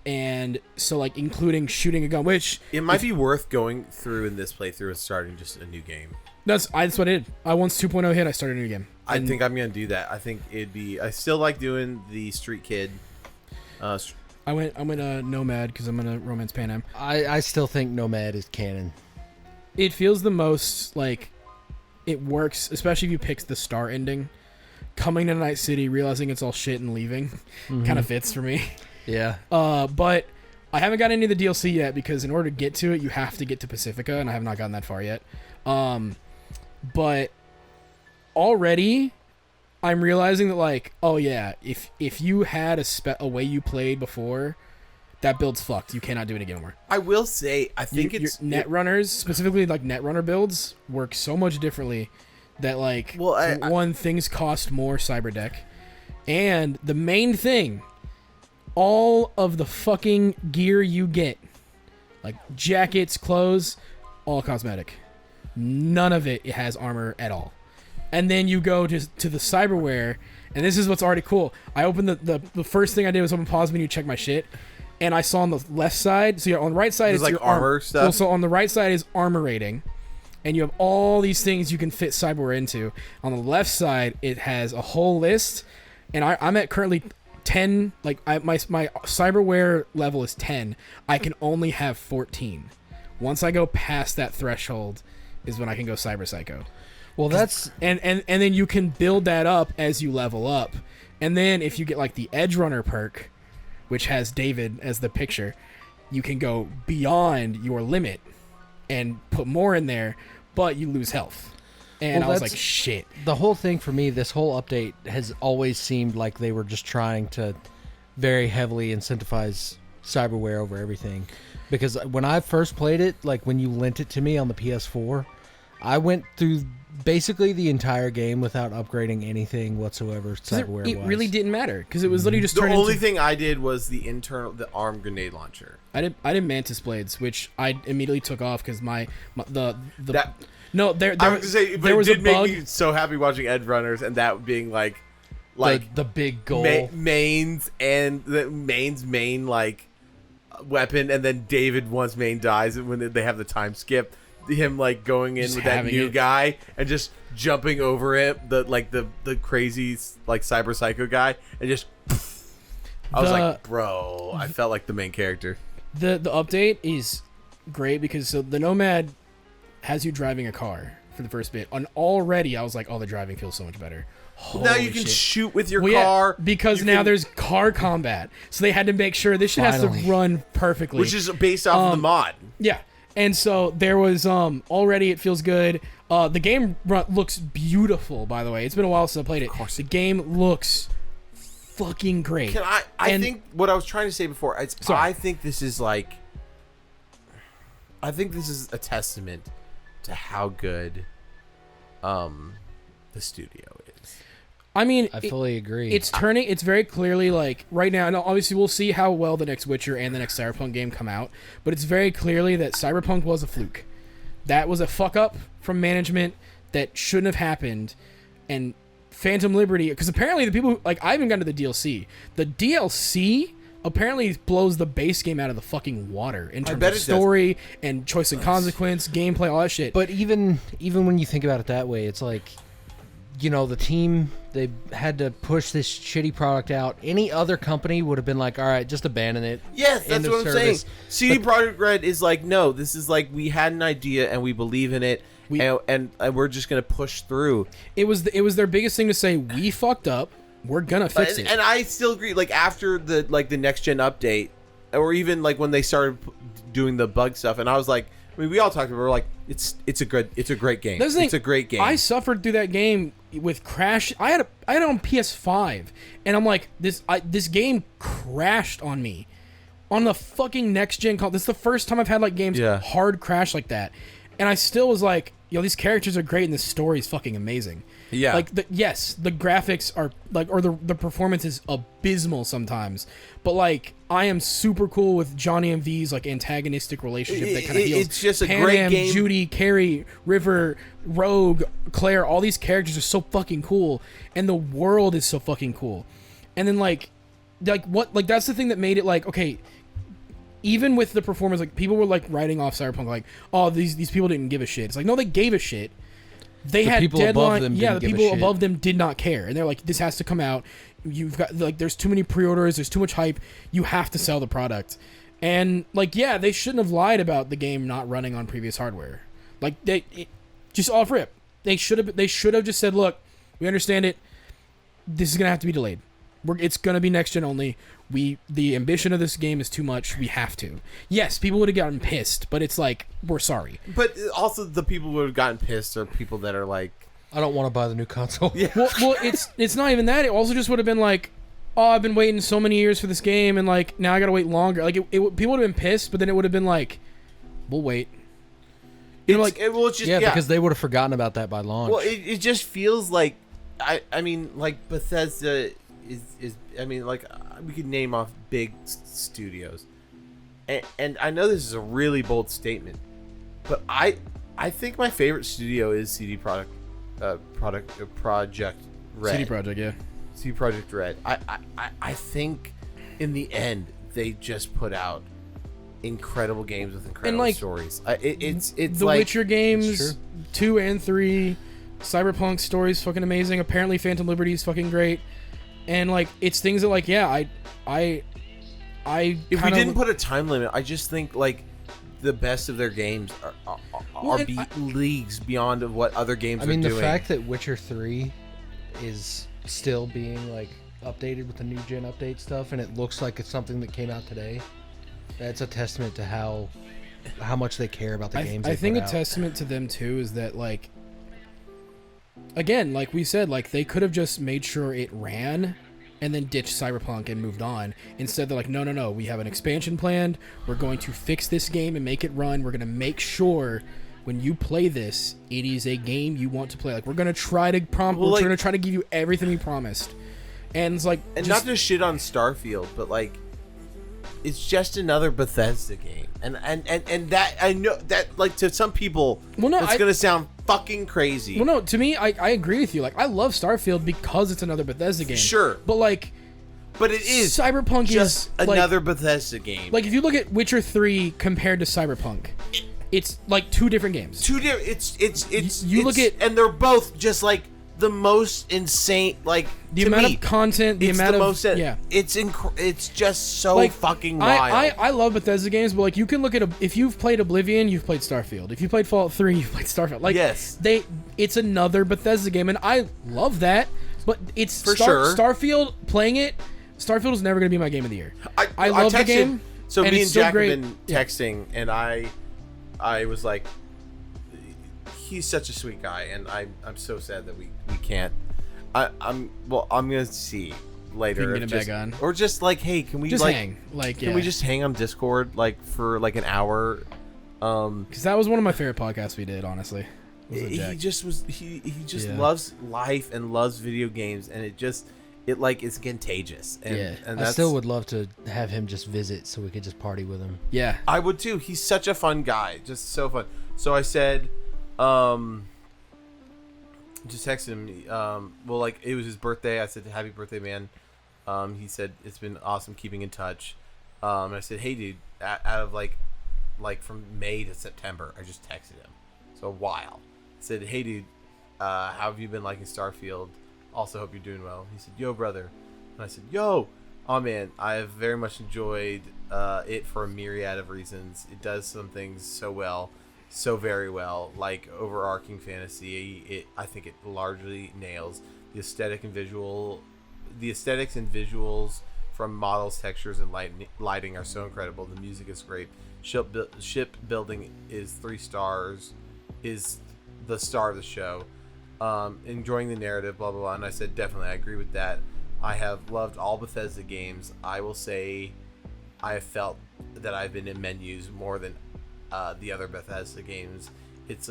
and so like including shooting a gun, which It might be worth going through in this playthrough and starting just a new game. that's what I did. Once 2.0 hit, I started a new game. I And think I'm gonna do that. I think I still like doing the Street Kid. I went Nomad because I'm gonna Romance Pan Am. I still think Nomad is canon. It feels the most like it works, especially if you pick the star ending. Coming to Night City, realizing it's all shit and leaving, kind of fits for me. Yeah. But I haven't gotten any of the DLC yet because in order to get to it, you have to get to Pacifica, and I have not gotten that far yet. But already, I'm realizing that like, oh yeah, if you had a way you played before, that build's fucked. You cannot do it again anymore. I will say, I think Your it's Netrunners, specifically like Netrunner builds, work so much differently that like things cost more cyberdeck, and the main thing, all of the fucking gear you get, like jackets, clothes, all cosmetic. None of it has armor at all. And then you go to the cyberware, and this is what's already cool. I opened the first thing I did was open pause menu, check my shit. And I saw on the left side, so on the right side, There's it's like your armor stuff? Well, so on the right side is armor rating, and you have all these things you can fit cyberware into. On the left side, it has a whole list, and I'm at currently 10. Like my cyberware level is 10. I can only have 14. Once I go past that threshold, is when I can go cyber psycho. Well, that's And then you can build that up as you level up, and then if you get like the Edge Runner perk, which has David as the picture, you can go beyond your limit and put more in there, but you lose health. And Well, I was that's- like, shit. the whole thing for me. This whole update has always seemed like they were just trying to very heavily incentivize cyberware over everything. Because when I first played it, like when you lent it to me on the PS4, I went through basically the entire game without upgrading anything whatsoever cyberware It really didn't matter because it was literally just the turned only into... thing I did was the arm grenade launcher. I did Mantis Blades, which I immediately took off because I was was gonna say, but there was it did a make bug. me so happy watching Edge Runners and that being like the big goal. mains and the main's main like weapon, and then David once main dies when they have the time skip. Him like going in Just with that having new it. guy and just jumping over it, the crazy like cyber psycho guy, and just I was like, bro, I felt like the main character. The update is great because so the Nomad has you driving a car for the first bit, and already I was like, oh, the driving feels so much better. Now you Holy can shit. shoot with your Well, yeah, car because you now can- there's car combat, so they had to make sure this shit has Finally. to run perfectly, which is based off of the mod. yeah. And so there was already it feels good. The game looks beautiful, by the way. It's been a while since I played it. Of course. The game looks fucking great. Can I And- think what I was trying to say before. Sorry. I think this is like. I think this is a testament to how good, the studio is. I mean, I fully agree. it's turning. It's very clearly like right now. And obviously, we'll see how well the next Witcher and the next Cyberpunk game come out. But it's very clearly that Cyberpunk was a fluke. That was a fuck up from management that shouldn't have happened. And Phantom Liberty, because apparently the people who, like, I haven't gotten to the DLC. The DLC apparently blows the base game out of the fucking water in terms bet of it does. story and choice and consequence, gameplay, all that shit. But even when you think about it that way, it's like, you know, the team, they had to push this shitty product out. Any other company would have been like, all right, just abandon it. Yes, that's End of what I'm saying. service. CD Projekt Red is like, no, this is like we had an idea and we believe in it, and we're just gonna push through. It was their biggest thing to say, we fucked up, we're gonna fix it. And I still agree. Like after the next gen update, or even like when they started doing the bug stuff, and I was like, I mean, we all talked about it, we're like, it's a great game. That's the thing. It's a great game. I suffered through that game with crash. I had it on PS5, and I'm like, this game crashed on me on the fucking next gen console. This is the first time I've had like games hard crash like that, and I still was like, yo, these characters are great, and this story is fucking amazing. Yeah. Like the graphics are like, or the performance is abysmal sometimes, but like I am super cool with Johnny and V's like antagonistic relationship that kind of heals. It's just a Pan great Am, game. Judy, Carrie, River, Rogue, Claire, all these characters are so fucking cool, and the world is so fucking cool. And then like what, like that's the thing that made it like, okay, even with the performance, like people were like writing off Cyberpunk like, oh, these people didn't give a shit. It's like, no, they gave a shit. They had people above deadline. them Yeah, didn't the give a people shit. above them did not care, and they're like, this has to come out. You've got like, there's too many pre-orders, there's too much hype. You have to sell the product. And like, yeah, they shouldn't have lied about the game not running on previous hardware. Like just off rip, they should have just said, look, we understand it. This is gonna have to be delayed. It's gonna be next gen only. The ambition of this game is too much. We have to. Yes, people would have gotten pissed, but it's like, we're sorry. But also the people who would have gotten pissed are people that are like, I don't want to buy the new console. yeah. Well, it's not even that. It also just would have been like, oh, I've been waiting so many years for this game, and like now I gotta wait longer. Like people would have been pissed, but then it would have been like, we'll wait. You know, like it's just, Yeah, because they would have forgotten about that by launch. well, it just feels like, I mean, like Bethesda is I mean, like we could name off big studios, and I know this is a really bold statement, but I think my favorite studio is Project Red. CD Projekt, yeah. CD Projekt Red. I think in the end they just put out incredible games with incredible like, stories. It's The like, Witcher games 2 and 3, Cyberpunk story's fucking amazing. Apparently Phantom Liberty is fucking great. And like, it's things that like, yeah, I if we didn't put a time limit, I just think like the best of their games are leagues beyond of what other games I mean, are doing. the fact that Witcher 3 is still being like updated with the new gen update stuff, and it looks like it's something that came out today, that's a testament to how much they care about the games. I think a out. testament to them too is that like, again, like we said, like they could have just made sure it ran and then ditched Cyberpunk and moved on. Instead, they're like, no, we have an expansion planned. We're going to fix this game and make it run. We're going to make sure when you play this, it is a game you want to play. Like, we're going to try to we're going to try to give you everything we promised. And it's like, and not to shit on Starfield, but like, it's just another Bethesda game, and that I know that like to some people, that's gonna sound fucking crazy. Well, no, to me, I agree with you. Like, I love Starfield because it's another Bethesda game. Sure, but like, but it is Cyberpunk just is another like, Bethesda game. Like, if you look at Witcher 3 compared to Cyberpunk, it's like two different games. Two different. It's you look at, and they're both just like the most insane. Like the amount of content, the amount of yeah, it's just so like, fucking wild. I love Bethesda games, but like you can look at if you've played Oblivion, you've played Starfield. If you played Fallout 3, you've played Starfield. Like, yes, it's another Bethesda game, and I love that. But it's For sure. Starfield. Playing it, Starfield is never going to be my game of the year. I love the texted- game. So and me it's and still Jack great. have been texting, and I was like, he's such a sweet guy, and I'm so sad that we can't. I'm gonna see later. If you can get if him just- back on. or just like, hey, can we Just like hang. Like, can we just hang on Discord like for like an hour? Because that was one of my favorite podcasts we did, honestly. Was with He Jack. just Yeah. loves life and loves video games, and it like is contagious. And, Yeah, and I that's, still would love to have him just visit so we could just party with him. Yeah. I would too. He's such a fun guy, just so fun. So I said, just texted him. Well, like it was his birthday. I said, "Happy birthday, man." He said it's been awesome keeping in touch. And I said, "Hey, dude, out of like from May to September, I just texted him, so a while." I said, "Hey, dude, how have you been liking Starfield? Also, hope you're doing well." He said, "Yo, brother," and I said, "Yo, oh man, I have very much enjoyed it for a myriad of reasons. It does some things so well." So very well, like overarching fantasy. I think it largely nails the aesthetics and visuals from models, textures, and lighting are so incredible. The music is great. Ship building is 3 stars, is the star of the show. Enjoying the narrative, blah blah blah. And I said definitely, I agree with that. I have loved all Bethesda games. I will say, I have felt that I've been in menus more than the other Bethesda games. It's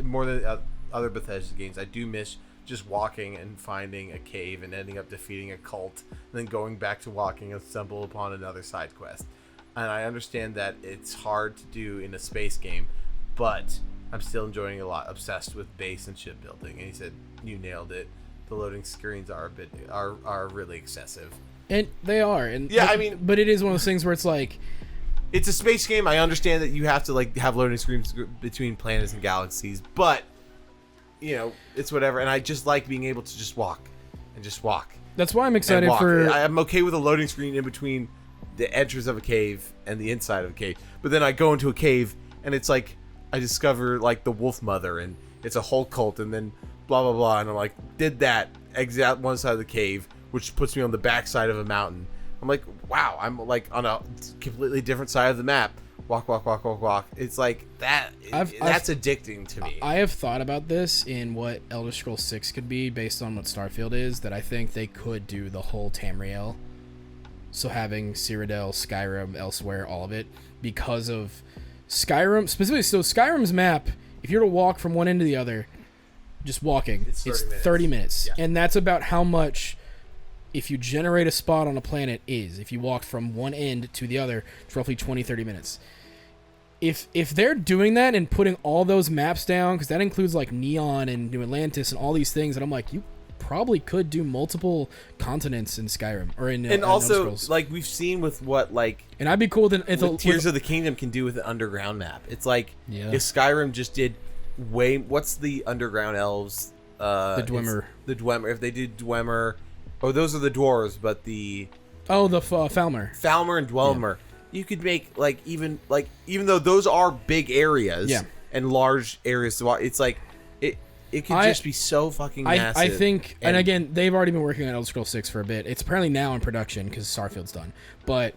more than other Bethesda games. I do miss just walking and finding a cave and ending up defeating a cult, and then going back to walking and stumble upon another side quest. And I understand that it's hard to do in a space game, but I'm still enjoying it a lot. Obsessed with base and ship building. And he said, "You nailed it. The loading screens are really excessive." And they are. And Yeah, but, I mean- but it is one of those things where it's like, It's a space game. I understand that you have to like have loading screens between planets and galaxies, but you know, it's whatever. And I just like being able to just walk and just walk. that's why I'm And excited walk. for. I'm okay with a loading screen in between the entrance of a cave and the inside of a cave. But then I go into a cave and it's like I discover like the Wolf Mother and it's a whole cult, and then blah blah blah, and I'm like, did that exit out one side of the cave, which puts me on the back side of a mountain. I'm like, wow, I'm like on a completely different side of the map. Walk. It's like that. That's addicting to me. I have thought about this in what Elder Scrolls 6 could be based on what Starfield is, that I think they could do the whole Tamriel. So having Cyrodiil, Skyrim, elsewhere, all of it, because of Skyrim, specifically, so Skyrim's map, if you were to walk from one end to the other, just walking, It's 30 minutes. 30 minutes. Yeah. And that's about how much, if you generate a spot on a planet, is. If you walk from one end to the other, it's roughly 20, 30 minutes. If they're doing that and putting all those maps down, because that includes like Neon and New Atlantis and all these things, and I'm like, you probably could do multiple continents in Skyrim or in and Elder also, Scrolls. like we've seen with what like And I'd be cool with Tears of the Kingdom can do with an underground map. It's like Yeah. if Skyrim just did what's the underground elves? The Dwemer. The Dwemer. If they did Dwemer, those are the dwarves, but the Falmer. Falmer and Dwemer, you could make even though those are big areas Yeah. and large areas to walk, it's like it could just be so fucking massive. I think, and again, they've already been working on Elder Scrolls 6 for a bit. It's apparently now in production because Starfield's done. But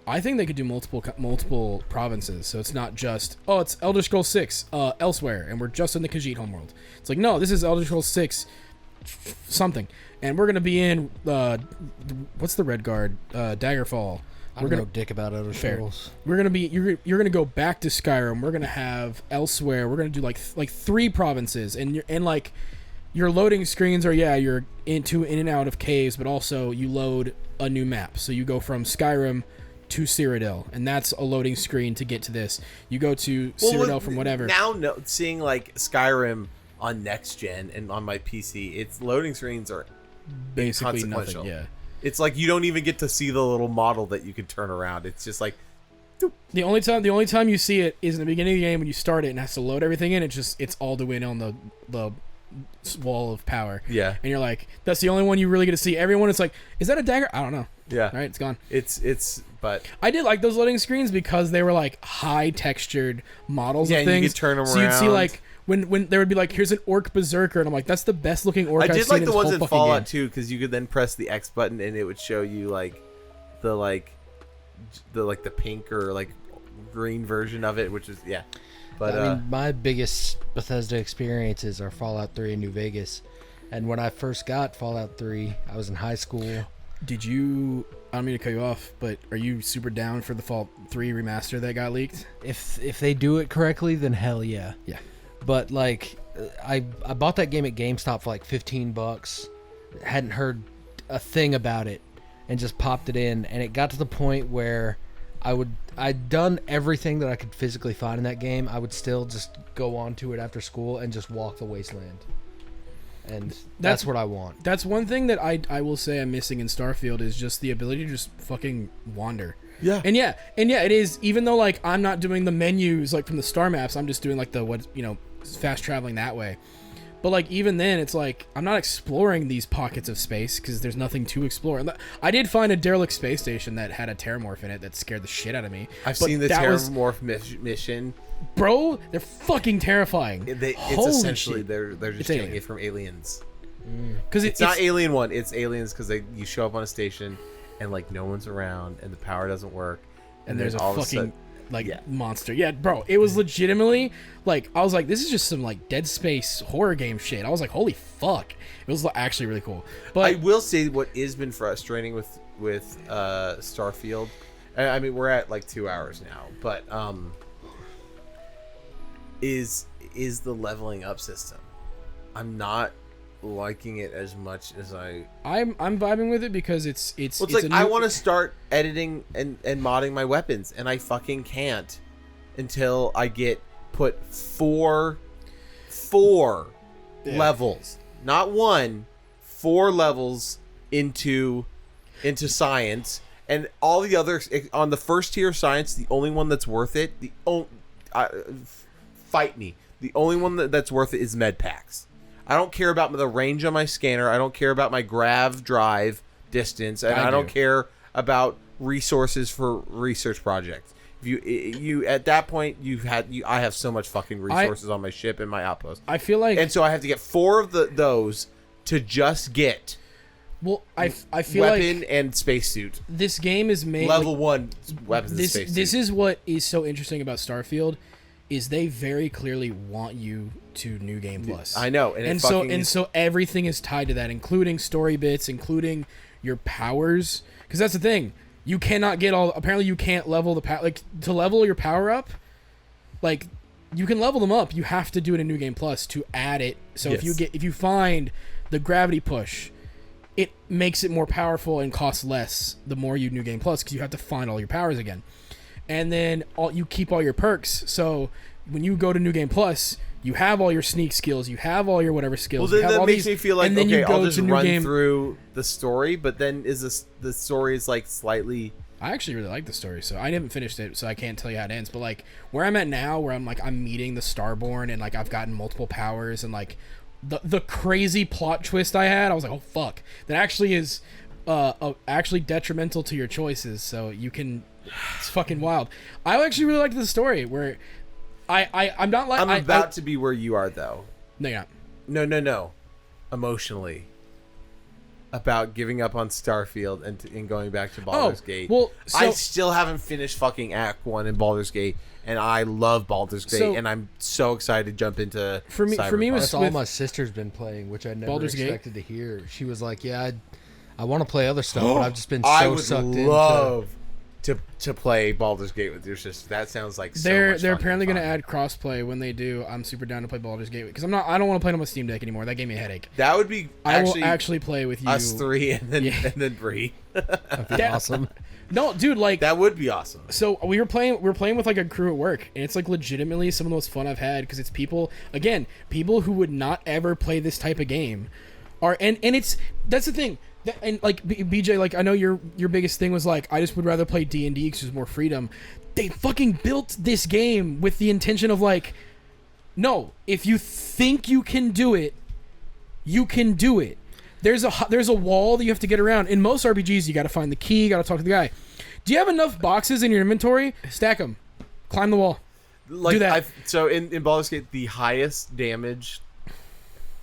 I think they could do multiple provinces, so it's not just it's Elder Scrolls 6 elsewhere, and we're just in the Khajiit homeworld. It's like, no, this is Elder Scrolls 6 something, and we're gonna be in what's the Red Guard Daggerfall. I don't know dick about Elder Scrolls. We're gonna be you're gonna go back to Skyrim. We're gonna have elsewhere. We're gonna do like 3 provinces, and like your loading screens are you're in and out of caves, but also you load a new map. So you go from Skyrim to Cyrodiil, and that's a loading screen to get to this. You go to Cyrodiil from whatever. Now, seeing like Skyrim on next gen and on my PC, its loading screens are Basically inconsequential. nothing. Yeah. It's like you don't even get to see the little model that you can turn around. It's just like The only time you see it is in the beginning of the game when you start it and has to load everything in. It's all the way on the wall of power. Yeah. And you're like, that's the only one you really get to see. Everyone is like, is that a dagger? I don't know. yeah. All right, it's gone. But I did like those loading screens because they were like high textured models Yeah, of and you things. could turn them so you'd see around. like when there would be like, here's an orc berserker, and I'm like, that's the best looking orc I I've did seen like in the this ones whole in fucking Fallout game. too, because you could then press the X button and it would show you like the pink or like green version of it, which is But I mean, my biggest Bethesda experiences are Fallout 3 and New Vegas. And when I first got Fallout 3, I was in high school. Did you? I don't mean to cut you off, but are you super down for the Fallout 3 remaster that got leaked? If they do it correctly, then hell yeah. Yeah. But like, I bought that game at GameStop for like $15. Hadn't heard a thing about it, and just popped it in. And it got to the point where I'd done everything that I could physically find in that game. I would still just go on to it after school and just walk the wasteland. And that's what I want. That's one thing that I will say I'm missing in Starfield is just the ability to just fucking wander. yeah, And yeah, it is, even though like I'm not doing the menus like from the star maps, I'm just doing like the fast traveling that way. But like even then, it's like I'm not exploring these pockets of space because there's nothing to explore. I did find a derelict space station that had a terramorph in it that scared the shit out of me. I've But seen the that was- terramorph mission. Bro, they're fucking terrifying. It's Holy essentially shit. they're just It's getting alien. it from aliens. Because It's not Alien 1. It's aliens because you show up on a station and like no one's around and the power doesn't work. and there's then a all of fucking sudden- like Yeah. monster. Yeah, bro, it was legitimately like I was like, this is just some like Dead Space horror game shit. I was like, holy fuck, it was actually really cool. But I will say what has been frustrating with Starfield. I mean, we're at like 2 hours now, but is the leveling up system. I'm not liking it as much as I'm vibing with it because it's Well, it's like I want to start editing and modding my weapons, and I fucking can't until I get put four levels, not one, 4 levels into science, and all the others on the first tier of science. The only one that's worth it, fight me. The only one that's worth it is med packs. I don't care about the range on my scanner. I don't care about my grav drive distance, and I don't care about resources for research projects. If you at that point I have so much fucking resources on my ship and my outpost. I feel like, and so I have to get 4 of those to just get I feel weapon like and spacesuit. this game is made Level 1 weapons and spacesuit. This is what is so interesting about Starfield. Is they very clearly want you to New Game Plus. I know, and so everything is tied to that, including story bits, including your powers. Because that's the thing, you cannot get all. Apparently, you can't level the power. Like to level your power up, like you can level them up. You have to do it in New Game Plus to add it. So Yes. if you find the gravity push, it makes it more powerful and costs less the more you New Game Plus because you have to find all your powers again. And then you keep all your perks. So when you go to New Game Plus, you have all your sneak skills, you have all your whatever skills. Well, you then have that all makes these, me feel like, and then okay, you go I'll just to New run Game. through the story, but then the story is like slightly... I actually really like the story, so I haven't finished it, so I can't tell you how it ends. But like where I'm at now, where I'm meeting the Starborn, and like I've gotten multiple powers, and like the crazy plot twist I had, I was like, oh fuck, that actually is actually detrimental to your choices. So you can, it's fucking wild. I actually really liked the story where I'm not like I'm about to be where you are, though. No, you're not. No. Emotionally. About giving up on Starfield and going back to Baldur's Gate. Well, I so, still haven't finished fucking Act 1 in Baldur's Gate, and I love Baldur's Gate, So- and I'm so excited to jump into For me- Cyberpunk. was- That's all with my sister's been playing, which I never Baldur's Gate? expected to hear. She was like, "Yeah, I want to play other stuff, but I've just been so I would sucked love to play Baldur's Gate with your sister. That sounds like so they're much fun apparently and going to fun. add crossplay. When they do, I'm super down to play Baldur's Gate because I don't want to play it on my Steam Deck anymore. That gave me a headache. That would be I will actually play with you. us 3 and then Yeah. and then Bree. That'd be awesome." No, dude, like That would be awesome. so we were playing with like a crew at work, and it's like legitimately some of the most fun I've had because it's people who would not ever play this type of game are and it's that's the thing. And like BJ, like I know your biggest thing was like I just would rather play D&D because there's more freedom. They fucking built this game with the intention of like, no, if you think you can do it, you can do it. There's a wall that you have to get around. In most RPGs, you got to find the key, you got to talk to the guy. Do you have enough boxes in your inventory? Stack them. Climb the wall. Like Do that. so in Baldur's Gate, the highest damage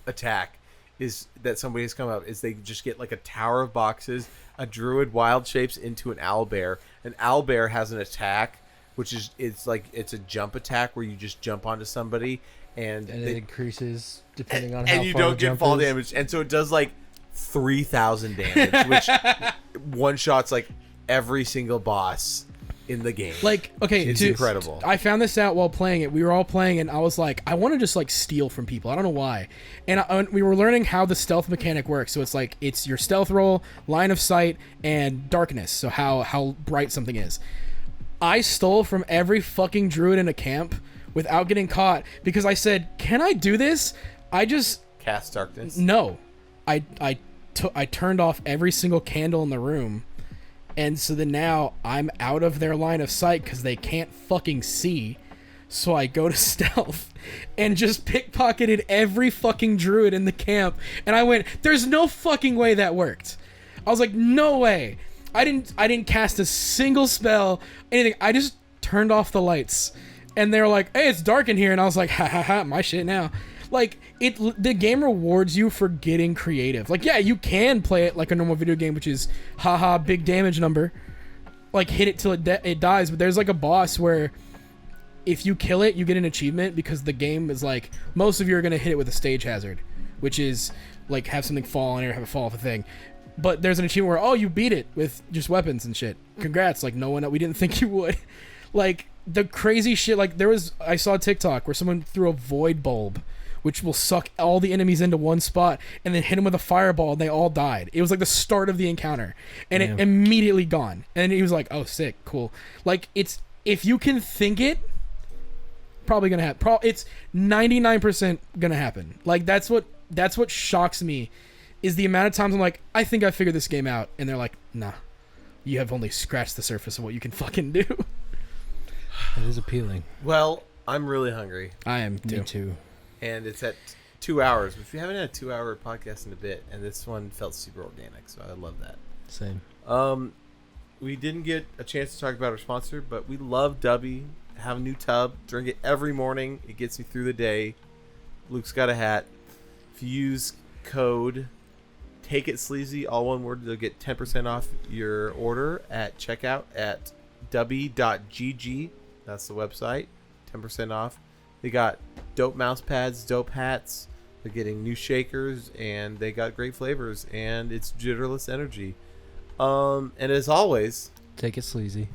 attack is that somebody has come up is they just get like a tower of boxes, a druid wild shapes into an owlbear. An owlbear has an attack, which is it's a jump attack where you just jump onto somebody and it increases depending on how and you far don't the get jump fall is. damage, and so it does like 3,000 damage, which one shots like every single boss in the game. Like, okay, It's incredible. I found this out while playing it. We were all playing, and I was like, I want to just like steal from people. I don't know why. And we were learning how the stealth mechanic works. So it's like it's your stealth roll, line of sight, and darkness. So how bright something is. I stole from every fucking druid in a camp without getting caught because I said, "Can I do this?" I just Cast darkness. no. I turned off every single candle in the room. And so then now I'm out of their line of sight because they can't fucking see. So I go to stealth and just pickpocketed every fucking druid in the camp. And I went, there's no fucking way that worked. I was like, no way. I didn't cast a single spell, anything. I just turned off the lights. And they were like, hey, it's dark in here. And I was like, ha ha ha, my shit now. Like, the game rewards you for getting creative. Like, yeah, you can play it like a normal video game, which is, haha, big damage number. Like, hit it till it dies. But there's, like, a boss where if you kill it, you get an achievement because the game is, like, most of you are going to hit it with a stage hazard, which is, like, have something fall on it or have it fall off a thing. But there's an achievement where, oh, you beat it with just weapons and shit. Congrats. Like, we didn't think you would. Like, the crazy shit, like, I saw a TikTok where someone threw a void bulb, which will suck all the enemies into one spot, and then hit them with a fireball, and they all died. It was like the start of the encounter, and it immediately gone. And he was like, "Oh, sick, cool." Like if you can think it, probably gonna happen. It's 99% gonna happen. Like that's what shocks me, is the amount of times I'm like, I think I figured this game out, and they're like, Nah, you have only scratched the surface of what you can fucking do. It is appealing. Well, I'm really hungry. I am Me too. And it's at 2 hours, which we haven't had a 2-hour podcast in a bit, and this one felt super organic, so I love that. Same. We didn't get a chance to talk about our sponsor, but we love Dubby. Have a new tub, drink it every morning. It gets me through the day. Luke's got a hat. If you use code Take It Sleazy, all one word, you'll get 10% off your order at checkout at dubby.gg. That's the website. 10% off. They got dope mouse pads, dope hats. They're getting new shakers, and they got great flavors, and it's jitterless energy. And as always, Take it sleazy.